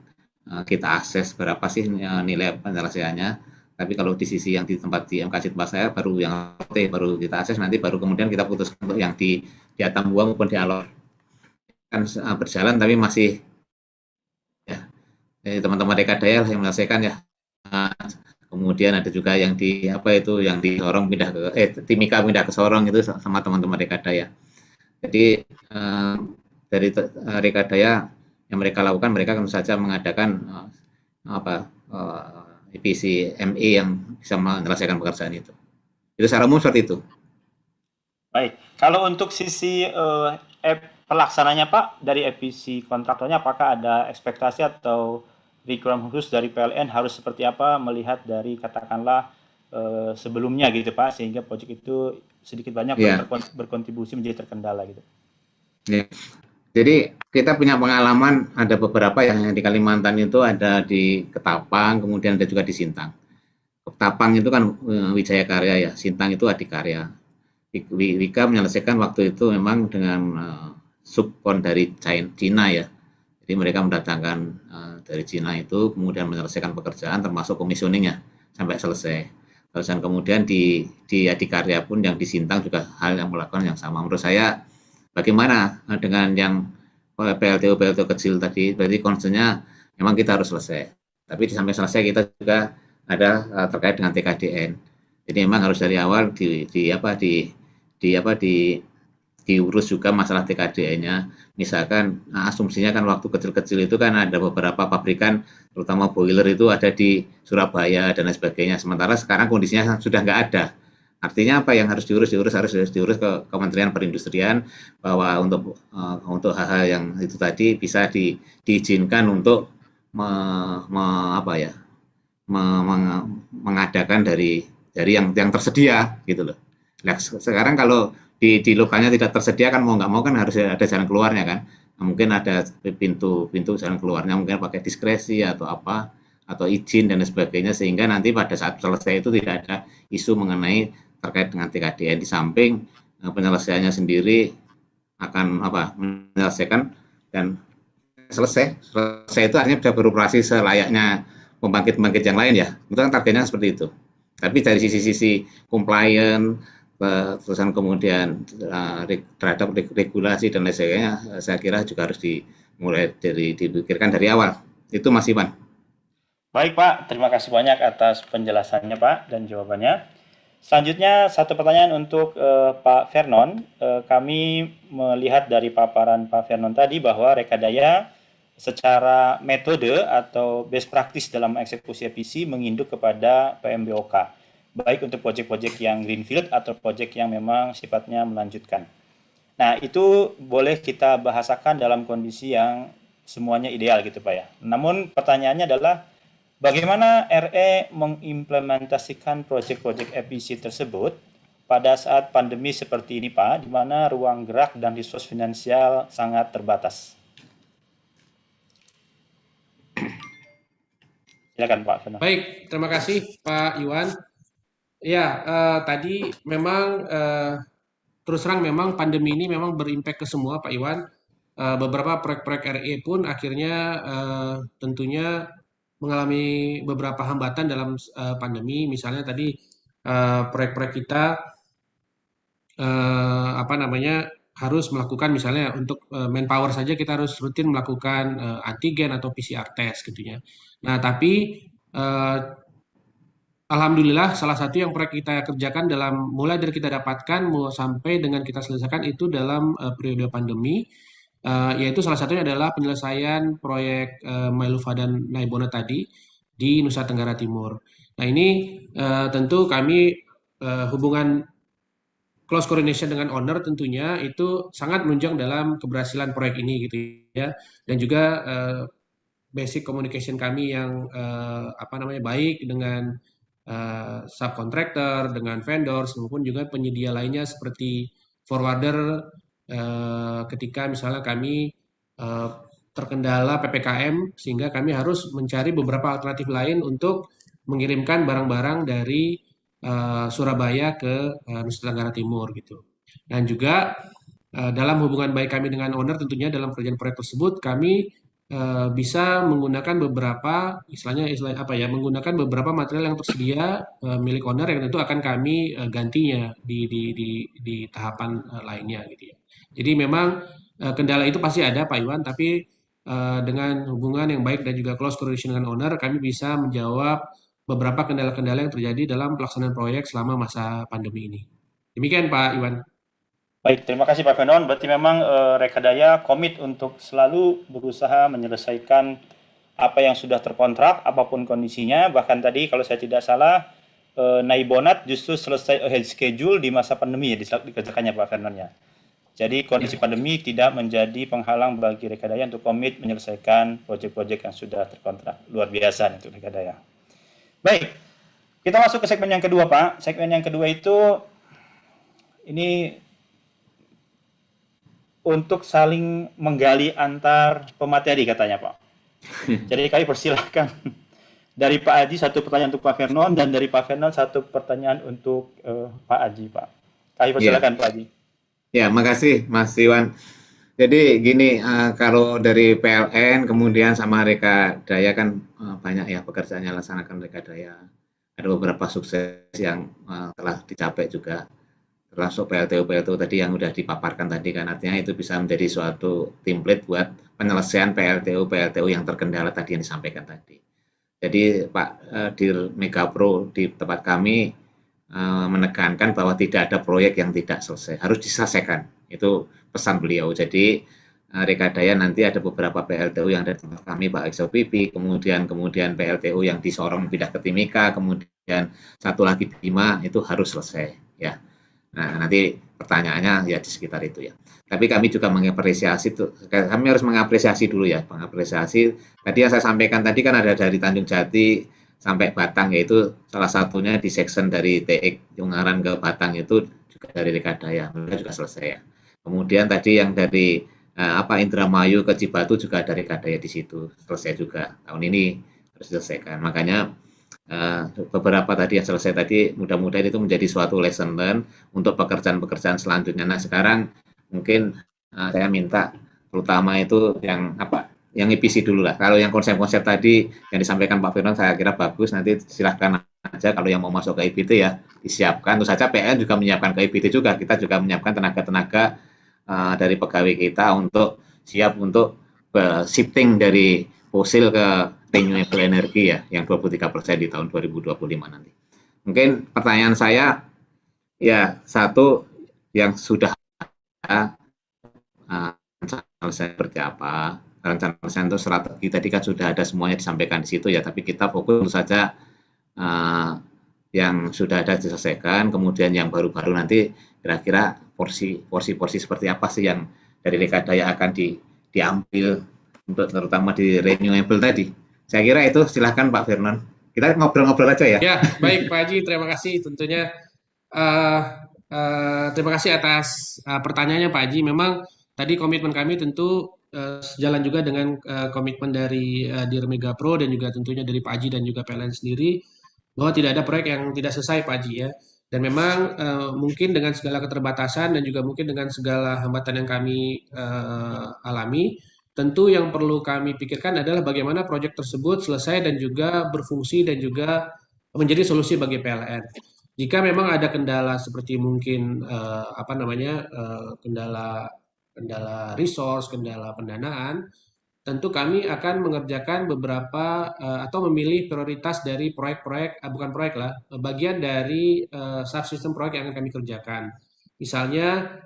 kita akses berapa sih nilai penyelesaiannya. Tapi kalau di sisi yang di MKJ tempat saya baru kita akses, nanti baru kemudian kita putuskan untuk yang di Atambua maupun di Alor. Kan berjalan tapi masih ya teman-teman Rekadaya yang menyelesaikan ya. Kemudian ada juga yang yang di Sorong pindah ke Timika pindah ke Sorong itu sama teman-teman Rekadaya. Jadi dari Rekadaya yang mereka lakukan, mereka tentu saja mengadakan EPC ME yang bisa menyelesaikan pekerjaan itu. Itu secara umum seperti itu. Baik, kalau untuk sisi pelaksananya Pak, dari EPC kontraktornya apakah ada ekspektasi atau requirement khusus dari PLN harus seperti apa melihat dari katakanlah sebelumnya gitu Pak, sehingga proyek itu sedikit banyak berkontribusi menjadi terkendala gitu. Yeah. Jadi kita punya pengalaman, ada beberapa yang di Kalimantan itu ada di Ketapang, kemudian ada juga di Sintang. Ketapang itu kan Wijaya Karya ya, Sintang itu Adikarya. Wika menyelesaikan waktu itu memang dengan subkon dari China ya. Jadi mereka mendatangkan dari China itu, kemudian menyelesaikan pekerjaan termasuk komisioningnya sampai selesai. Terus kemudian di Adikarya pun yang di Sintang juga hal yang melakukan yang sama. Menurut saya bagaimana dengan yang PLTU kecil tadi? Berarti concern-nya memang kita harus selesai. Tapi di samping selesai kita juga ada terkait dengan TKDN. Jadi memang harus dari awal diurus juga masalah TKDN-nya. Misalkan asumsinya kan waktu kecil-kecil itu kan ada beberapa pabrikan, terutama boiler itu ada di Surabaya dan lain sebagainya. Sementara sekarang kondisinya sudah nggak ada. Artinya apa yang harus diurus ke Kementerian Perindustrian, bahwa untuk hal-hal yang itu tadi bisa diizinkan untuk mengadakan dari yang tersedia gitu loh. Nah, sekarang kalau di lokalnya tidak tersedia kan mau nggak mau kan harus ada jalan keluarnya kan. Nah, mungkin ada pintu jalan keluarnya, mungkin pakai diskresi atau apa, atau izin dan sebagainya, sehingga nanti pada saat selesai itu tidak ada isu mengenai terkait dengan TKDN. Di samping penyelesaiannya sendiri akan menyelesaikan dan selesai itu artinya sudah beroperasi selayaknya pembangkit yang lain ya. Itu kan targetnya seperti itu. Tapi dari sisi compliant, terusan kemudian terhadap regulasi dan lain sebagainya, saya kira juga harus dipikirkan dari awal. Itu Mas Iwan. Baik Pak, terima kasih banyak atas penjelasannya Pak dan jawabannya. Selanjutnya satu pertanyaan untuk Pak Vernon. Kami melihat dari paparan Pak Vernon tadi bahwa Rekadaya secara metode atau best practice dalam eksekusi EPC menginduk kepada PMBOK, baik untuk proyek-proyek yang greenfield atau proyek yang memang sifatnya melanjutkan. Nah, itu boleh kita bahasakan dalam kondisi yang semuanya ideal gitu Pak ya. Namun pertanyaannya adalah bagaimana RE mengimplementasikan proyek-proyek EPC tersebut pada saat pandemi seperti ini Pak, di mana ruang gerak dan resource finansial sangat terbatas. Silakan Pak Fernando. Baik, terima kasih Pak Iwan. Ya, tadi memang terus terang memang pandemi ini memang berimpact ke semua Pak Iwan. Beberapa proyek-proyek RE pun akhirnya tentunya mengalami beberapa hambatan dalam pandemi. Misalnya tadi proyek-proyek kita harus melakukan, misalnya untuk manpower saja kita harus rutin melakukan antigen atau PCR test gitu ya. Nah, tapi alhamdulillah salah satu yang proyek kita kerjakan mulai dari kita dapatkan sampai dengan kita selesaikan itu dalam periode pandemi, yaitu salah satunya adalah penyelesaian proyek Mailuva dan Naibona tadi di Nusa Tenggara Timur. Nah, ini tentu kami hubungan close coordination dengan owner tentunya itu sangat menunjang dalam keberhasilan proyek ini gitu ya. Dan juga basic communication kami yang baik dengan subcontractor, dengan vendors maupun juga penyedia lainnya seperti forwarder ketika misalnya kami terkendala PPKM, sehingga kami harus mencari beberapa alternatif lain untuk mengirimkan barang-barang dari Surabaya ke Nusa Tenggara Timur gitu. Dan juga dalam hubungan baik kami dengan owner tentunya dalam kerjaan proyek tersebut kami bisa menggunakan menggunakan beberapa material yang tersedia milik owner yang tentu akan kami gantinya di tahapan lainnya gitu ya. Jadi memang kendala itu pasti ada Pak Iwan, tapi dengan hubungan yang baik dan juga close coordination dengan owner, kami bisa menjawab beberapa kendala-kendala yang terjadi dalam pelaksanaan proyek selama masa pandemi ini. Demikian Pak Iwan. Baik, terima kasih Pak Vernon. Berarti memang Rekadaya komit untuk selalu berusaha menyelesaikan apa yang sudah terkontrak, apapun kondisinya. Bahkan tadi kalau saya tidak salah, Naibonat justru selesai ahead schedule di masa pandemi ya, dikerjakannya Pak Vernon ya. Jadi kondisi pandemi tidak menjadi penghalang bagi Rekadaya untuk komit menyelesaikan proyek-proyek yang sudah terkontrak. Luar biasa untuk Rekadaya. Baik, kita masuk ke segmen yang kedua Pak. Segmen yang kedua itu ini untuk saling menggali antar pemateri katanya Pak. Jadi kami persilahkan dari Pak Aji satu pertanyaan untuk Pak Vernon dan dari Pak Vernon satu pertanyaan untuk Pak Aji Pak. Kami persilahkan Pak Aji. Ya, makasih Mas Iwan. Jadi gini, kalau dari PLN kemudian sama Rekadaya kan banyak ya pekerjaan yang dilaksanakan Rekadaya. Ada beberapa sukses yang telah dicapai juga, termasuk PLTU tadi yang sudah dipaparkan tadi kan, artinya itu bisa menjadi suatu template buat penyelesaian PLTU yang terkendala tadi yang disampaikan tadi. Jadi Pak Dir Megapro di tempat kami menekankan bahwa tidak ada proyek yang tidak selesai, harus diselesaikan. Itu pesan beliau. Jadi Rekadaya nanti ada beberapa PLTU yang ada di tempat kami, Pak XOPP, kemudian PLTU yang di Sorong pindah ke Timika, kemudian satu lagi di Bima, itu harus selesai ya. Nah, nanti pertanyaannya ya di sekitar itu ya. Tapi kami juga mengapresiasi, kami harus mengapresiasi dulu ya, mengapresiasi. Tadi yang saya sampaikan tadi kan ada dari Tanjung Jati sampai Batang, yaitu salah satunya di section dari TX Ungaran ke Batang itu juga dari Rekadaya, mereka juga selesai ya. Kemudian tadi yang dari Indramayu ke Cibatu juga ada Rekadaya di situ, selesai juga. Tahun ini harus diselesaikan. Makanya beberapa tadi yang selesai tadi, mudah-mudahan itu menjadi suatu lesson learn untuk pekerjaan-pekerjaan selanjutnya. Nah, sekarang mungkin saya minta terutama itu yang yang EPC dulu lah. Kalau yang konsep-konsep tadi yang disampaikan Pak Firman saya kira bagus, nanti silahkan aja kalau yang mau masuk ke IPT ya disiapkan. Tentu saja PLN juga menyiapkan ke IPT juga, kita juga menyiapkan tenaga-tenaga dari pegawai kita untuk siap untuk shifting dari fosil ke renewable energy ya, yang 23% di tahun 2025 nanti. Mungkin pertanyaan saya, ya satu yang sudah rencana seperti apa, rencana itu strategi tadi kan sudah ada semuanya disampaikan di situ ya, tapi kita fokus saja yang sudah ada diselesaikan, kemudian yang baru-baru nanti kira-kira porsi seperti apa sih yang dari Rekadaya akan diambil untuk terutama di renewable tadi. Saya kira itu, silahkan Pak Firman. Kita ngobrol-ngobrol aja ya. Ya, baik Pak Haji, terima kasih tentunya. Terima kasih atas pertanyaannya Pak Haji. Memang tadi komitmen kami tentu sejalan juga dengan komitmen dari Dir Megapro dan juga tentunya dari Pak Haji dan juga PLN sendiri, bahwa tidak ada proyek yang tidak selesai Pak Haji ya. Dan memang mungkin dengan segala keterbatasan dan juga mungkin dengan segala hambatan yang kami alami, tentu yang perlu kami pikirkan adalah bagaimana proyek tersebut selesai dan juga berfungsi dan juga menjadi solusi bagi PLN. Jika memang ada kendala seperti mungkin kendala resource, kendala pendanaan, tentu kami akan mengerjakan beberapa atau memilih prioritas dari proyek-proyek, bagian dari subsistem proyek yang akan kami kerjakan. Misalnya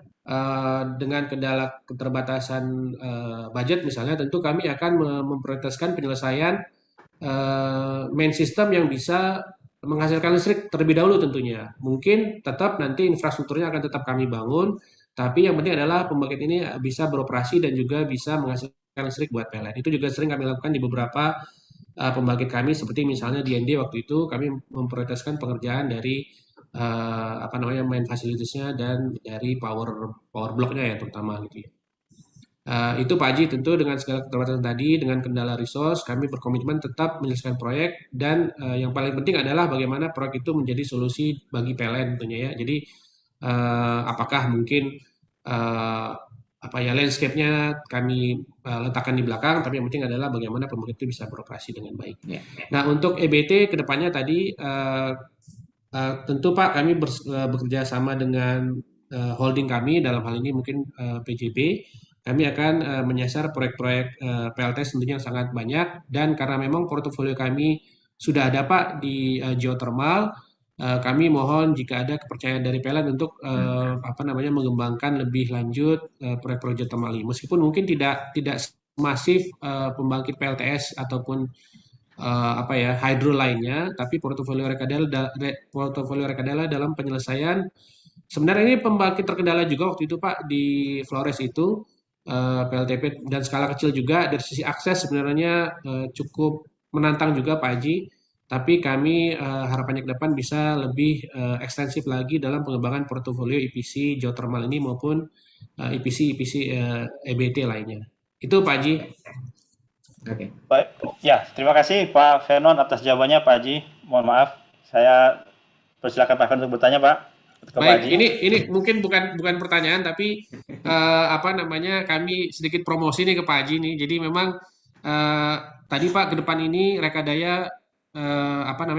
dengan kendala keterbatasan budget misalnya, tentu kami akan memprioritaskan penyelesaian main system yang bisa menghasilkan listrik terlebih dahulu tentunya. Mungkin tetap nanti infrastrukturnya akan tetap kami bangun, tapi yang penting adalah pembangkit ini bisa beroperasi dan juga bisa menghasilkan listrik buat PLN. Itu juga sering kami lakukan di beberapa pembangkit kami, seperti misalnya di ND waktu itu kami memprioritaskan pengerjaan dari main fasilitasnya dan dari power blocknya ya terutama gitu ya. Itu Pak Haji, tentu dengan segala keterbatasan tadi, dengan kendala resource, kami berkomitmen tetap menyelesaikan proyek dan yang paling penting adalah bagaimana proyek itu menjadi solusi bagi PLN tentunya ya. Jadi apakah mungkin landscape-nya kami letakkan di belakang, tapi yang penting adalah bagaimana pembangkit itu bisa beroperasi dengan baik. Nah, untuk EBT kedepannya tadi tentu Pak, kami bekerja sama dengan holding kami, dalam hal ini mungkin PJB. Kami akan menyasar proyek-proyek PLTS tentunya yang sangat banyak, dan karena memang portofolio kami sudah ada Pak di geothermal, kami mohon jika ada kepercayaan dari PLN untuk mengembangkan lebih lanjut proyek-proyek geothermal ini. Meskipun mungkin tidak masif pembangkit PLTS ataupun hydro lainnya, tapi portofolio Rekadaya dalam penyelesaian. Sebenarnya ini pembangkit terkendala juga waktu itu Pak di Flores itu PLTP dan skala kecil juga. Dari sisi akses sebenarnya cukup menantang juga Pak Haji, tapi kami harapannya ke depan bisa lebih ekstensif lagi dalam pengembangan portofolio EPC geothermal ini maupun EPC EBT lainnya. Itu Pak Haji. Oke. Baik, ya terima kasih Pak Vernon atas jawabannya Pak Haji. Mohon maaf, saya persilakan Pak Vernon untuk bertanya Pak. Baik, ini mungkin bukan pertanyaan, tapi kami sedikit promosi nih ke Pak Haji nih. Jadi memang tadi Pak ke depan ini Rekadaya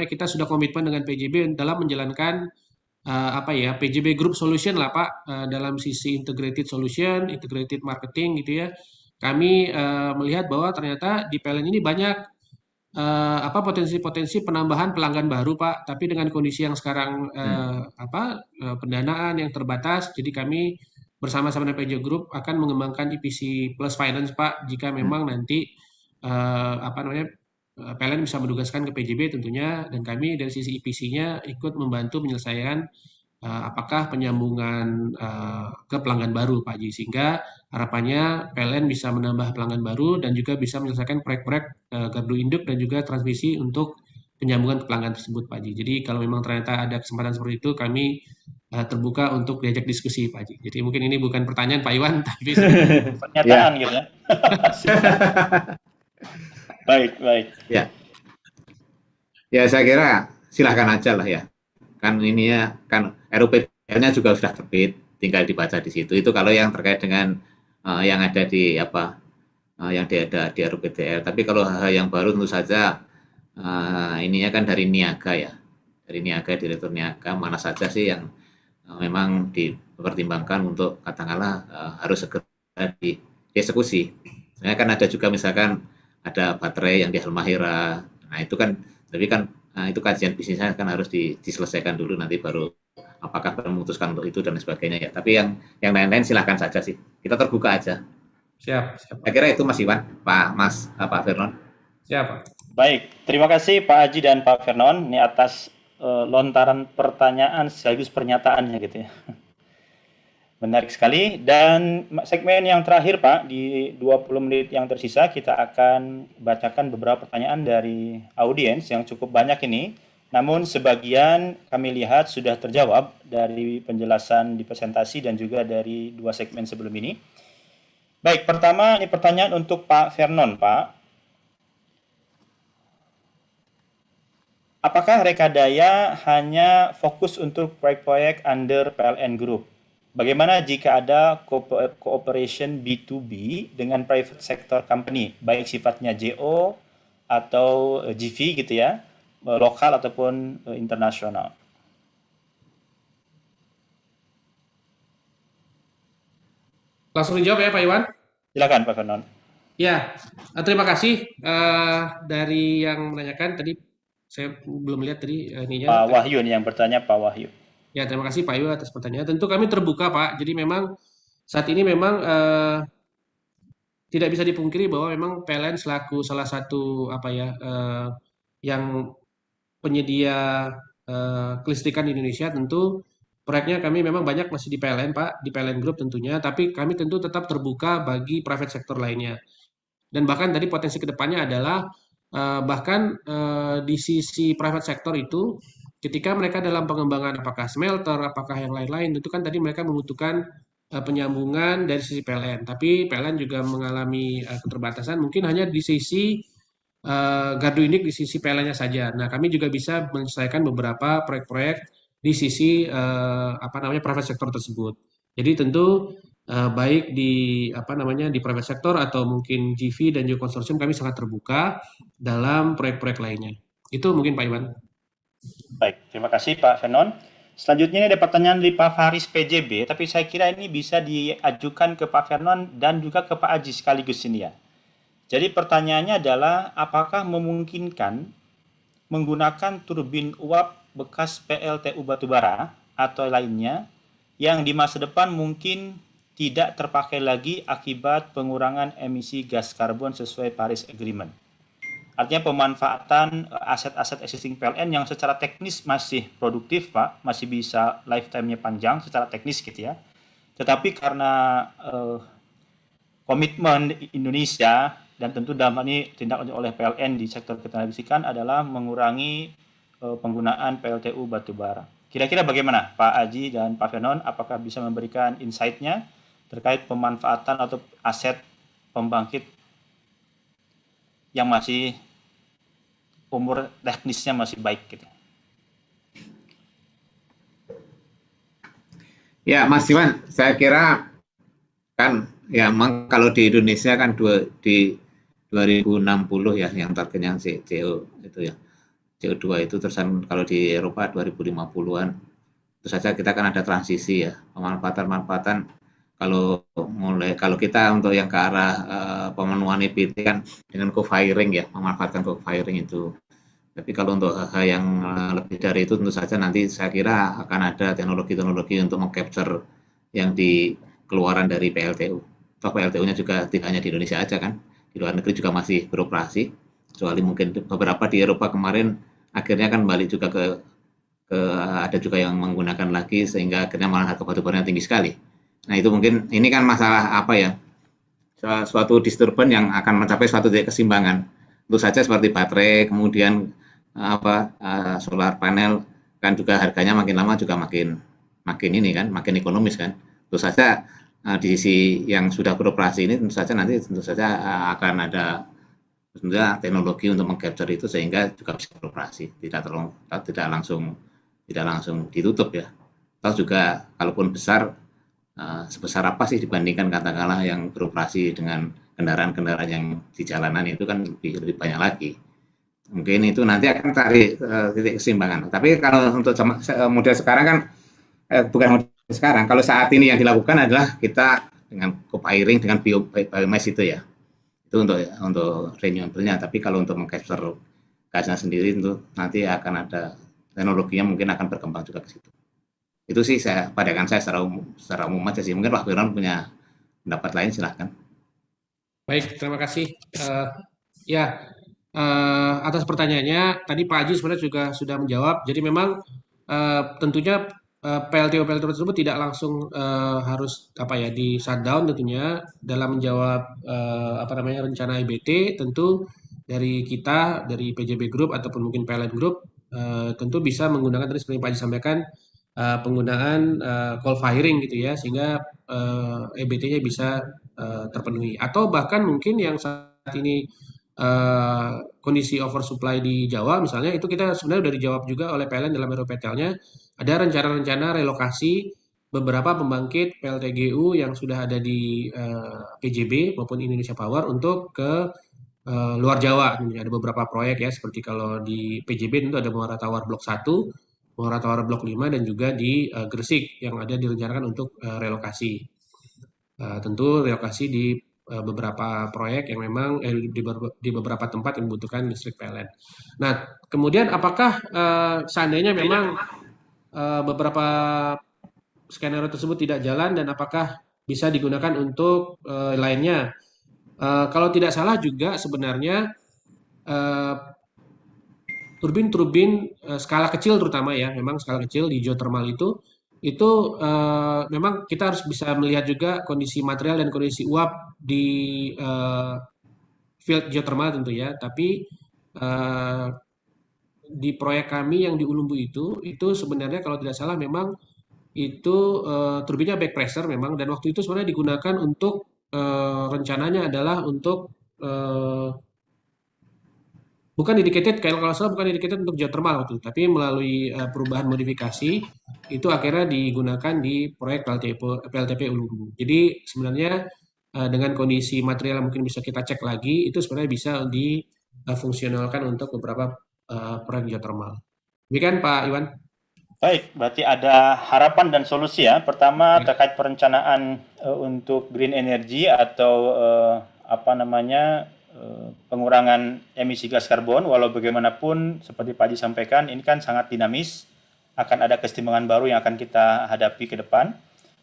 kita sudah komitmen dengan PJB dalam menjalankan PJB Group Solution lah Pak, dalam sisi integrated solution, integrated marketing gitu ya. Kami melihat bahwa ternyata di PLN ini banyak potensi-potensi penambahan pelanggan baru Pak, tapi dengan kondisi yang sekarang pendanaan yang terbatas, jadi kami bersama-sama dengan PJ Group akan mengembangkan EPC Plus Finance Pak, jika memang nanti PLN bisa menugaskan ke PJB tentunya, dan kami dari sisi EPC-nya ikut membantu penyelesaian apakah penyambungan ke pelanggan baru Pak Haji, sehingga harapannya PLN bisa menambah pelanggan baru dan juga bisa menyelesaikan proyek-proyek gardu induk dan juga transmisi untuk penyambungan ke pelanggan tersebut Pak Haji. Jadi kalau memang ternyata ada kesempatan seperti itu, kami terbuka untuk diajak diskusi Pak Haji. Jadi mungkin ini bukan pertanyaan Pak Iwan, tapi pernyataan gitu ya. Baik. Ya, saya kira silahkan aja lah ya. Kan ininya kan RUPDL-nya juga sudah terbit, tinggal dibaca di situ. Itu kalau yang terkait dengan yang ada di yang ada di RUPDL. Tapi kalau hal yang baru tentu saja ininya kan dari Niaga ya, dari Niaga, Direktur Niaga, mana saja sih yang memang dipertimbangkan untuk katakanlah harus segera dieksekusi. Sebenarnya kan ada juga misalkan ada baterai yang di Halmahera. Nah itu kan, tapi kan itu kajian bisnisnya kan harus diselesaikan dulu, nanti baru apakah memutuskan untuk itu dan sebagainya ya. Tapi yang lain-lain silahkan saja sih. Kita terbuka aja. Siap. Saya kira itu Mas Iwan, Pak Vernon. Siap. Baik, terima kasih Pak Haji dan Pak Vernon ini atas lontaran pertanyaan sekaligus pernyataannya gitu ya. Menarik sekali. Dan segmen yang terakhir Pak, di 20 menit yang tersisa kita akan bacakan beberapa pertanyaan dari audiens yang cukup banyak ini. Namun sebagian kami lihat sudah terjawab dari penjelasan di presentasi dan juga dari 2 segmen sebelum ini. Baik, pertama ini pertanyaan untuk Pak Vernon, Pak. Apakah Rekadaya hanya fokus untuk proyek-proyek under PLN Group? Bagaimana jika ada cooperation B2B dengan private sector company, baik sifatnya JO atau GV gitu ya, lokal ataupun internasional? Langsung dijawab ya Pak Iwan. Silakan Pak Vernon. Ya, terima kasih dari yang menanyakan tadi. Saya belum lihat tadi ininya. Pak Wahyu nih yang bertanya, Pak Wahyu. Ya, terima kasih Pak Yu atas pertanyaan. Tentu kami terbuka Pak. Jadi memang saat ini memang tidak bisa dipungkiri bahwa memang PLN selaku salah satu yang penyedia kelistrikan di Indonesia, tentu proyeknya kami memang banyak masih di PLN Pak, di PLN Group tentunya. Tapi kami tentu tetap terbuka bagi private sector lainnya. Dan bahkan tadi potensi kedepannya adalah bahkan di sisi private sector itu, ketika mereka dalam pengembangan apakah smelter, apakah yang lain-lain, itu kan tadi mereka membutuhkan penyambungan dari sisi PLN. Tapi PLN juga mengalami keterbatasan, mungkin hanya di sisi gardu induk di sisi PLN-nya saja. Nah, kami juga bisa menyelesaikan beberapa proyek-proyek di sisi private sector tersebut. Jadi tentu baik di di private sector atau mungkin GV dan juga konsorsium, kami sangat terbuka dalam proyek-proyek lainnya. Itu mungkin Pak Iwan. Baik, terima kasih Pak Vernon. Selanjutnya ini ada pertanyaan dari Pak Faris PJB, tapi saya kira ini bisa diajukan ke Pak Vernon dan juga ke Pak Haji sekaligus ini ya. Jadi pertanyaannya adalah apakah memungkinkan menggunakan turbin uap bekas PLTU batubara atau lainnya yang di masa depan mungkin tidak terpakai lagi akibat pengurangan emisi gas karbon sesuai Paris Agreement. Artinya pemanfaatan aset-aset existing PLN yang secara teknis masih produktif Pak, masih bisa lifetime-nya panjang secara teknis gitu ya. Tetapi karena komitmen Indonesia dan tentu dalam hal ini tindak lanjut oleh PLN di sektor ketenagalistrikan adalah mengurangi penggunaan PLTU batubara. Kira-kira bagaimana Pak Haji dan Pak Vernon, apakah bisa memberikan insight-nya terkait pemanfaatan atau aset pembangkit yang masih umur teknisnya masih baik gitu? Ya Mas Iwan, saya kira kan ya memang kalau di Indonesia kan di 2060 ya yang targetnya CO itu ya, CO2 itu, terusan kalau di Eropa 2050-an. Terus saja kita kan ada transisi ya, pemanfaatan kalau kita untuk yang ke arah pemenuhan EBT kan dengan co-firing ya, memanfaatkan co-firing itu. Tapi kalau untuk hal yang lebih dari itu tentu saja nanti saya kira akan ada teknologi-teknologi untuk meng-capture yang di keluaran dari PLTU. Toh PLTU-nya juga tidak hanya di Indonesia aja kan, di luar negeri juga masih beroperasi. Kecuali mungkin beberapa di Eropa kemarin akhirnya kan balik juga ke ada juga yang menggunakan lagi sehingga akhirnya malah harga batubaranya tinggi sekali. Nah itu mungkin ini kan masalah apa ya, suatu disturban yang akan mencapai suatu titik keseimbangan. Tentu saja seperti baterai, kemudian solar panel kan juga harganya makin lama juga makin ini kan, makin ekonomis kan. Tentu saja di sisi yang sudah beroperasi ini tentu saja nanti akan ada tentunya teknologi untuk meng-capture itu sehingga juga bisa beroperasi, tidak langsung ditutup ya. Atau juga kalaupun besar sebesar apa sih dibandingkan katakanlah yang beroperasi dengan kendaraan-kendaraan yang di jalanan itu kan lebih banyak lagi. Mungkin itu nanti akan cari titik keseimbangan. Tapi kalau untuk model sekarang kan bukan model sekarang. Kalau saat ini yang dilakukan adalah kita dengan co-firing dengan biomass itu ya. Itu untuk renewable-nya. Tapi kalau untuk meng-capture gasnya sendiri tentu nanti akan ada teknologinya mungkin akan berkembang juga ke situ. Itu sih pandangan saya secara umum aja sih. Mungkin Pak Firman punya pendapat lain silahkan. Baik, terima kasih. Atas pertanyaannya, tadi Pak Haji sebenarnya juga sudah menjawab. Jadi memang tentunya PLTU tersebut tidak langsung harus di shutdown tentunya dalam menjawab rencana EBT. Tentu dari kita, dari PJB Group ataupun mungkin PLN Group tentu bisa menggunakan tadi seperti Pak Haji sampaikan penggunaan coal firing gitu ya, sehingga EBT-nya bisa terpenuhi. Atau bahkan mungkin yang saat ini kondisi oversupply di Jawa misalnya, itu kita sebenarnya sudah dijawab juga oleh PLN dalam RUPTL-nya. Ada rencana-rencana relokasi beberapa pembangkit PLTGU yang sudah ada di PJB maupun Indonesia Power untuk ke luar Jawa. Ada beberapa proyek ya, seperti kalau di PJB itu ada Muara Tawar Blok 1, Muara Tawar Blok 5, dan juga di Gresik yang ada direncanakan untuk relokasi. Tentu relokasi di beberapa proyek yang memang di beberapa tempat yang membutuhkan listrik PLN. Nah, kemudian apakah seandainya memang beberapa skenario tersebut tidak jalan dan apakah bisa digunakan untuk lainnya? Kalau tidak salah juga sebenarnya turbin-turbin skala kecil terutama ya, memang skala kecil di geothermal itu memang kita harus bisa melihat juga kondisi material dan kondisi uap di field geothermal tentu ya. Tapi di proyek kami yang di Ulumbu itu sebenarnya kalau tidak salah memang itu turbinnya back pressure memang, dan waktu itu sebenarnya digunakan untuk rencananya adalah untuk bukan dedicated, kalau salah bukan dedicated untuk geothermal waktu itu, tapi melalui perubahan modifikasi itu akhirnya digunakan di proyek PLTP Ulumbu. Jadi sebenarnya dengan kondisi material yang mungkin bisa kita cek lagi, itu sebenarnya bisa difungsionalkan untuk beberapa proyek geothermal. Demikian Pak Iwan. Baik, berarti ada harapan dan solusi ya. Pertama terkait perencanaan untuk green energy atau pengurangan emisi gas karbon. Walau bagaimanapun seperti Pak Haji sampaikan, ini kan sangat dinamis, akan ada kesetimbangan baru yang akan kita hadapi ke depan.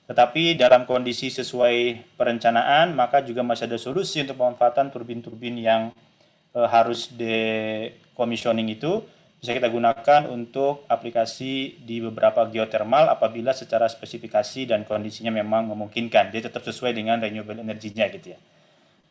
Tetapi dalam kondisi sesuai perencanaan, maka juga masih ada solusi untuk pemanfaatan turbin-turbin yang harus decommissioning itu bisa kita gunakan untuk aplikasi di beberapa geothermal apabila secara spesifikasi dan kondisinya memang memungkinkan. Dia tetap sesuai dengan renewable energy-nya gitu ya.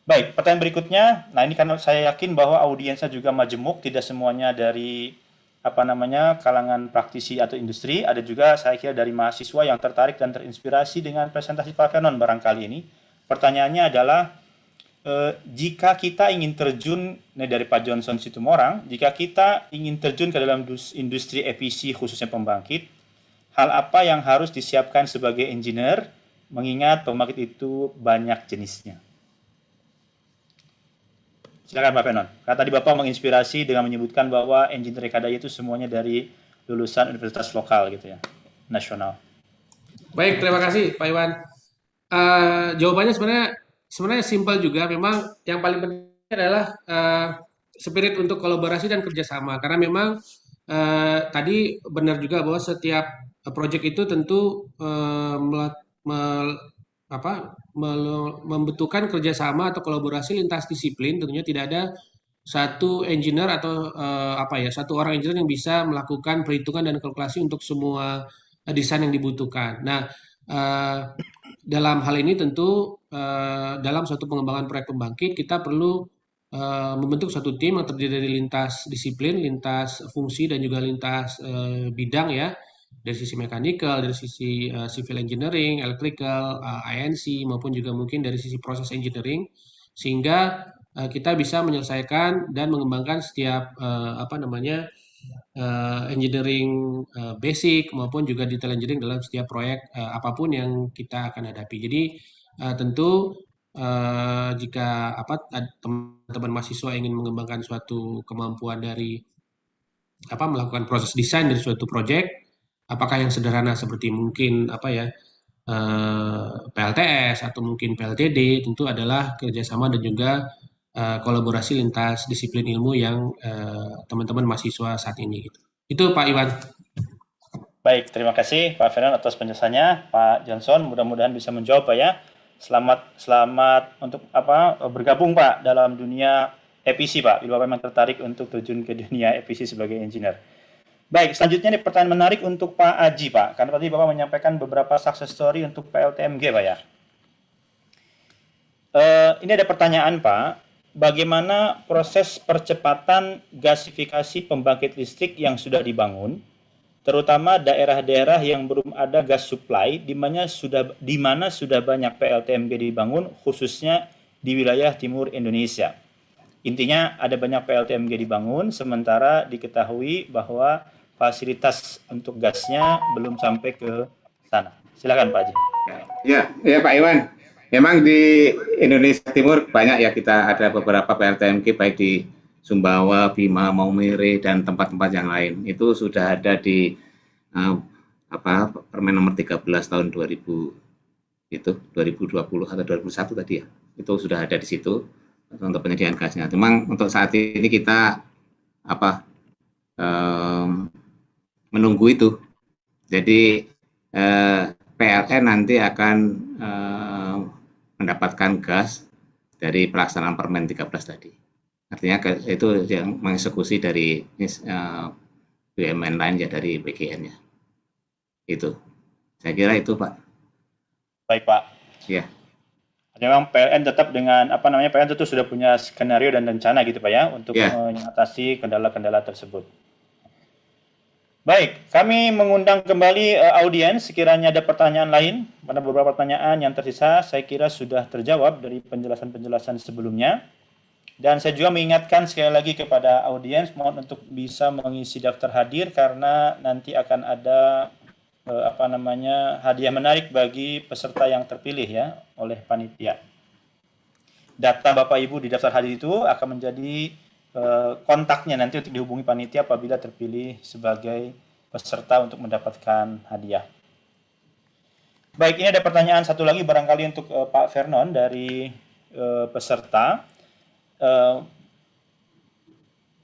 Baik, pertanyaan berikutnya. Nah, ini karena saya yakin bahwa audiensnya juga majemuk, tidak semuanya dari kalangan praktisi atau industri, ada juga saya kira dari mahasiswa yang tertarik dan terinspirasi dengan presentasi Pak Vernon barangkali ini. Pertanyaannya adalah jika kita ingin terjun dari Pak Johnson Situmorang, jika kita ingin terjun ke dalam industri EPC khususnya pembangkit, hal apa yang harus disiapkan sebagai engineer mengingat pembangkit itu banyak jenisnya? Silakan Pak Vernon. Karena tadi Bapak menginspirasi dengan menyebutkan bahwa engineer Rekadaya itu semuanya dari lulusan universitas lokal gitu ya, nasional. Baik, terima kasih Pak Iwan. Jawabannya sebenarnya sebenarnya simpel juga. Memang yang paling penting adalah spirit untuk kolaborasi dan kerjasama. Karena memang tadi benar juga bahwa setiap proyek itu tentu membutuhkan kerjasama atau kolaborasi lintas disiplin. Tentunya tidak ada satu engineer atau satu orang engineer yang bisa melakukan perhitungan dan kalkulasi untuk semua desain yang dibutuhkan. Nah, eh, dalam hal ini tentu dalam suatu pengembangan proyek pembangkit kita perlu membentuk satu tim yang terdiri dari lintas disiplin, lintas fungsi dan juga lintas bidang ya, dari sisi mechanical, dari sisi civil engineering, electrical, INC maupun juga mungkin dari sisi proses engineering, sehingga kita bisa menyelesaikan dan mengembangkan setiap engineering basic maupun juga detail engineering dalam setiap proyek apapun yang kita akan hadapi. Jadi tentu jika teman-teman mahasiswa ingin mengembangkan suatu kemampuan dari melakukan proses desain dari suatu proyek, apakah yang sederhana seperti mungkin PLTS atau mungkin PLTD, tentu adalah kerjasama dan juga kolaborasi lintas disiplin ilmu yang teman-teman mahasiswa saat ini. Gitu. Itu Pak Iwan. Baik, terima kasih Pak Fernand atas penjelasannya. Pak Johnson, mudah-mudahan bisa menjawab Pak ya. Selamat untuk bergabung Pak dalam dunia EPC Pak. Bila Bapak memang tertarik untuk terjun ke dunia EPC sebagai engineer. Baik, selanjutnya ini pertanyaan menarik untuk Pak Aji Pak. Karena tadi Bapak menyampaikan beberapa success story untuk PLTMG Pak ya. Ini ada pertanyaan Pak. Bagaimana proses percepatan gasifikasi pembangkit listrik yang sudah dibangun, terutama daerah-daerah yang belum ada gas supply, di mana sudah banyak PLTMG dibangun, khususnya di wilayah timur Indonesia. Intinya ada banyak PLTMG dibangun, sementara diketahui bahwa fasilitas untuk gasnya belum sampai ke sana. Silakan Pak Haji. Ya Pak Iwan. Memang di Indonesia Timur banyak ya, kita ada beberapa PLTMG baik di Sumbawa, Bima, Maumere dan tempat-tempat yang lain. Itu sudah ada di Permen nomor 13 tahun 2020 atau 2001 tadi ya. Itu sudah ada di situ untuk penyediaan gasnya. Memang untuk saat ini kita menunggu itu. Jadi PLN nanti akan mendapatkan gas dari pelaksanaan Permen 13 tadi. Artinya itu yang mengeksekusi dari BUMN lain ya, dari BGN ya. Itu. Saya kira itu Pak. Baik Pak. Ya. Memang PLN tetap dengan PLN tentu sudah punya skenario dan rencana gitu Pak ya untuk mengatasi kendala-kendala tersebut. Baik, kami mengundang kembali audiens sekiranya ada pertanyaan lain. Ada beberapa pertanyaan yang tersisa saya kira sudah terjawab dari penjelasan-penjelasan sebelumnya. Dan saya juga mengingatkan sekali lagi kepada audiens mohon untuk bisa mengisi daftar hadir karena nanti akan ada hadiah menarik bagi peserta yang terpilih ya oleh panitia. Data Bapak Ibu di daftar hadir itu akan menjadi kontaknya nanti untuk dihubungi panitia apabila terpilih sebagai peserta untuk mendapatkan hadiah. Baik, ini ada pertanyaan satu lagi barangkali untuk Pak Vernon dari peserta.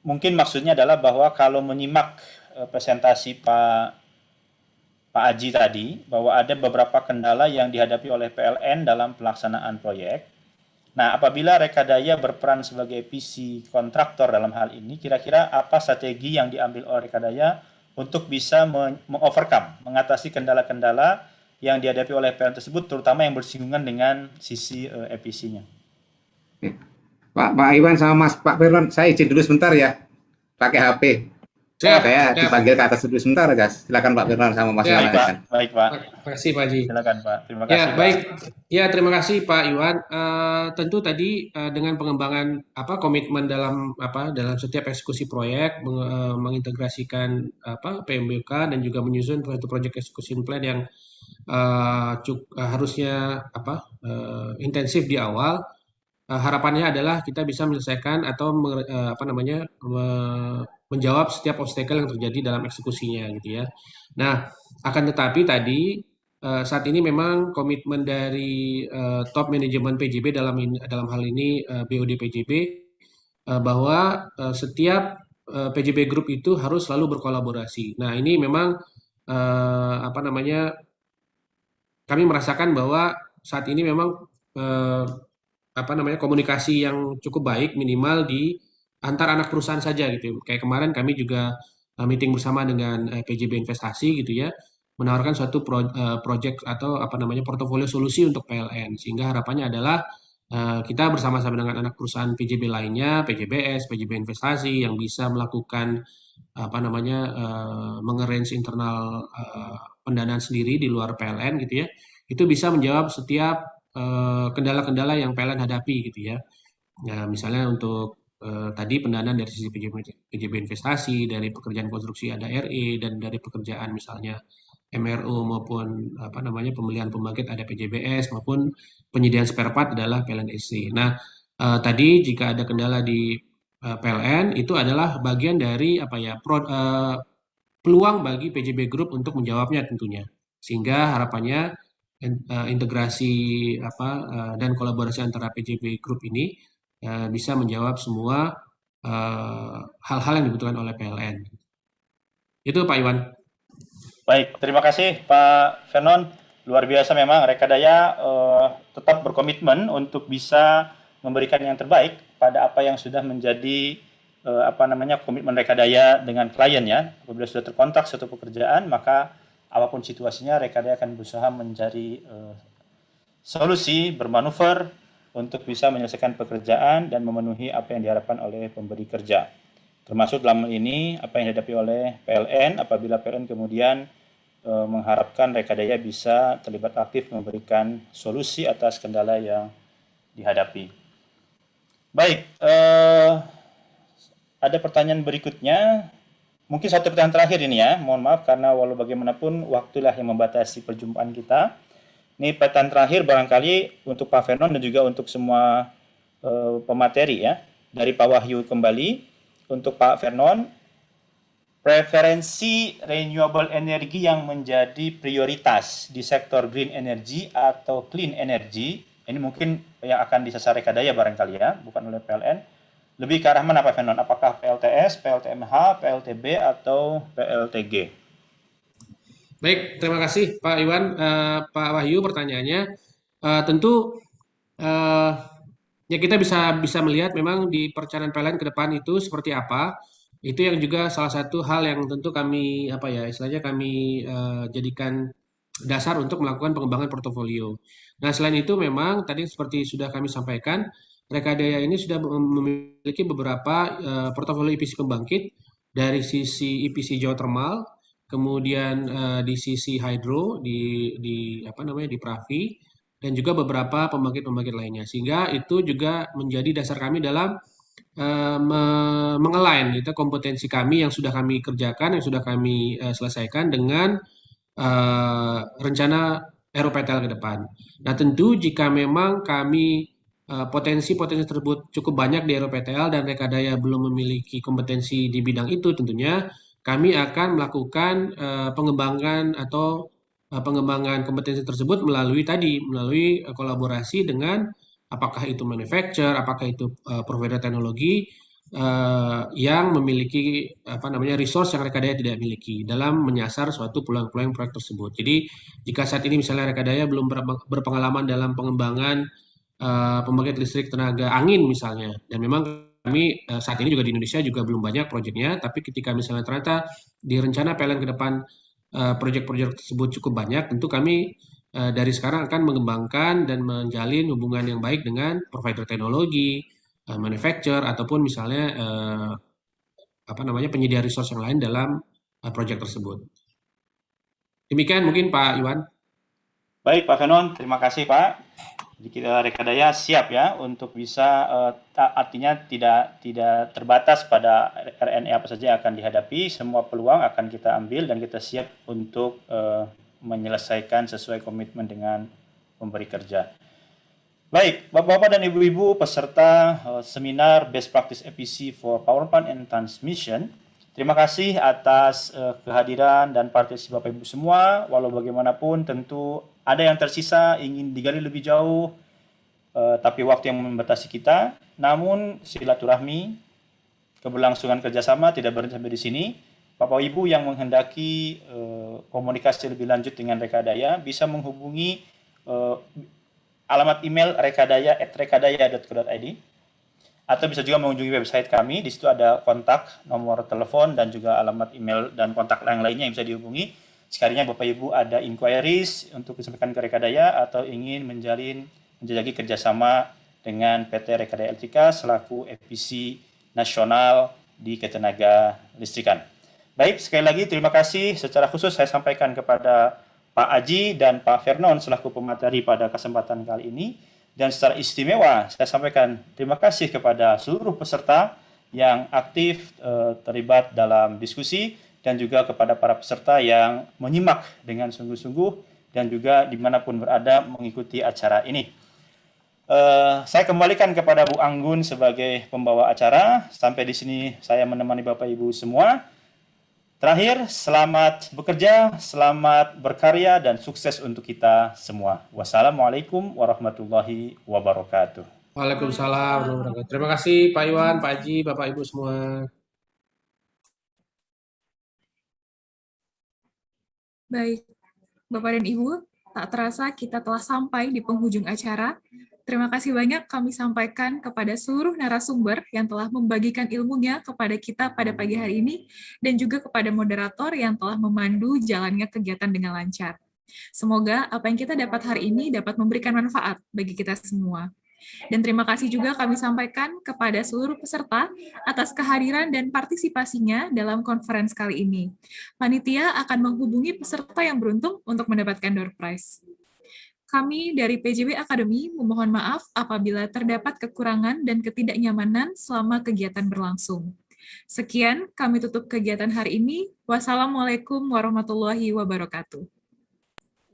Mungkin maksudnya adalah bahwa kalau menyimak presentasi Pak Aji tadi, bahwa ada beberapa kendala yang dihadapi oleh PLN dalam pelaksanaan proyek. Nah, apabila Rekadaya berperan sebagai EPC kontraktor dalam hal ini, kira-kira apa strategi yang diambil oleh Rekadaya untuk bisa mengovercome, mengatasi kendala-kendala yang dihadapi oleh PLN tersebut, terutama yang bersinggungan dengan sisi EPC-nya? Pak Iwan sama Pak Firman, saya izin dulu sebentar ya, pakai HP. Saya dipanggil ke atas dulu sebentar, guys. Silakan Pak Firman sama Mas Iwan. Baik Pak. Terima kasih Pak Haji. Silakan Pak. Terima kasih. Ya baik. Ya terima kasih Pak Iwan. Tentu tadi dengan pengembangan komitmen dalam setiap eksekusi proyek mengintegrasikan PMBK dan juga menyusun suatu project execution plan yang harusnya intensif di awal. Harapannya adalah kita bisa menyelesaikan atau menjawab setiap obstacle yang terjadi dalam eksekusinya gitu ya. Nah, akan tetapi tadi saat ini memang komitmen dari top manajemen PJB dalam hal ini BOD PJB bahwa setiap PJB Group itu harus selalu berkolaborasi. Nah, ini memang apa namanya, kami merasakan bahwa saat ini memang apa namanya, komunikasi yang cukup baik minimal di antar anak perusahaan saja gitu. Kayak kemarin kami juga meeting bersama dengan PJB Investasi gitu ya, menawarkan suatu project atau apa namanya, portofolio solusi untuk PLN, sehingga harapannya adalah kita bersama-sama dengan anak perusahaan PJB lainnya, PJBS, PJB Investasi yang bisa melakukan apa namanya, mengarrange internal pendanaan sendiri di luar PLN gitu ya, itu bisa menjawab setiap kendala-kendala yang PLN hadapi gitu ya. Nah, misalnya untuk tadi pendanaan dari sisi PJB Investasi, dari pekerjaan konstruksi ada RE, dan dari pekerjaan misalnya MRO maupun apa namanya, pembelian pembangkit ada PJBS, maupun penyediaan spare part adalah PLN SC. Nah, tadi jika ada kendala di PLN itu adalah bagian dari apa ya, peluang bagi PJB Group untuk menjawabnya tentunya. Sehingga harapannya integrasi apa dan kolaborasi antara PJB Group ini bisa menjawab semua hal-hal yang dibutuhkan oleh PLN. Itu Pak Iwan. Baik, terima kasih Pak Vernon. Luar biasa memang Rekadaya tetap berkomitmen untuk bisa memberikan yang terbaik pada apa yang sudah menjadi apa namanya, komitmen Rekadaya dengan klien ya. Apabila sudah terkontak suatu pekerjaan, maka apapun situasinya Rekadaya akan berusaha mencari solusi, bermanuver untuk bisa menyelesaikan pekerjaan dan memenuhi apa yang diharapkan oleh pemberi kerja. Termasuk dalam hal ini apa yang dihadapi oleh PLN apabila PLN kemudian mengharapkan Rekadaya bisa terlibat aktif memberikan solusi atas kendala yang dihadapi. Baik, ada pertanyaan berikutnya. Mungkin satu pertanyaan terakhir ini ya, mohon maaf karena walau bagaimanapun waktulah yang membatasi perjumpaan kita. Ini pertanyaan terakhir barangkali untuk Pak Vernon dan juga untuk semua pemateri ya. Dari Pak Wahyu kembali. Untuk Pak Vernon, preferensi renewable energy yang menjadi prioritas di sektor green energy atau clean energy, ini mungkin yang akan disasar Rekadaya barangkali ya, bukan oleh PLN. Lebih ke arah mana Pak Vernon? Apakah PLTS, PLTMH, PLTB, atau PLTG? Baik, terima kasih Pak Iwan. Pak Wahyu pertanyaannya, tentu ya kita bisa melihat memang di perencanaan PLN ke depan itu seperti apa. Itu yang juga salah satu hal yang tentu kami apa ya, istilahnya kami jadikan dasar untuk melakukan pengembangan portofolio. Nah, selain itu memang tadi seperti sudah kami sampaikan, Rekadaya ini sudah memiliki beberapa portofolio EPC pembangkit dari sisi EPC geothermal, kemudian di sisi hydro di apa namanya, di Pravi, dan juga beberapa pembangkit-pembangkit lainnya, sehingga itu juga menjadi dasar kami dalam mengalign gitu kompetensi kami yang sudah kami kerjakan, yang sudah kami selesaikan dengan rencana RUPTL ke depan. Nah, tentu jika memang kami potensi-potensi tersebut cukup banyak di RUPTL dan Rekadaya belum memiliki kompetensi di bidang itu, tentunya kami akan melakukan pengembangan atau pengembangan kompetensi tersebut melalui kolaborasi dengan apakah itu manufacturer, apakah itu provider teknologi yang memiliki apa namanya, resource yang Rekadaya tidak miliki dalam menyasar suatu peluang-peluang proyek tersebut. Jadi jika saat ini misalnya Rekadaya belum berpengalaman dalam pengembangan pembangkit listrik tenaga angin misalnya, dan memang kami saat ini juga di Indonesia juga belum banyak proyeknya, tapi ketika misalnya ternyata di rencana PLN ke depan proyek-proyek tersebut cukup banyak, tentu kami dari sekarang akan mengembangkan dan menjalin hubungan yang baik dengan provider teknologi, manufacturer, ataupun misalnya apa namanya, penyedia resource yang lain dalam proyek tersebut. Demikian mungkin Pak Iwan. Baik Pak Vernon, terima kasih Pak. Kita Rekadaya siap ya untuk bisa artinya tidak terbatas pada RNE apa saja yang akan dihadapi, semua peluang akan kita ambil dan kita siap untuk menyelesaikan sesuai komitmen dengan pemberi kerja. Baik, Bapak-Bapak dan Ibu-Ibu peserta seminar Best Practice EPC for Power Plant and Transmission Terima kasih atas kehadiran dan partisipasi Bapak Ibu semua. Walau bagaimanapun tentu ada yang tersisa ingin digali lebih jauh, tapi waktu yang membatasi kita. Namun silaturahmi, keberlangsungan kerjasama tidak berhenti sampai di sini. Bapak Ibu yang menghendaki komunikasi lebih lanjut dengan Rekadaya bisa menghubungi alamat email rekadaya@rekadaya.co.id, atau bisa juga mengunjungi website kami. Di situ ada kontak, nomor telepon, dan juga alamat email dan kontak yang lainnya yang bisa dihubungi. Sekalinya Bapak Ibu ada inquiries untuk disampaikan ke Rekadaya atau ingin menjajaki kerjasama dengan PT Rekadaya Elektrika selaku EPC nasional di ketenaga listrikan. Baik, sekali lagi terima kasih. Secara khusus saya sampaikan kepada Pak Aji dan Pak Vernon selaku pemateri pada kesempatan kali ini. Dan secara istimewa saya sampaikan terima kasih kepada seluruh peserta yang aktif terlibat dalam diskusi, dan juga kepada para peserta yang menyimak dengan sungguh-sungguh dan juga dimanapun berada mengikuti acara ini. Saya kembalikan kepada Bu Anggun sebagai pembawa acara. Sampai di sini saya menemani Bapak Ibu semua. Terakhir, selamat bekerja, selamat berkarya, dan sukses untuk kita semua. Wassalamualaikum warahmatullahi wabarakatuh. Waalaikumsalam warahmatullahi wabarakatuh. Terima kasih Pak Iwan, Pak Haji, Bapak Ibu semua. Baik, Bapak dan Ibu, tak terasa kita telah sampai di penghujung acara. Terima kasih banyak kami sampaikan kepada seluruh narasumber yang telah membagikan ilmunya kepada kita pada pagi hari ini, dan juga kepada moderator yang telah memandu jalannya kegiatan dengan lancar. Semoga apa yang kita dapat hari ini dapat memberikan manfaat bagi kita semua. Dan terima kasih juga kami sampaikan kepada seluruh peserta atas kehadiran dan partisipasinya dalam konferensi kali ini. Panitia akan menghubungi peserta yang beruntung untuk mendapatkan door prize. Kami dari PJB Academy memohon maaf apabila terdapat kekurangan dan ketidaknyamanan selama kegiatan berlangsung. Sekian, kami tutup kegiatan hari ini. Wassalamualaikum warahmatullahi wabarakatuh.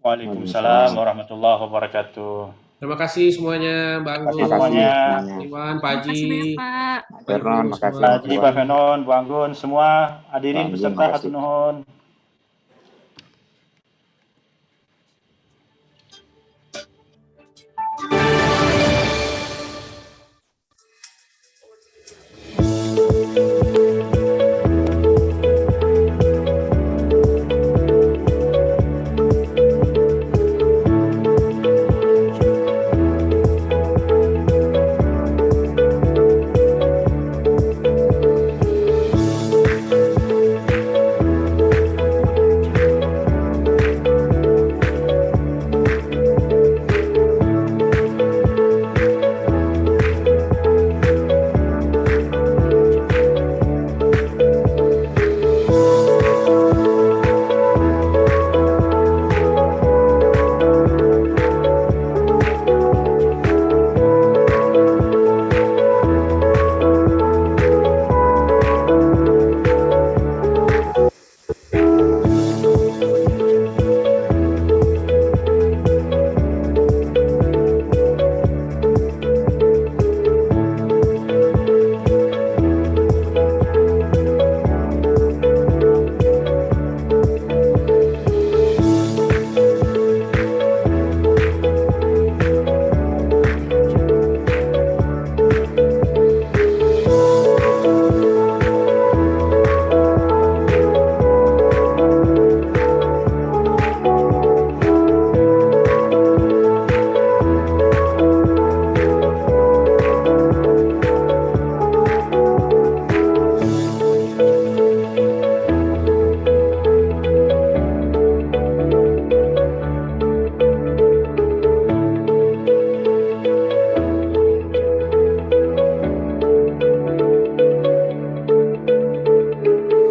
Waalaikumsalam warahmatullahi wabarakatuh. Terima kasih semuanya, Mbak Anggun, semuanya. Iwan, Pak Haji, Terima kasih banyak, Pak. Vernon, Ibu makasih. semua. Pak Haji, Pak Venon, Bu Anggun, semua hadirin peserta, hatur nuhun.